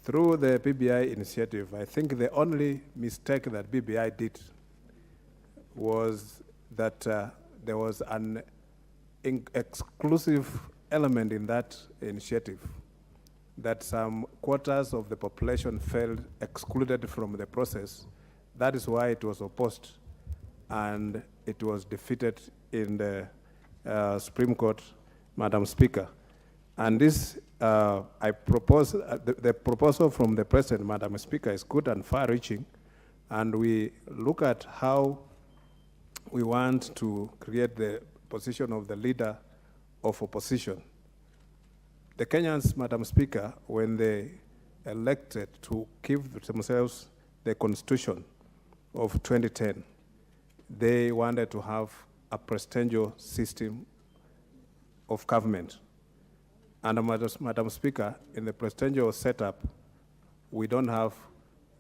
through the BBI initiative, I think the only mistake that BBI did was that there was an exclusive element in that initiative, that some quarters of the population felt excluded from the process. That is why it was opposed, and it was defeated in the Supreme Court, Madam Speaker. And this, I propose, the proposal from the President, Madam Speaker, is good and far-reaching, and we look at how we want to create the position of the leader of opposition. The Kenyans, Madam Speaker, when they elected to give themselves the Constitution of 2010, they wanted to have a presidential system of government. And Madam Speaker, in the presidential setup, we don't have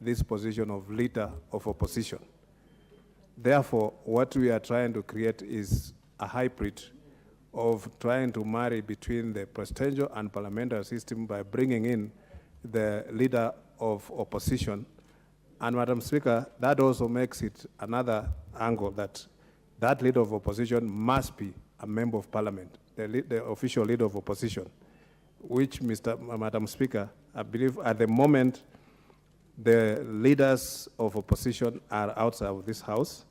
this position of leader of opposition. Therefore, what we are trying to create is a hybrid of trying to marry between the presidential and parliamentary system by bringing in the leader of opposition. And Madam Speaker, that also makes it another angle that that leader of opposition must be a member of parliament, the official leader of opposition, which, Madam Speaker, I believe at the moment, the leaders of opposition are outside of this House.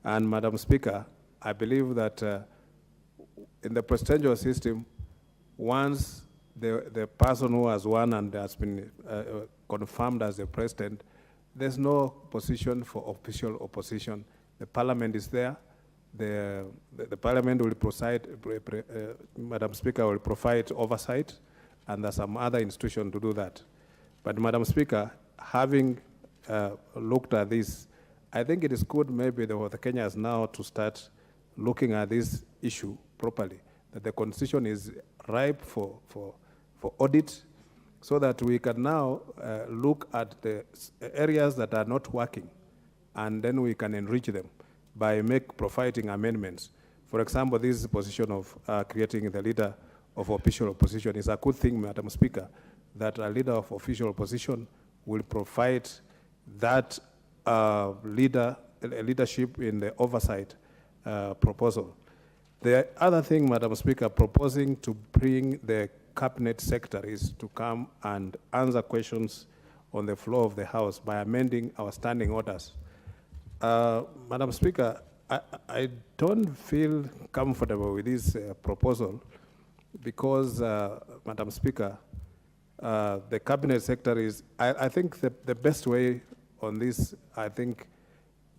And Madam Speaker, I believe that in the presidential system, once the person who has won and has been confirmed as the president, there's no position for official opposition. The parliament is there. The parliament will provide, Madam Speaker, will provide oversight, and there's some other institution to do that. But Madam Speaker, having looked at this, I think it is good maybe for the Kenyans now to start looking at this issue properly, that the Constitution is ripe for audit, so that we can now look at the areas that are not working, and then we can enrich them by providing amendments. For example, this position of creating the leader of official opposition is a good thing, Madam Speaker, that a leader of official opposition will provide that leadership in the oversight proposal. The other thing, Madam Speaker, proposing to bring the cabinet secretaries to come and answer questions on the floor of the House by amending our standing orders. Madam Speaker, I don't feel comfortable with this proposal because, Madam Speaker, the cabinet secretaries, I think the best way on this, I think,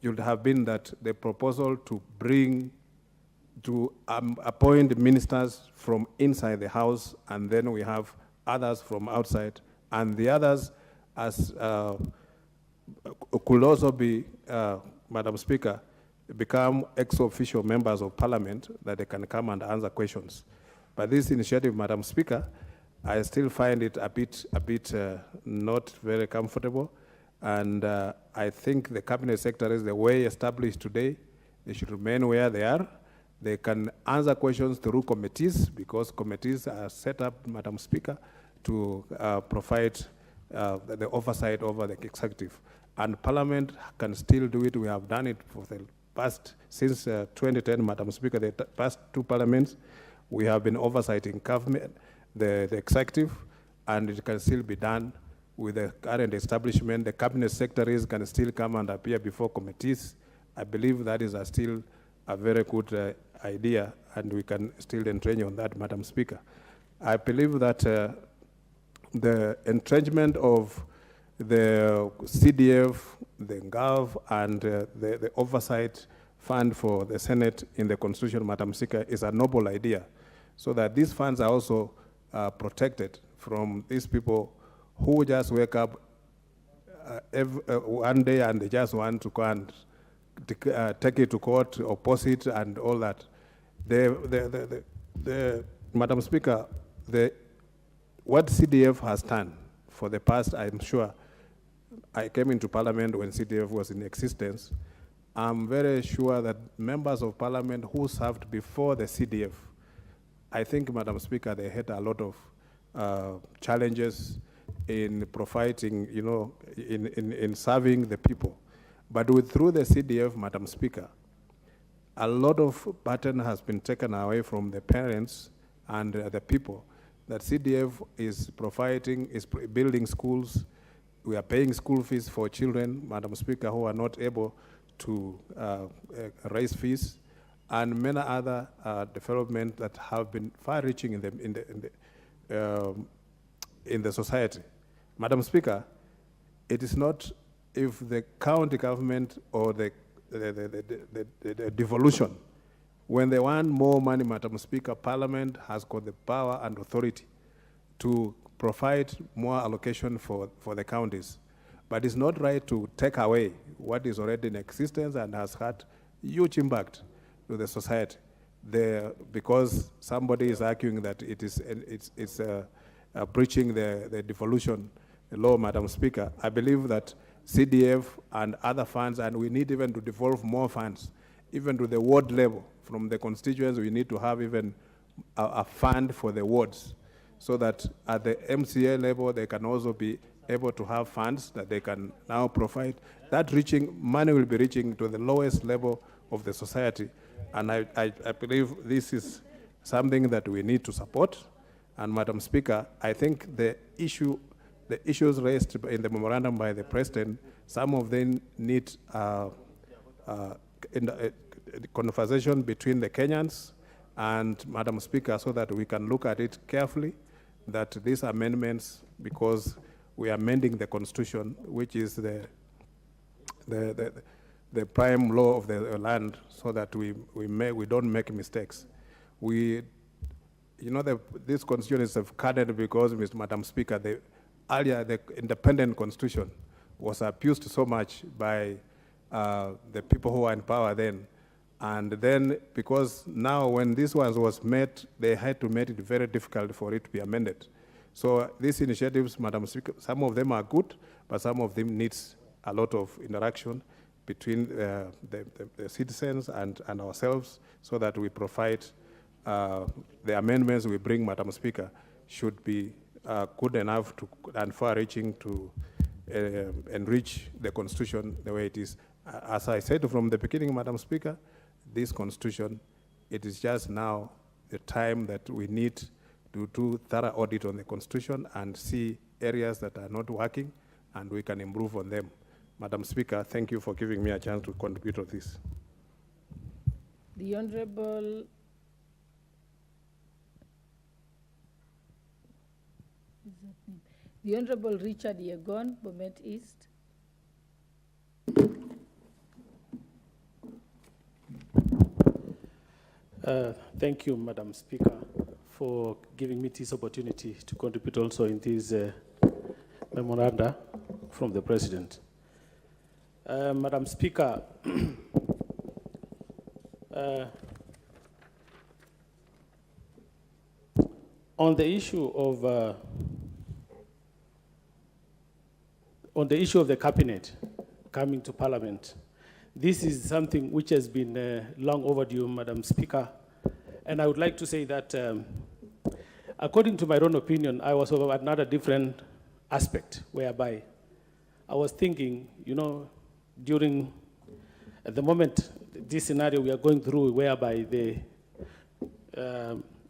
would have been that the proposal to appoint ministers from inside the House, and then we have others from outside, and the others could also be, Madam Speaker, become ex-officio members of Parliament that they can come and answer questions. But this initiative, Madam Speaker, I still find it a bit not very comfortable, and I think the cabinet secretaries, the way established today, they should remain where they are. They can answer questions through committees because committees are set up, Madam Speaker, to provide the oversight over the executive. And Parliament can still do it. We have done it for the past, since 2010, Madam Speaker, the past two parliaments, we have been oversighting government, the executive, and it can still be done with the current establishment. The cabinet secretaries can still come and appear before committees. I believe that is still a very good idea, and we can still entrench on that, Madam Speaker. I believe that the entrenchment of the CDF, the GAV, and the oversight fund for the Senate in the Constitution, Madam Speaker, is a noble idea, so that these funds are also protected from these people who just wake up one day and they just want to go and take it to court, oppose it, and all that. Madam Speaker, what CDF has done for the past, I'm sure, I came into Parliament when CDF was in existence. I'm very sure that members of Parliament who served before the CDF, I think, Madam Speaker, they had a lot of challenges in providing, in serving the people. But through the CDF, Madam Speaker, a lot of burden has been taken away from the parents and the people. That CDF is building schools. We are paying school fees for children, Madam Speaker, who are not able to raise fees, and many other developments that have been far-reaching in the society. Madam Speaker, it is not if the county government or the devolution, when they want more money, Madam Speaker, Parliament has got the power and authority to provide more allocation for the counties. But it's not right to take away what is already in existence and has had huge impact to the society. Because somebody is arguing that it's breaching the devolution law, Madam Speaker. I believe that CDF and other funds, and we need even to devolve more funds, even to the ward level. From the constituents, we need to have even a fund for the wards, so that at the MCA level, they can also be able to have funds that they can now provide. That money will be reaching to the lowest level of the society. And I believe this is something that we need to support. And Madam Speaker, I think the issues raised in the memorandum by the President, some of them need conversation between the Kenyans and Madam Speaker, so that we can look at it carefully, that these amendments, because we are amending the Constitution, which is the prime law of the land, so that we don't make mistakes. This Constitution is safeguarded because, Madam Speaker, the independent Constitution was abused so much by the people who were in power then. And then, because now when this one was made, they had to make it very difficult for it to be amended. So these initiatives, Madam Speaker, some of them are good, but some of them needs a lot of interaction between the citizens and ourselves, so that we provide the amendments we bring, Madam Speaker, should be good enough and far-reaching to enrich the Constitution the way it is. As I said from the beginning, Madam Speaker, this Constitution It is just now the time that we need to do thorough audit on the Constitution and see areas that are not working, and we can improve on them. Madam Speaker, thank you for giving me a chance to contribute to this. The Honorable Richard Yegon, Bomet East. Thank you, Madam Speaker, for giving me this opportunity to contribute also in this memoranda from the President. Madam Speaker, on the issue of the cabinet coming to Parliament, this is something which has been long overdue, Madam Speaker. And I would like to say that, according to my own opinion, I was of another different aspect, whereby I was thinking, you know, at the moment, this scenario we are going through, whereby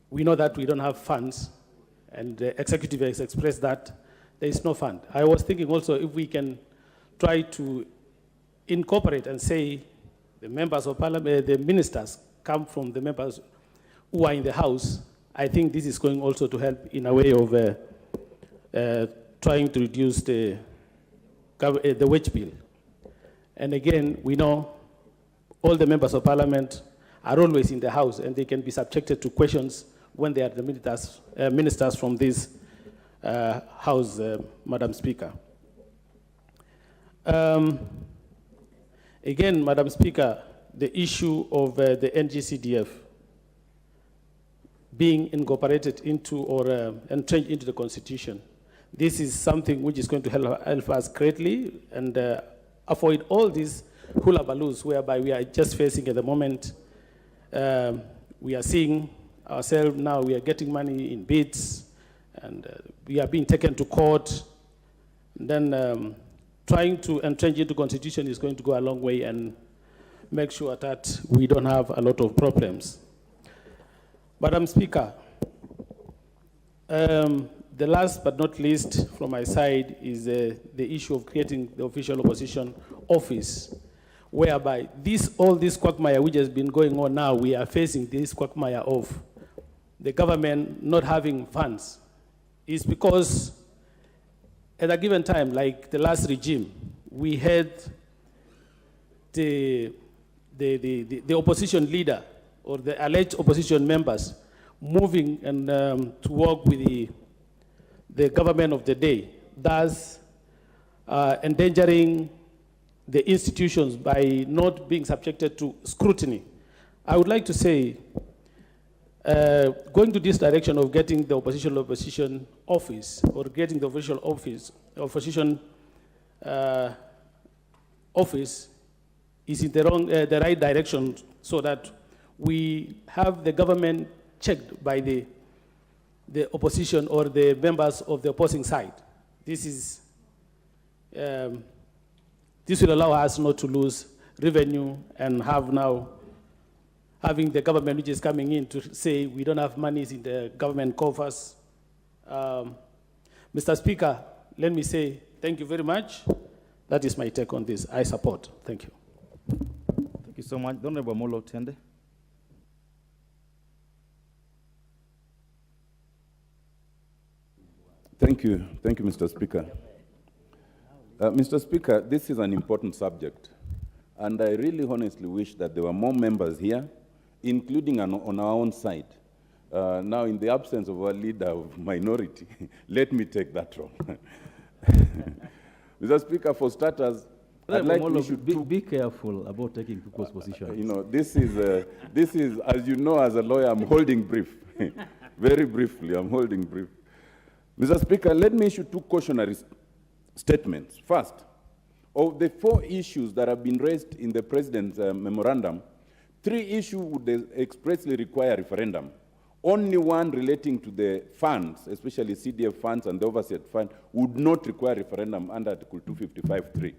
we know that we don't have funds, and the executive has expressed that there is no fund. I was thinking also if we can try to incorporate and say the members of Parliament, the ministers come from the members who are in the House. I think this is going also to help in a way of trying to reduce the wage bill. And again, we know all the members of Parliament are always in the House, and they can be subjected to questions when they are the ministers from this House, Madam Speaker. Again, Madam Speaker, the issue of the NGCDF being incorporated into or entrenched into the Constitution, this is something which is going to help us greatly and avoid all these hula-baloos whereby we are just facing at the moment. We are seeing ourselves now, we are getting money in bids, and we are being taken to court. And then trying to entrench into Constitution is going to go a long way and make sure that we don't have a lot of problems. Madam Speaker, the last but not least from my side is the issue of creating the official opposition office, whereby all this quagmire which has been going on now, we are facing this quagmire of the government not having funds. Is because at a given time, like the last regime, we had the opposition leader or the alleged opposition members moving and to work with the government of the day, thus endangering the institutions by not being subjected to scrutiny. I would like to say, going to this direction of getting the opposition office or getting the official opposition office is in the right direction, so that we have the government checked by the opposition or the members of the opposing side. This will allow us not to lose revenue and having the government which is coming in to say we don't have monies in the government coffers. Mr. Speaker, let me say thank you very much. That is my take on this. I support. Thank you. Thank you so much. The Honorable Molo Tende. Thank you, Mr. Speaker. Mr. Speaker, this is an important subject, and I really honestly wish that there were more members here, including on our own side. Now, in the absence of our leader of minority, let me take that role. Mr. Speaker, for starters, I'd like we should be careful about taking people's positions. You know, this is, as you know, as a lawyer, I'm holding brief. Very briefly, I'm holding brief. Mr. Speaker, let me issue two cautionary statements. First, of the 4 issues that have been raised in the President's memorandum, 3 issues would expressly require referendum. Only one relating to the funds, especially CDF funds and the oversight fund, would not require referendum under Article 255(3).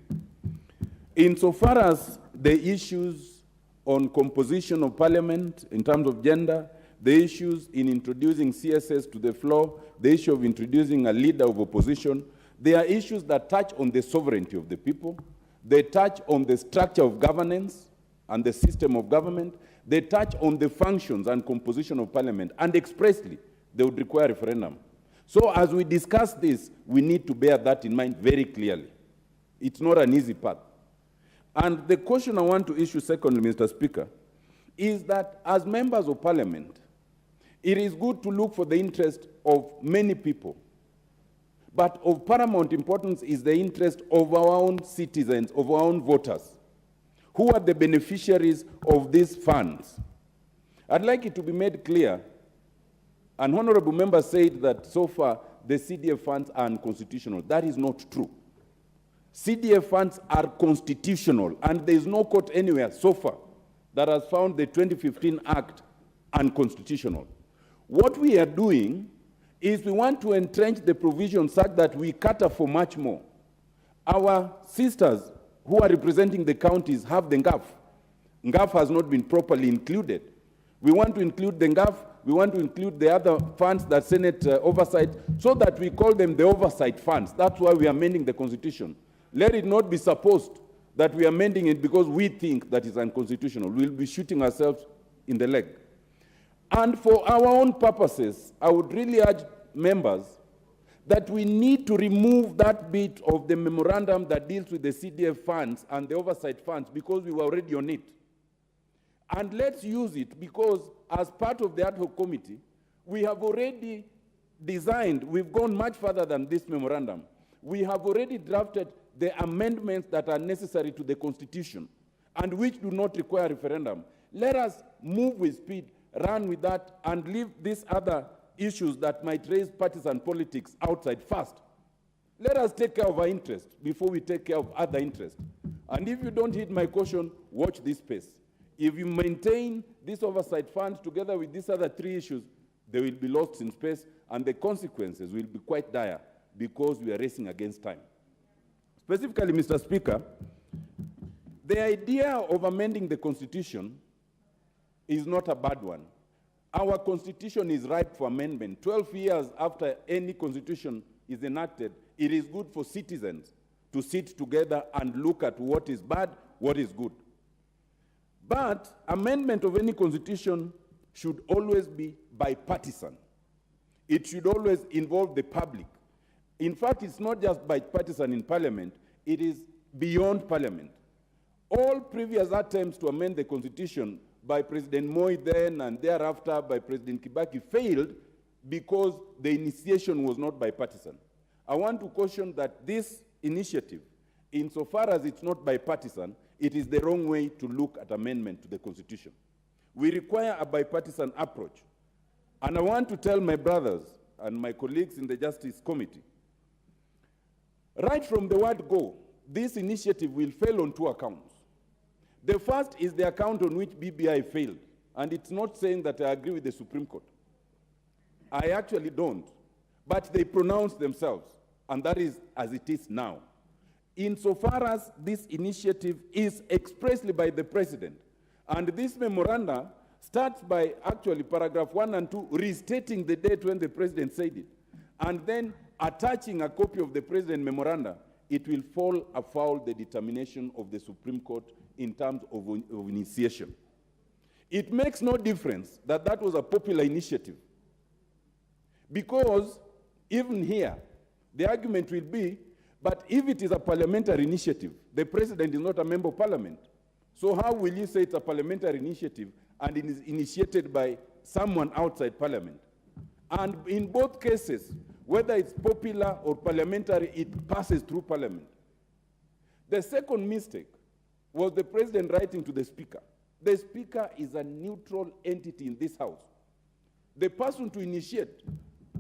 Insofar as the issues on composition of parliament in terms of gender, the issues in introducing CSS to the floor, the issue of introducing a leader of opposition. They are issues that touch on the sovereignty of the people. They touch on the structure of governance and the system of government. They touch on the functions and composition of parliament. And expressly, they would require referendum. So as we discuss this, we need to bear that in mind very clearly. It's not an easy path. And the question I want to issue secondly, Mr. Speaker, is that as members of parliament, it is good to look for the interest of many people. But of paramount importance is the interest of our own citizens, of our own voters. Who are the beneficiaries of these funds? I'd like it to be made clear, an honorable member said that so far the CDF funds are unconstitutional. That is not true. CDF funds are constitutional, and there is no court anywhere so far that has found the 2015 Act unconstitutional. What we are doing is we want to entrench the provision such that we cater for much more. Our sisters who are representing the counties have the NGAF. NGAF has not been properly included. We want to include the NGAF, we want to include the other funds that Senate oversight, so that we call them the oversight funds. That's why we are amending the Constitution. Let it not be supposed that we are amending it because we think that it's unconstitutional. We'll be shooting ourselves in the leg. And for our own purposes, I would really urge members that we need to remove that bit of the memorandum that deals with the CDF funds and the oversight funds because we were already on it. And let's use it because as part of the ad hoc committee, we have already designed, we've gone much further than this memorandum. We have already drafted the amendments that are necessary to the Constitution and which do not require referendum. Let us move with speed, run with that, and leave these other issues that might raise partisan politics outside first. Let us take care of our interests before we take care of other interests. And if you don't heed my caution, watch this space. If you maintain these oversight funds together with these other three issues, they will be lost in space, and the consequences will be quite dire because we are racing against time. Specifically, Mr. Speaker, the idea of amending the Constitution is not a bad one. Our Constitution is ripe for amendment. 12 years after any Constitution is enacted, it is good for citizens to sit together and look at what is bad, what is good. But amendment of any Constitution should always be bipartisan. It should always involve the public. In fact, it's not just bipartisan in Parliament, it is beyond Parliament. All previous attempts to amend the Constitution by President Moi then and thereafter by President Kibaki failed because the initiation was not bipartisan. I want to caution that this initiative, insofar as it's not bipartisan, it is the wrong way to look at amendment to the Constitution. We require a bipartisan approach. And I want to tell my brothers and my colleagues in the Justice Committee, right from the word go, this initiative will fail on two accounts. The first is the account on which BBI failed. And it's not saying that I agree with the Supreme Court. I actually don't. But they pronounce themselves, and that is as it is now. Insofar as this initiative is expressly by the President, and this memoranda starts by actually paragraph 1 and 2 restating the date when the President said it, and then attaching a copy of the President memoranda, it will fall afoul the determination of the Supreme Court in terms of initiation. It makes no difference that that was a popular initiative, because even here, the argument will be, but if it is a parliamentary initiative, the President is not a member of Parliament. So how will you say it's a parliamentary initiative and it is initiated by someone outside Parliament? And in both cases, whether it's popular or parliamentary, it passes through Parliament. The second mistake was the President writing to the Speaker. The Speaker is a neutral entity in this House. The person to initiate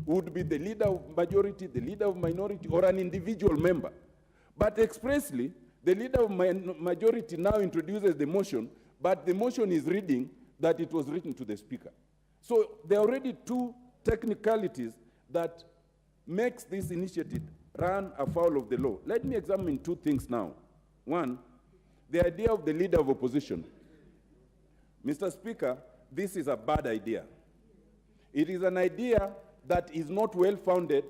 would be the leader of majority, the leader of minority, or an individual member. But expressly, the leader of majority now introduces the motion, but the motion is reading that it was written to the Speaker. So there are already two technicalities that makes this initiative run afoul of the law. Let me examine two things now. One, the idea of the leader of opposition. Mr. Speaker, this is a bad idea. It is an idea that is not well-founded,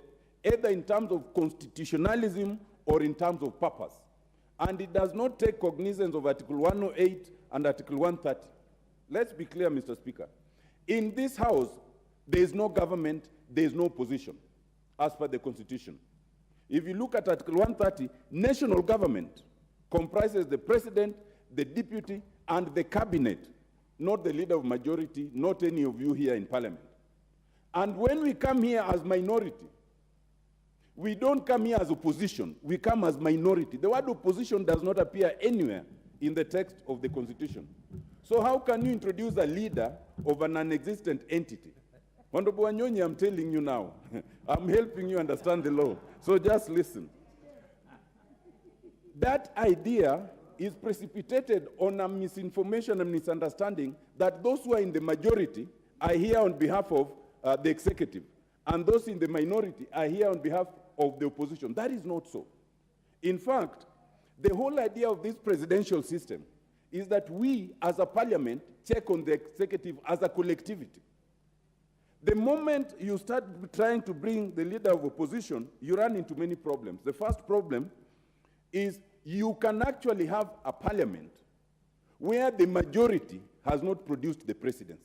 either in terms of constitutionalism or in terms of purpose. And it does not take cognizance of Article 108 and Article 130. Let's be clear, Mr. Speaker. In this House, there is no government, there is no opposition, as per the Constitution. If you look at Article 130, national government comprises the president, the deputy, and the cabinet, not the leader of majority, not any of you here in parliament. And when we come here as minority, we don't come here as opposition, we come as minority. The word opposition does not appear anywhere in the text of the Constitution. So how can you introduce a leader of an non-existent entity? Honorable Wanyonyi, I'm telling you now, I'm helping you understand the law. So just listen. That idea is precipitated on a misinformation and misunderstanding that those who are in the majority are here on behalf of the executive, and those in the minority are here on behalf of the opposition. That is not so. In fact, the whole idea of this presidential system is that we, as a parliament, check on the executive as a collectivity. The moment you start trying to bring the leader of opposition, you run into many problems. The first problem is you can actually have a parliament where the majority has not produced the presidency.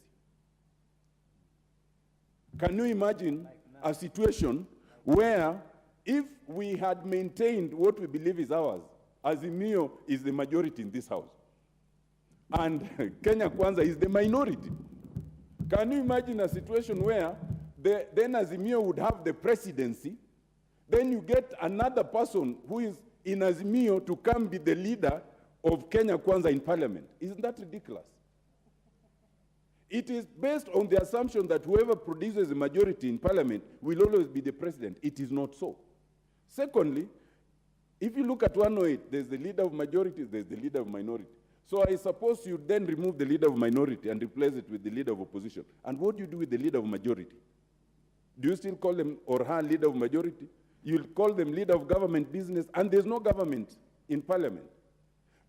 Can you imagine a situation where if we had maintained what we believe is ours, Azimio is the majority in this house, and Kenya Kwanza is the minority? Can you imagine a situation where then Azimio would have the presidency, then you get another person who is in Azimio to come be the leader of Kenya Kwanza in parliament? Isn't that ridiculous? It is based on the assumption that whoever produces a majority in parliament will always be the president. It is not so. Secondly, if you look at 108, there's the leader of majority, there's the leader of minority. So I suppose you then remove the leader of minority and replace it with the leader of opposition. And what do you do with the leader of majority? Do you still call them or her leader of majority? You'll call them leader of government business, and there's no government in parliament.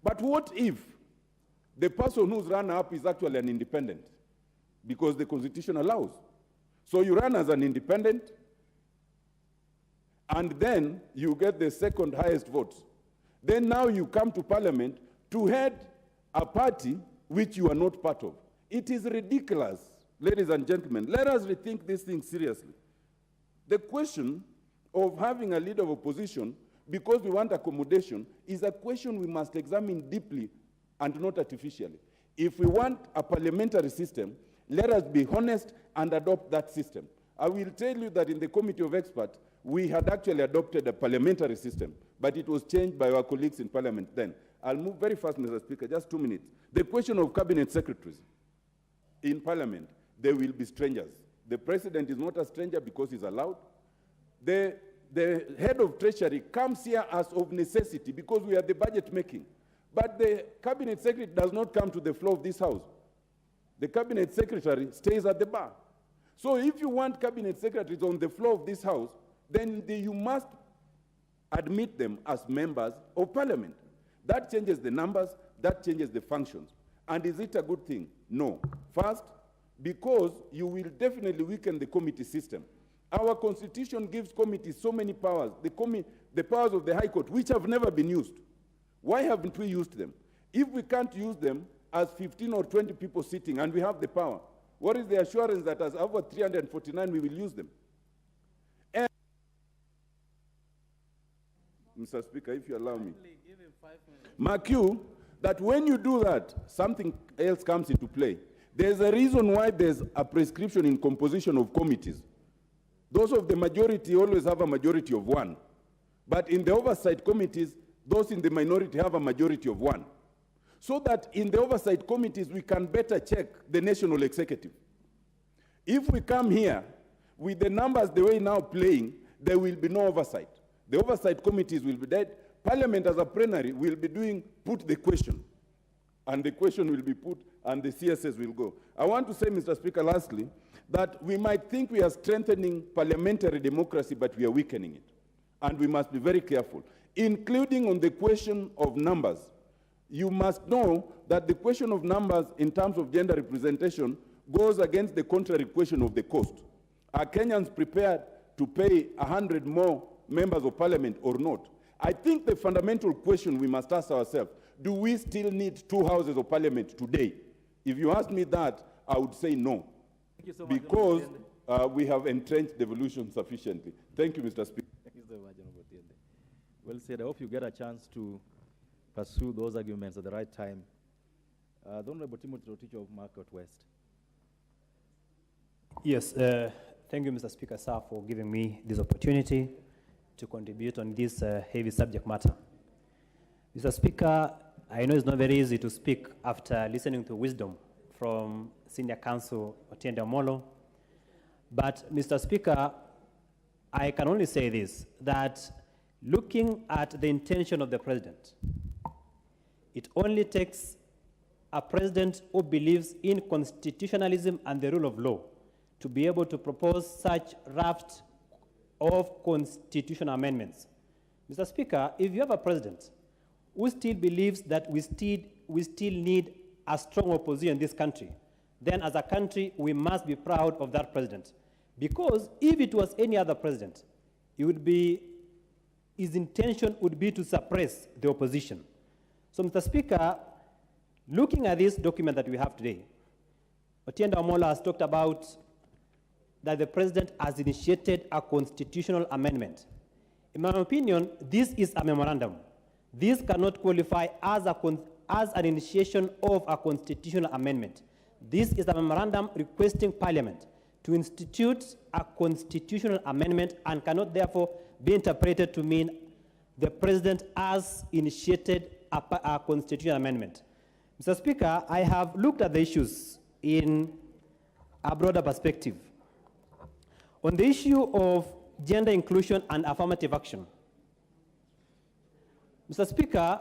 But what if the person who's run up is actually an independent? Because the Constitution allows. So you run as an independent, and then you get the second highest votes. Then now you come to parliament to head a party which you are not part of. It is ridiculous, ladies and gentlemen. Let us rethink this thing seriously. The question of having a leader of opposition because we want accommodation is a question we must examine deeply and not artificially. If we want a parliamentary system, let us be honest and adopt that system. I will tell you that in the Committee of Experts, we had actually adopted a parliamentary system, but it was changed by our colleagues in parliament then. I'll move very fast, Mr. Speaker, just 2 minutes. The question of cabinet secretaries in parliament, there will be strangers. The president is not a stranger because he's allowed. The head of treasury comes here as of necessity because we are the budget making. But the cabinet secretary does not come to the floor of this house. The cabinet secretary stays at the bar. So if you want cabinet secretaries on the floor of this house, then you must admit them as members of parliament. That changes the numbers, that changes the functions. And is it a good thing? No. First, because you will definitely weaken the committee system. Our constitution gives committees so many powers, the powers of the High Court, which have never been used. Why haven't we used them? If we can't use them as 15 or 20 people sitting and we have the power, what is the assurance that as over 349 we will use them? And Mr. Speaker, if you allow me. Mark you that when you do that, something else comes into play. There's a reason why there's a prescription in composition of committees. Those of the majority always have a majority of one. But in the oversight committees, those in the minority have a majority of one. So that in the oversight committees, we can better check the national executive. If we come here with the numbers the way now playing, there will be no oversight. The oversight committees will be dead. Parliament as a plenary will be doing put the question. And the question will be put and the CSS will go. I want to say, Mr. Speaker, lastly, that we might think we are strengthening parliamentary democracy, but we are weakening it. And we must be very careful, including on the question of numbers. you must know that the question of numbers in terms of gender representation goes against the contrary question of the cost. Are Kenyans prepared to pay 100 more members of parliament or not? I think the fundamental question we must ask ourselves, do we still need 2 houses of parliament today? If you ask me that, I would say no. Thank you so much, because we have entrenched devolution sufficiently. Thank you, Mr. Speaker. Thank you so much, Honorable Tiende. Well said. I hope you get a chance to pursue those arguments at the right time. The Honorable Timothy Rotich of Market West. Yes, thank you, Mr. Speaker, sir, for giving me this opportunity to contribute on this heavy subject matter. Mr. Speaker, I know it's not very easy to speak after listening to wisdom from Senior Counsel Otiende Omolo, but Mr. Speaker, I can only say this, that looking at the intention of the president, it only takes a president who believes in constitutionalism and the rule of law to be able to propose such raft of constitutional amendments. Mr. Speaker, if you have a president who still believes that we still need a strong opposition in this country, then as a country, we must be proud of that president. Because if it was any other president, his intention would be to suppress the opposition. So, Mr. Speaker, looking at this document that we have today, Otiende Omolo has talked about that the president has initiated a constitutional amendment. In my opinion, this is a memorandum. This cannot qualify as an initiation of a constitutional amendment. This is a memorandum requesting Parliament to institute a constitutional amendment and cannot therefore be interpreted to mean the president has initiated a constitutional amendment. Mr. Speaker, I have looked at the issues in a broader perspective. On the issue of gender inclusion and affirmative action, Mr. Speaker,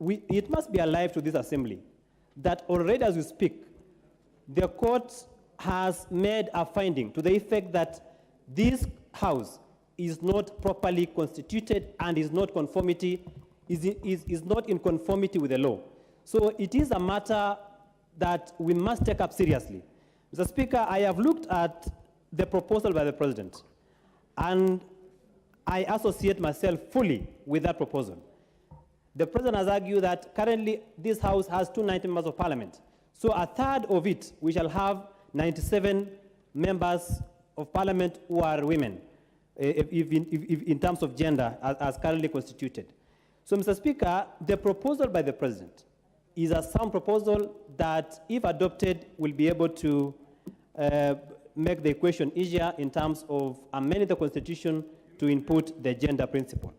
it must be alive to this assembly that already as we speak, the court has made a finding to the effect that this house is not properly constituted and is not in conformity with the law. So it is a matter that we must take up seriously. Mr. Speaker, I have looked at the proposal by the president, and I associate myself fully with that proposal. The president has argued that currently this house has 290 members of parliament. So a third of it, we shall have 97 members of parliament who are women, if in terms of gender, as currently constituted. So, Mr. Speaker, the proposal by the president is a sound proposal that, if adopted, will be able to make the equation easier in terms of amending the Constitution to input the gender principle.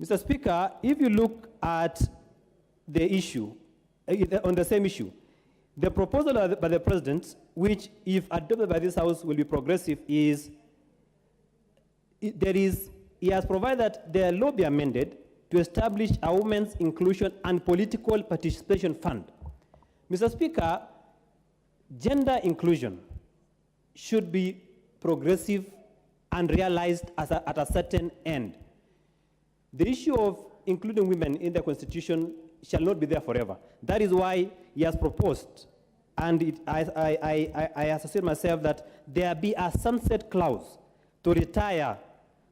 Mr. Speaker, if you look at the issue, on the same issue, the proposal by the president, which if adopted by this House will be progressive, is he has provided that the law be amended to establish a women's inclusion and political participation fund. Mr. Speaker, gender inclusion should be progressive and realized at a certain end. The issue of including women in the Constitution shall not be there forever. That is why he has proposed, and I associate myself that there be a sunset clause to retire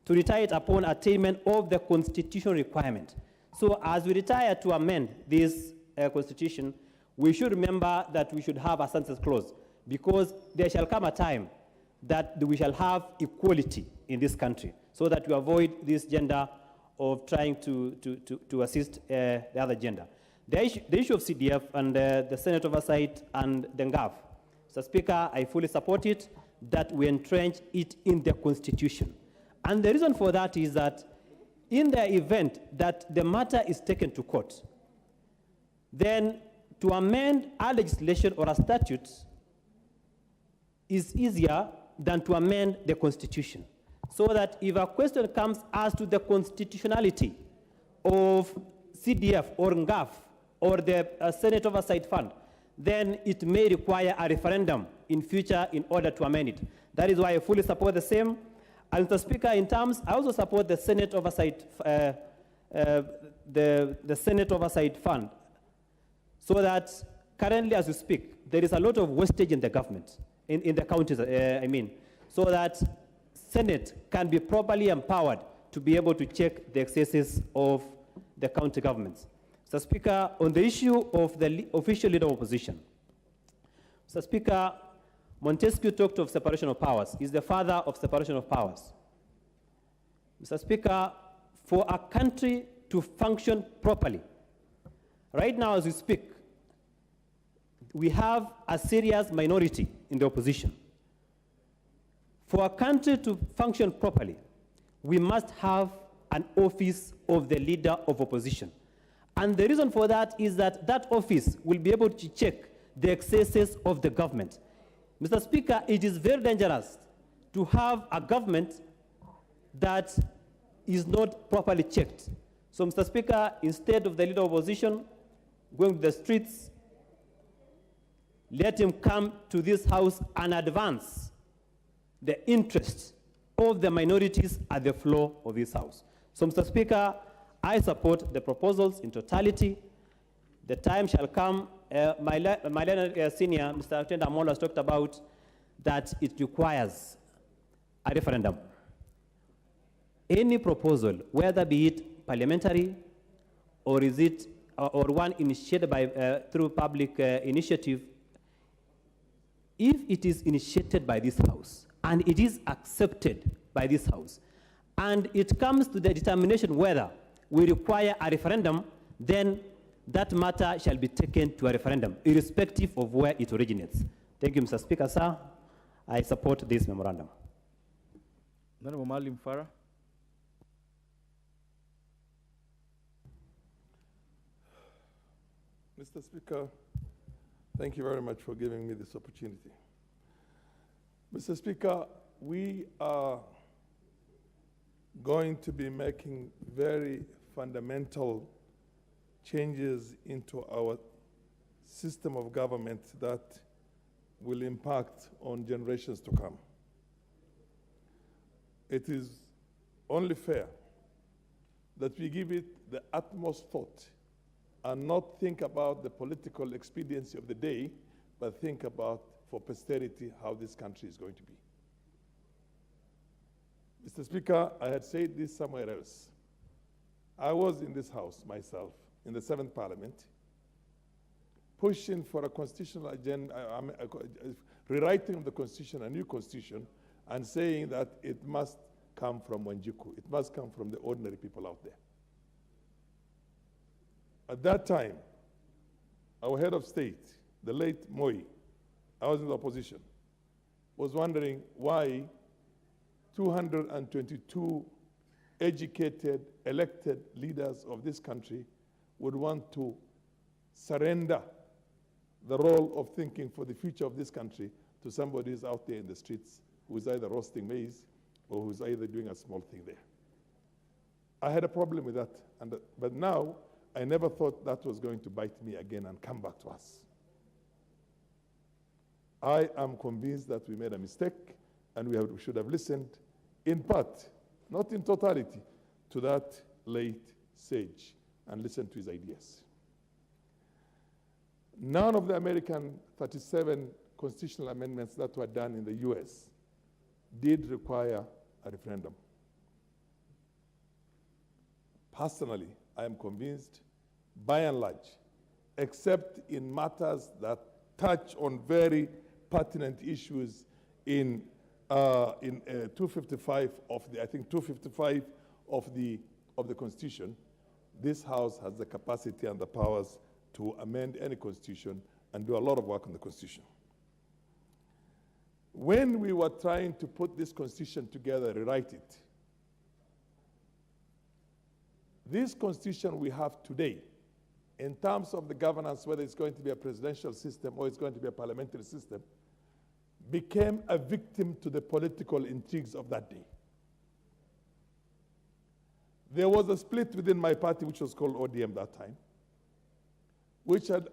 it upon attainment of the constitutional requirement. So as we retire to amend this Constitution, we should remember that we should have a sunset clause, because there shall come a time that we shall have equality in this country, so that we avoid this gender of trying to assist the other gender. The issue of CDF and the Senate oversight and the NGAF, Mr. Speaker, I fully support it, that we entrench it in the Constitution. And the reason for that is that in the event that the matter is taken to court, then to amend a legislation or a statute is easier than to amend the Constitution. So that if a question comes as to the constitutionality of CDF or NGAF or the Senate Oversight Fund, then it may require a referendum in future in order to amend it. That is why I fully support the same. And Mr. Speaker, I also support the Senate Oversight the Senate Oversight Fund, so that currently as we speak, there is a lot of wastage in the government, in the counties, so that Senate can be properly empowered to be able to check the excesses of the county governments. Mr. Speaker, on the issue of the official leader of opposition, Mr. Speaker, Montesquieu talked of separation of powers. He's the father of separation of powers. Mr. Speaker, for a country to function properly, right now as we speak, we have a serious minority in the opposition. For a country to function properly, we must have an office of the leader of opposition. And the reason for that is that that office will be able to check the excesses of the government. Mr. Speaker, it is very dangerous to have a government that is not properly checked. So, Mr. Speaker, instead of the leader of opposition going to the streets, let him come to this house and advance the interests of the minorities at the floor of this house. So, Mr. Speaker, I support the proposals in totality. The time shall come. My senior, Mr. Tenda Amolo, has talked about that it requires a referendum. Any proposal, whether be it parliamentary or is it or one initiated by through public initiative, if it is initiated by this house and it is accepted by this house, and it comes to the determination whether we require a referendum, then that matter shall be taken to a referendum, irrespective of where it originates. Thank you, Mr. Speaker, sir. I support this memorandum. Honorable Malim Farah. Mr. Speaker, thank you very much for giving me this opportunity. Mr. Speaker, we are going to be making very fundamental changes into our system of government that will impact on generations to come. It is only fair that we give it the utmost thought and not think about the political expediency of the day, but think about, for posterity, how this country is going to be. Mr. Speaker, I had said this somewhere else. I was in this house myself, in the 7th Parliament, pushing for a constitutional agenda, rewriting of the Constitution, a new Constitution, and saying that it must come from Wanjiku. It must come from the ordinary people out there. At that time, our head of state, the late Moi, I was in the opposition, was wondering why 222 educated, elected leaders of this country would want to surrender the role of thinking for the future of this country to somebody who's out there in the streets who is either roasting maize or who's either doing a small thing there. I had a problem with that, but now I never thought that was going to bite me again and come back to us. I am convinced that we made a mistake and we should have listened in part, not in totality, to that late sage and listened to his ideas. None of the American 37 constitutional amendments that were done in the US did require a referendum. Personally, I am convinced, by and large, except in matters that touch on very pertinent issues in 255 of the, I think 255 of the Constitution, this House has the capacity and the powers to amend any Constitution and do a lot of work on the Constitution. When we were trying to put this Constitution together, rewrite it, this Constitution we have today, in terms of the governance, whether it's going to be a presidential system or it's going to be a parliamentary system, became a victim to the political intrigues of that day. There was a split within my party, which was called ODM that time,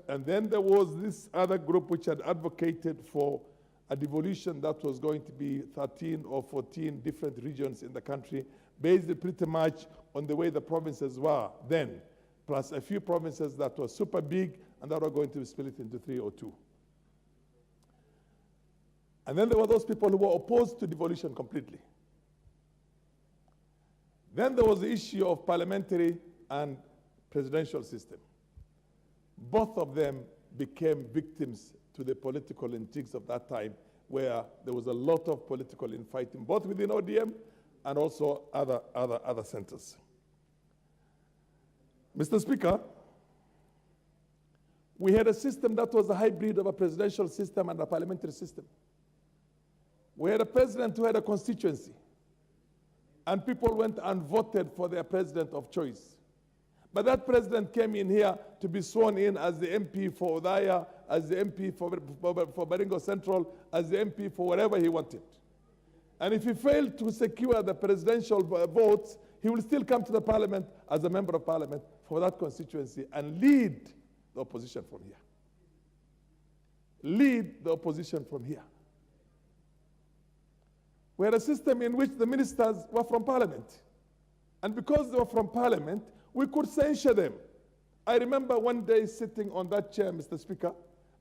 and then there was this other group which had advocated for a devolution that was going to be 13 or 14 different regions in the country, based pretty much on the way the provinces were then, plus a few provinces that were super big and that were going to be split into 3 or 2. And then there were those people who were opposed to devolution completely. Then there was the issue of parliamentary and presidential system. Both of them became victims to the political intrigues of that time, where there was a lot of political infighting, both within ODM and also other centers. Mr. Speaker, we had a system that was a hybrid of a presidential system and a parliamentary system. We had a president who had a constituency, and people went and voted for their president of choice. But that president came in here to be sworn in as the MP for Odaya, as the MP for Baringo Central, as the MP for whatever he wanted. And if he failed to secure the presidential votes, he will still come to the parliament as a member of parliament for that constituency and lead the opposition from here. Lead the opposition from here. We had a system in which the ministers were from parliament. And because they were from parliament, we could censure them. I remember one day sitting on that chair, Mr. Speaker,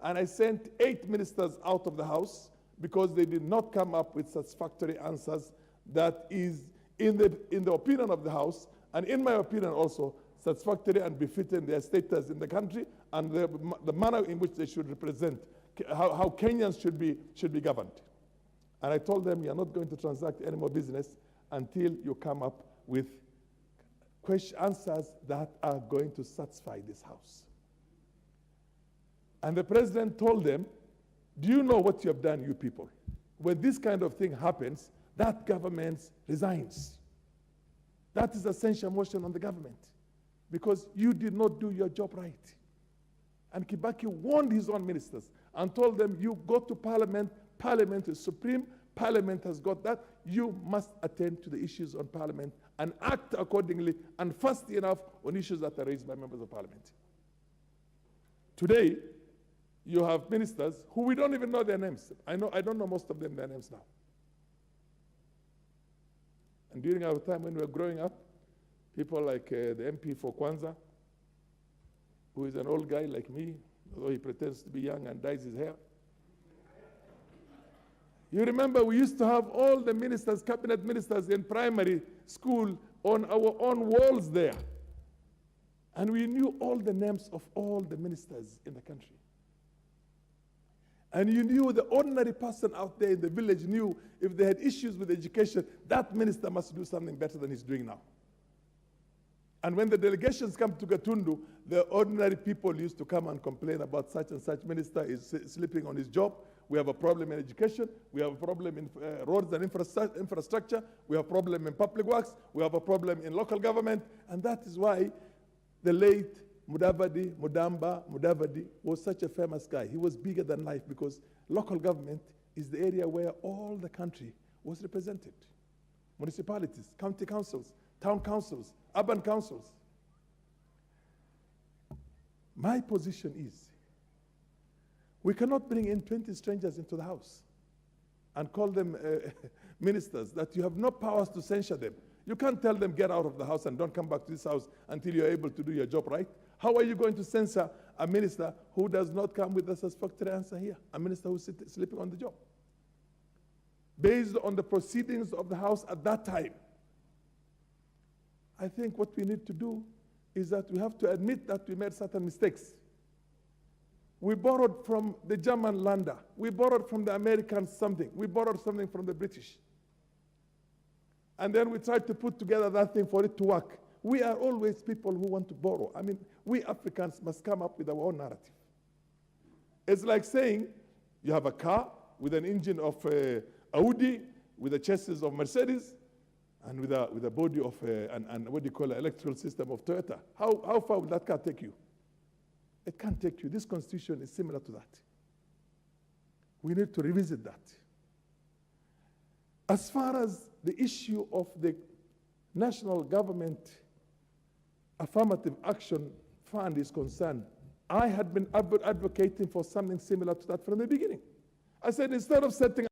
and I sent 8 ministers out of the House because they did not come up with satisfactory answers that is, in the opinion of the House, and in my opinion also, satisfactory and befitting their status in the country and the manner in which they should represent, how Kenyans should be governed. And I told them, you're not going to transact any more business until you come up with answers that are going to satisfy this House. And the president told them, do you know what you have done, you people? When this kind of thing happens, that government resigns. That is a censure motion on the government because you did not do your job right. And Kibaki warned his own ministers and told them, you go to parliament, parliament is supreme, parliament has got that, you must attend to the issues on parliament and act accordingly and fast enough on issues that are raised by members of parliament. Today, you have ministers who we don't even know their names. I don't know most of them their names now. And during our time when we were growing up, people like the MP for Kwanza, who is an old guy like me, although he pretends to be young and dyes his hair. You remember we used to have all the ministers, cabinet ministers in primary school on our own walls there. And we knew all the names of all the ministers in the country. And you knew the ordinary person out there in the village knew if they had issues with education, that minister must do something better than he's doing now. And when the delegations come to Gatundu, the ordinary people used to come and complain about such and such minister is sleeping on his job. We have a problem in education. We have a problem in roads and infrastructure. We have a problem in public works. We have a problem in local government. And that is why the late Mudavadi was such a famous guy. He was bigger than life because local government is the area where all the country was represented. Municipalities, county councils, town councils, urban councils. My position is, we cannot bring in 20 strangers into the House and call them ministers that you have no powers to censure them. You can't tell them get out of the House and don't come back to this House until you're able to do your job right. How are you going to censor a minister who does not come with a satisfactory answer here? A minister who's sleeping on the job. Based on the proceedings of the House at that time, I think what we need to do is that we have to admit that we made certain mistakes. We borrowed from the German lander. We borrowed from the Americans something. We borrowed something from the British. And then we tried to put together that thing for it to work. We are always people who want to borrow. I mean, we Africans must come up with our own narrative. It's like saying you have a car with an engine of Audi, with the chassis of Mercedes, and with a body of, and what do you call an electrical system of Toyota. How far will that car take you? It can't take you. This constitution is similar to that. We need to revisit that. As far as the issue of the national government affirmative action fund is concerned, I had been advocating for something similar to that from the beginning. I said, instead of setting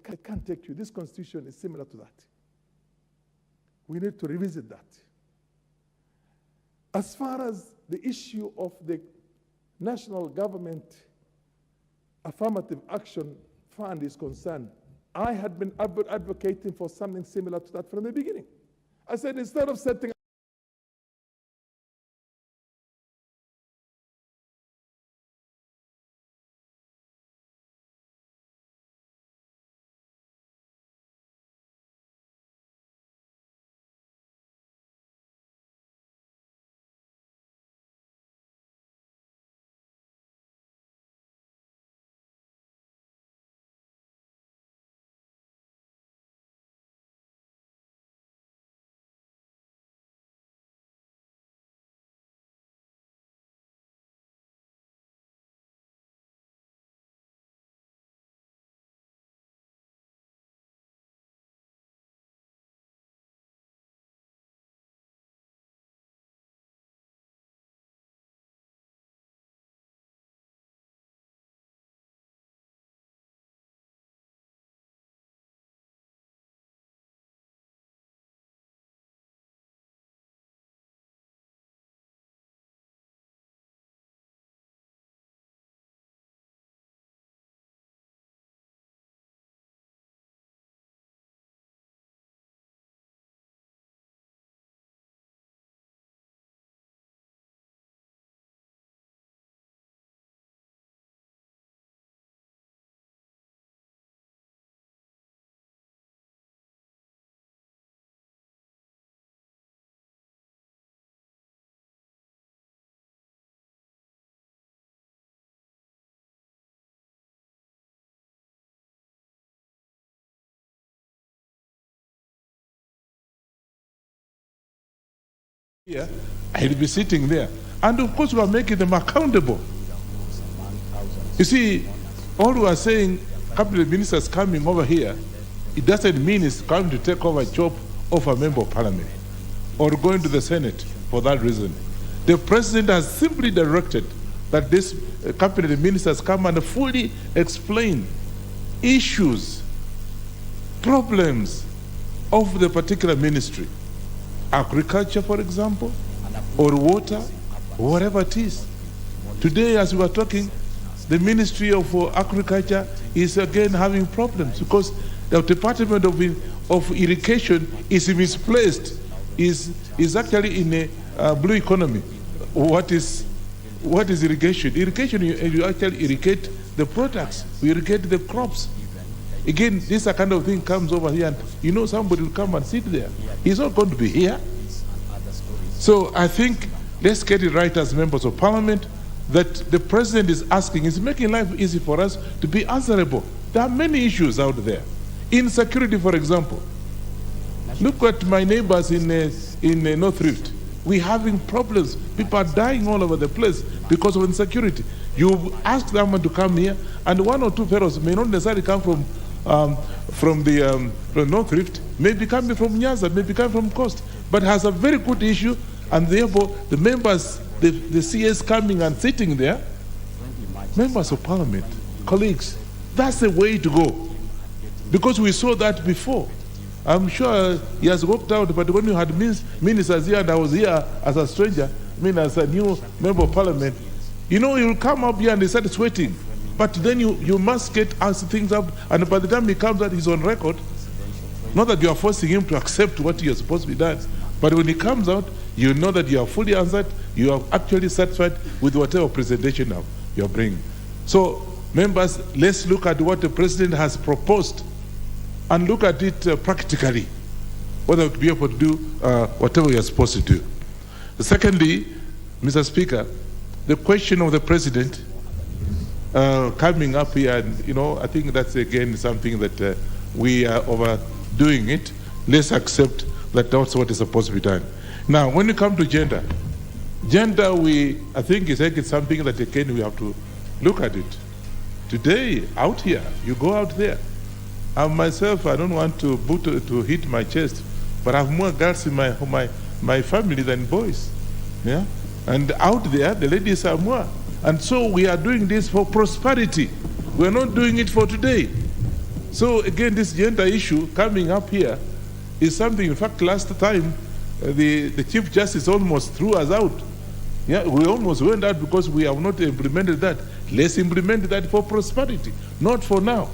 It can't take you. This constitution is similar to that. We need to revisit that. As far as the issue of the national government affirmative action fund is concerned, I had been advocating for something similar to that from the beginning. I said, instead of setting here, I'll be sitting there. And of course, we are making them accountable. You see, all we are saying, cabinet ministers coming over here, it doesn't mean it's coming to take over a job of a member of parliament or going to the Senate for that reason. The president has simply directed that this cabinet ministers come and fully explain issues, problems of the particular ministry. Agriculture, for example, or water, or whatever it is. Today, as we are talking, the Ministry of Agriculture is again having problems because the Department of Irrigation is misplaced, is actually in a blue economy. What is irrigation? Irrigation, you actually irrigate the products, you irrigate the crops. Again, this kind of thing comes over here and you know somebody will come and sit there. He's not going to be here. So I think let's get it right as members of parliament that the president is asking, is making life easy for us to be answerable. There are many issues out there. Insecurity, for example. Look at my neighbors in North Rift. We're having problems. People are dying all over the place because of insecurity. You ask them to come here, and one or two fellows may not necessarily come from North Rift, maybe coming from Nyanza, maybe coming from Coast, but has a very good issue, and therefore the members, the CS coming and sitting there, members of parliament, colleagues, that's the way to go. Because we saw that before. I'm sure he has worked out, but when you had ministers here and I was here as a stranger, as a new member of parliament, you know, you'll come up here and they start sweating. But then you must get us things up, and by the time he comes out, he's on record. Not that you are forcing him to accept what he is supposed to be done, but when he comes out, you know that you are fully answered, you are actually satisfied with whatever presentation you are bringing. So, members, let's look at what the president has proposed and look at it practically, whether we be able to do whatever we are supposed to do. Secondly, Mr. Speaker, the question of the president coming up here, and, you know, I think that's again something that we are overdoing it. Let's accept that that's what is supposed to be done. Now, when you come to gender, I think it's something that again we have to look at it. Today, out here, you go out there. Myself, I don't want to hit my chest, but I have more girls in my family than boys. Yeah? And out there, the ladies are more. And so we are doing this for prosperity. We're not doing it for today. So again, this gender issue coming up here is something, in fact, last time, the Chief Justice almost threw us out. Yeah, we almost went out because we have not implemented that. Let's implement that for prosperity, not for now.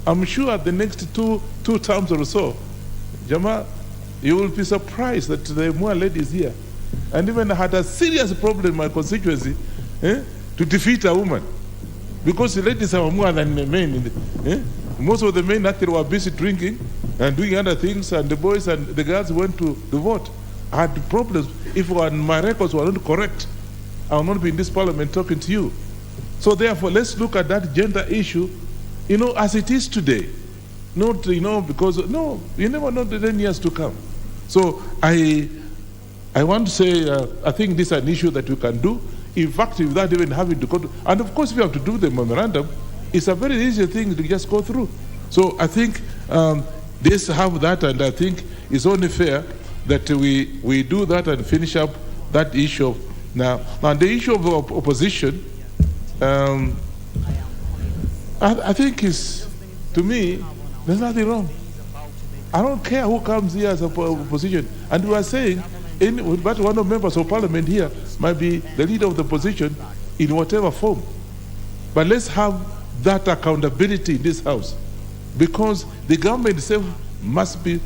I'm sure the next two terms or so, Jama, you will be surprised that the more ladies here, and even had a serious problem in my constituency to defeat a woman. Because the ladies are more than the men. Most of the men actually were busy drinking and doing other things, and the boys and the girls went to the vote. I had problems. If my records were not correct, I will not be in this parliament talking to you. So therefore, let's look at that gender issue, as it is today. Not, because, no, you never know the 10 years to come. So I want to say, I think this is an issue that we can do. In fact, without even having to go to, and of course, if you have to do the memorandum, it's a very easy thing to just go through. So I think this have that, and I think it's only fair that we do that and finish up that issue. Now the issue of opposition, I think is, to me, there's nothing wrong. I don't care who comes here as opposition. And we are saying, but one of the members of parliament here might be the leader of the opposition in whatever form. But let's have that accountability in this house, because the government itself must be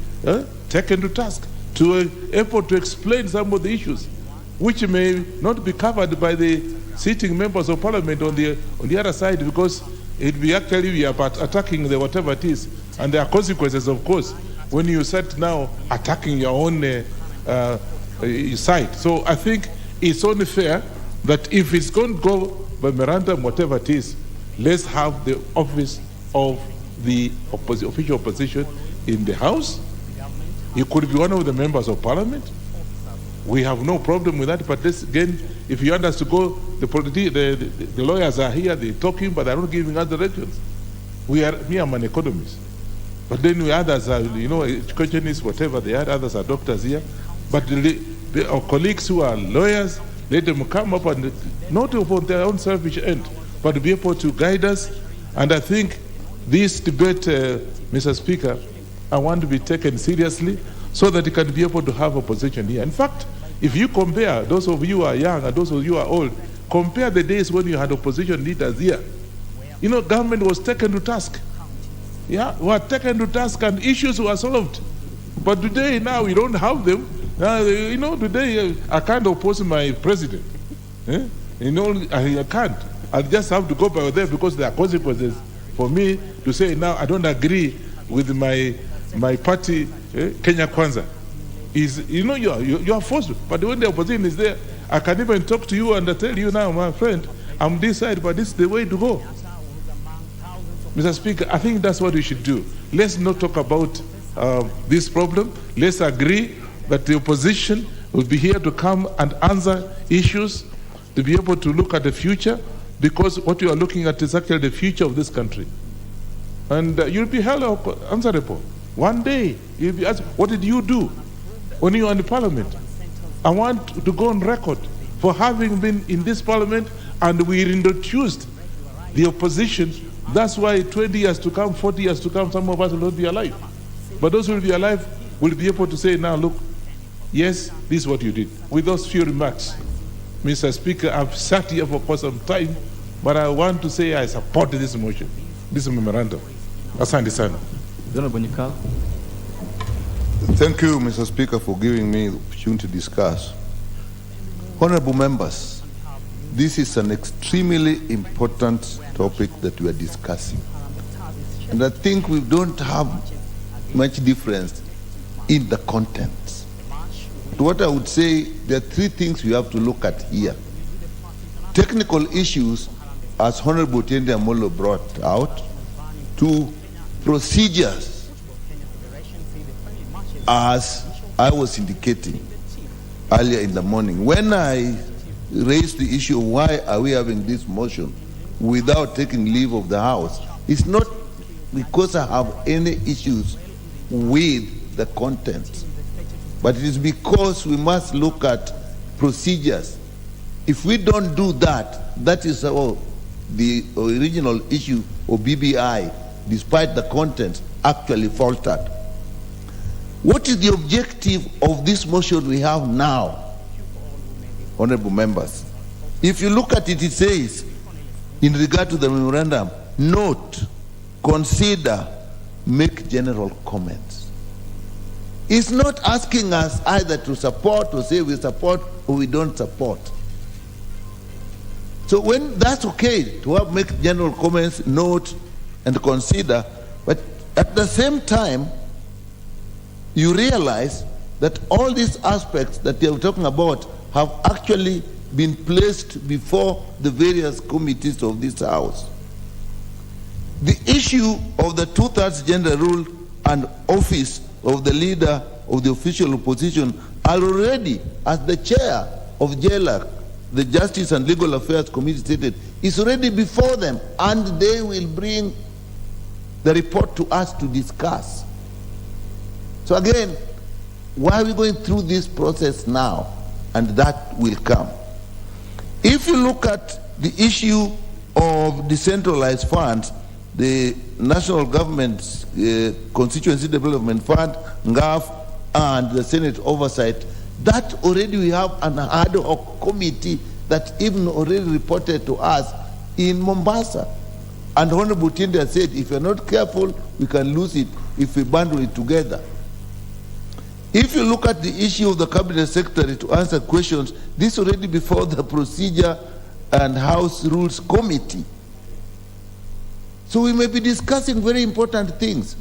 taken to task to able to explain some of the issues which may not be covered by the sitting members of parliament on the other side, because it be actually we are attacking the whatever it is, and there are consequences, of course, when you start now attacking your own side. So I think it's only fair that if it's going to go by memorandum, whatever it is, let's have the office of the official opposition in the House. It could be one of the members of parliament. We have no problem with that, but this, again, if you want us to go, the lawyers are here, they're talking, but they're not giving us directions. Me, I'm an economist. But then we others are, educationists, whatever they are, others are doctors here. But our colleagues who are lawyers, let them come up and not for their own selfish end, but to be able to guide us. And I think this debate, Mr. Speaker, I want to be taken seriously so that it can be able to have opposition here. In fact, if you compare, those of you who are young and those of you who are old, compare the days when you had opposition leaders here. Government was taken to task. Yeah, were taken to task and issues were solved. But today, now, we don't have them. Today, I can't oppose my president. I can't. I just have to go by there because there are consequences for me to say, now, I don't agree with my party, Kenya Kwanza. You are forced. But when the opposition is there, I can even talk to you and I tell you now, my friend, I'm this side, but this is the way to go. Mr. Speaker, I think that's what we should do. Let's not talk about this problem. Let's agree that the opposition will be here to come and answer issues, to be able to look at the future, because what you are looking at is actually the future of this country. And you'll be held answerable. One day, you'll be asked, what did you do when you were in the parliament? I want to go on record for having been in this parliament, and we introduced the opposition. That's why 20 years to come, 40 years to come, some of us will not be alive. But those who will be alive will be able to say, now look, yes, this is what you did. With those few remarks, Mr. Speaker, I've sat here for quite some time, but I want to say I support this motion, this memorandum. Asante sana. Thank you, Mr. Speaker, for giving me the opportunity to discuss. Honorable members, this is an extremely important topic that we are discussing. And I think we don't have much difference in the contents. But what I would say, there are three things we have to look at here. Technical issues, as Honorable Tiende Amolo brought out, to procedures, as I was indicating earlier in the morning. When I raised the issue of why are we having this motion without taking leave of the House, it's not because I have any issues with the content, but it is because we must look at procedures. If we don't do that, that is how the original issue of BBI despite the content, actually faltered. What is the objective of this motion we have now, honorable members? If you look at it, it says, in regard to the memorandum, note, consider, make general comments. It's not asking us either to support or say we support or we don't support. So when that's okay to have make general comments, note, and consider, but at the same time, you realize that all these aspects that you're talking about have actually been placed before the various committees of this House. The issue of the 2/3 gender rule and office of the leader of the official opposition are already, as the chair of JLAC, the Justice and Legal Affairs Committee stated, is already before them, and they will bring the report to us to discuss. So again, why are we going through this process now? And that will come. If you look at the issue of decentralized funds, the National Government's Constituency Development Fund, NGAF, and the Senate Oversight, that already we have an ad hoc committee that even already reported to us in Mombasa. And Honorable Tinda said, if you're not careful, we can lose it if we bundle it together. If you look at the issue of the Cabinet Secretary to answer questions, this already before the Procedure and House Rules Committee. So we may be discussing very important things.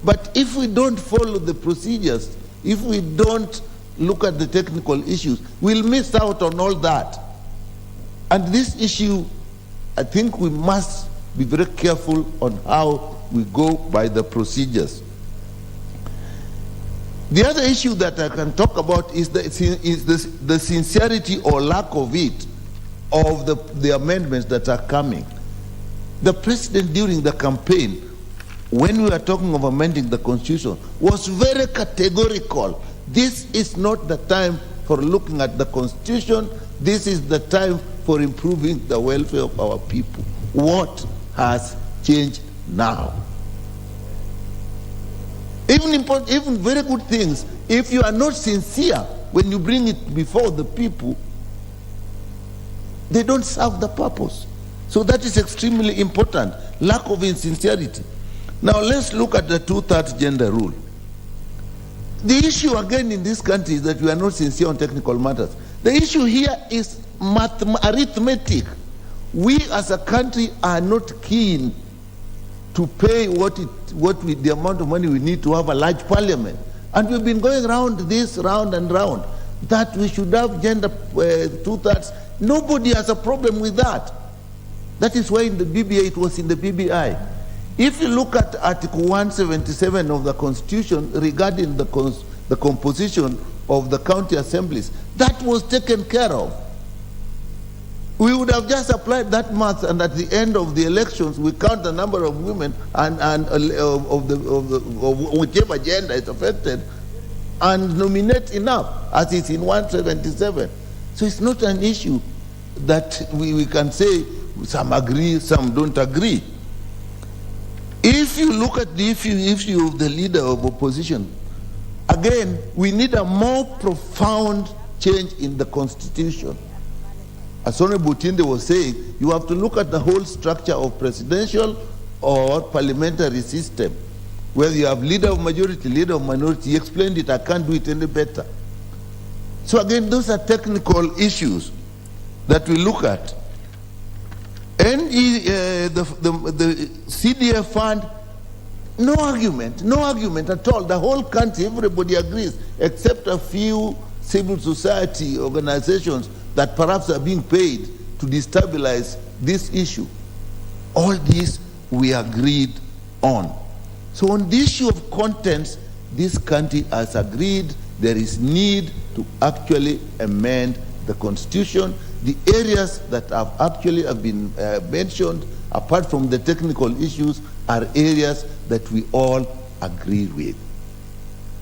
But if we don't follow the procedures, if we don't look at the technical issues, we'll miss out on all that. And this issue, I think we must be very careful on how we go by the procedures. The other issue that I can talk about is the sincerity or lack of it of the amendments that are coming. The president during the campaign, when we were talking of amending the Constitution, was very categorical. This is not the time for looking at the Constitution. This is the time for improving the welfare of our people. What has changed now? Even very good things, if you are not sincere when you bring it before the people, they don't serve the purpose. So that is extremely important, lack of insincerity. Now let's look at the 2/3 gender rule. The issue again in this country is that we are not sincere on technical matters. The issue here is arithmetic. We as a country are not keen to pay the amount of money we need to have a large parliament. And we've been going around this round and round, that we should have gender 2/3. Nobody has a problem with that. That is why in the BBI, it was in the BBI. If you look at Article 177 of the Constitution regarding the composition of the county assemblies, that was taken care of. We would have just applied that math, and at the end of the elections, we count the number of women and of whichever gender is affected, and nominate enough, as is in 177. So it's not an issue that we can say some agree, some don't agree. If you look at the issue of the leader of opposition, again, we need a more profound change in the Constitution. As Honorable Tinde was saying, you have to look at the whole structure of presidential or parliamentary system, whether you have leader of majority, leader of minority. He explained it, I can't do it any better. So again, those are technical issues that we look at. And the CDF fund, no argument at all. The whole country, everybody agrees, except a few civil society organizations that perhaps are being paid to destabilize this issue. All this we agreed on. So on the issue of contents, this country has agreed there is need to actually amend the Constitution. The areas that have been mentioned, apart from the technical issues, are areas that we all agree with.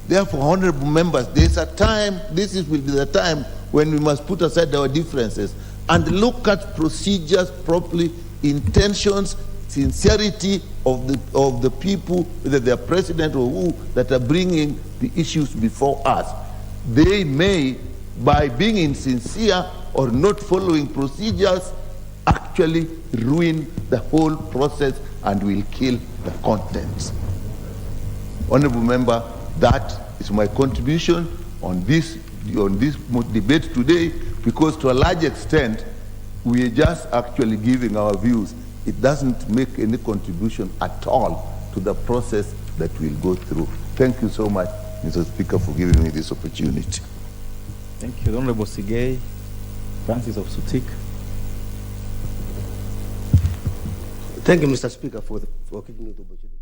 Therefore, honorable members, there's a time, will be the time when we must put aside our differences and look at procedures properly, intentions, sincerity of the people, whether they are president or who, that are bringing the issues before us. They may, by being insincere or not following procedures, actually ruin the whole process and will kill the contents. Honorable Member, that is my contribution on this debate today, because to a large extent, we are just actually giving our views. It doesn't make any contribution at all to the process that we'll go through. Thank you so much, Mr. Speaker, for giving me this opportunity. Thank you. Honorable Sigei Francis of Sutik. Thank you, Mr. Speaker, for giving me the opportunity.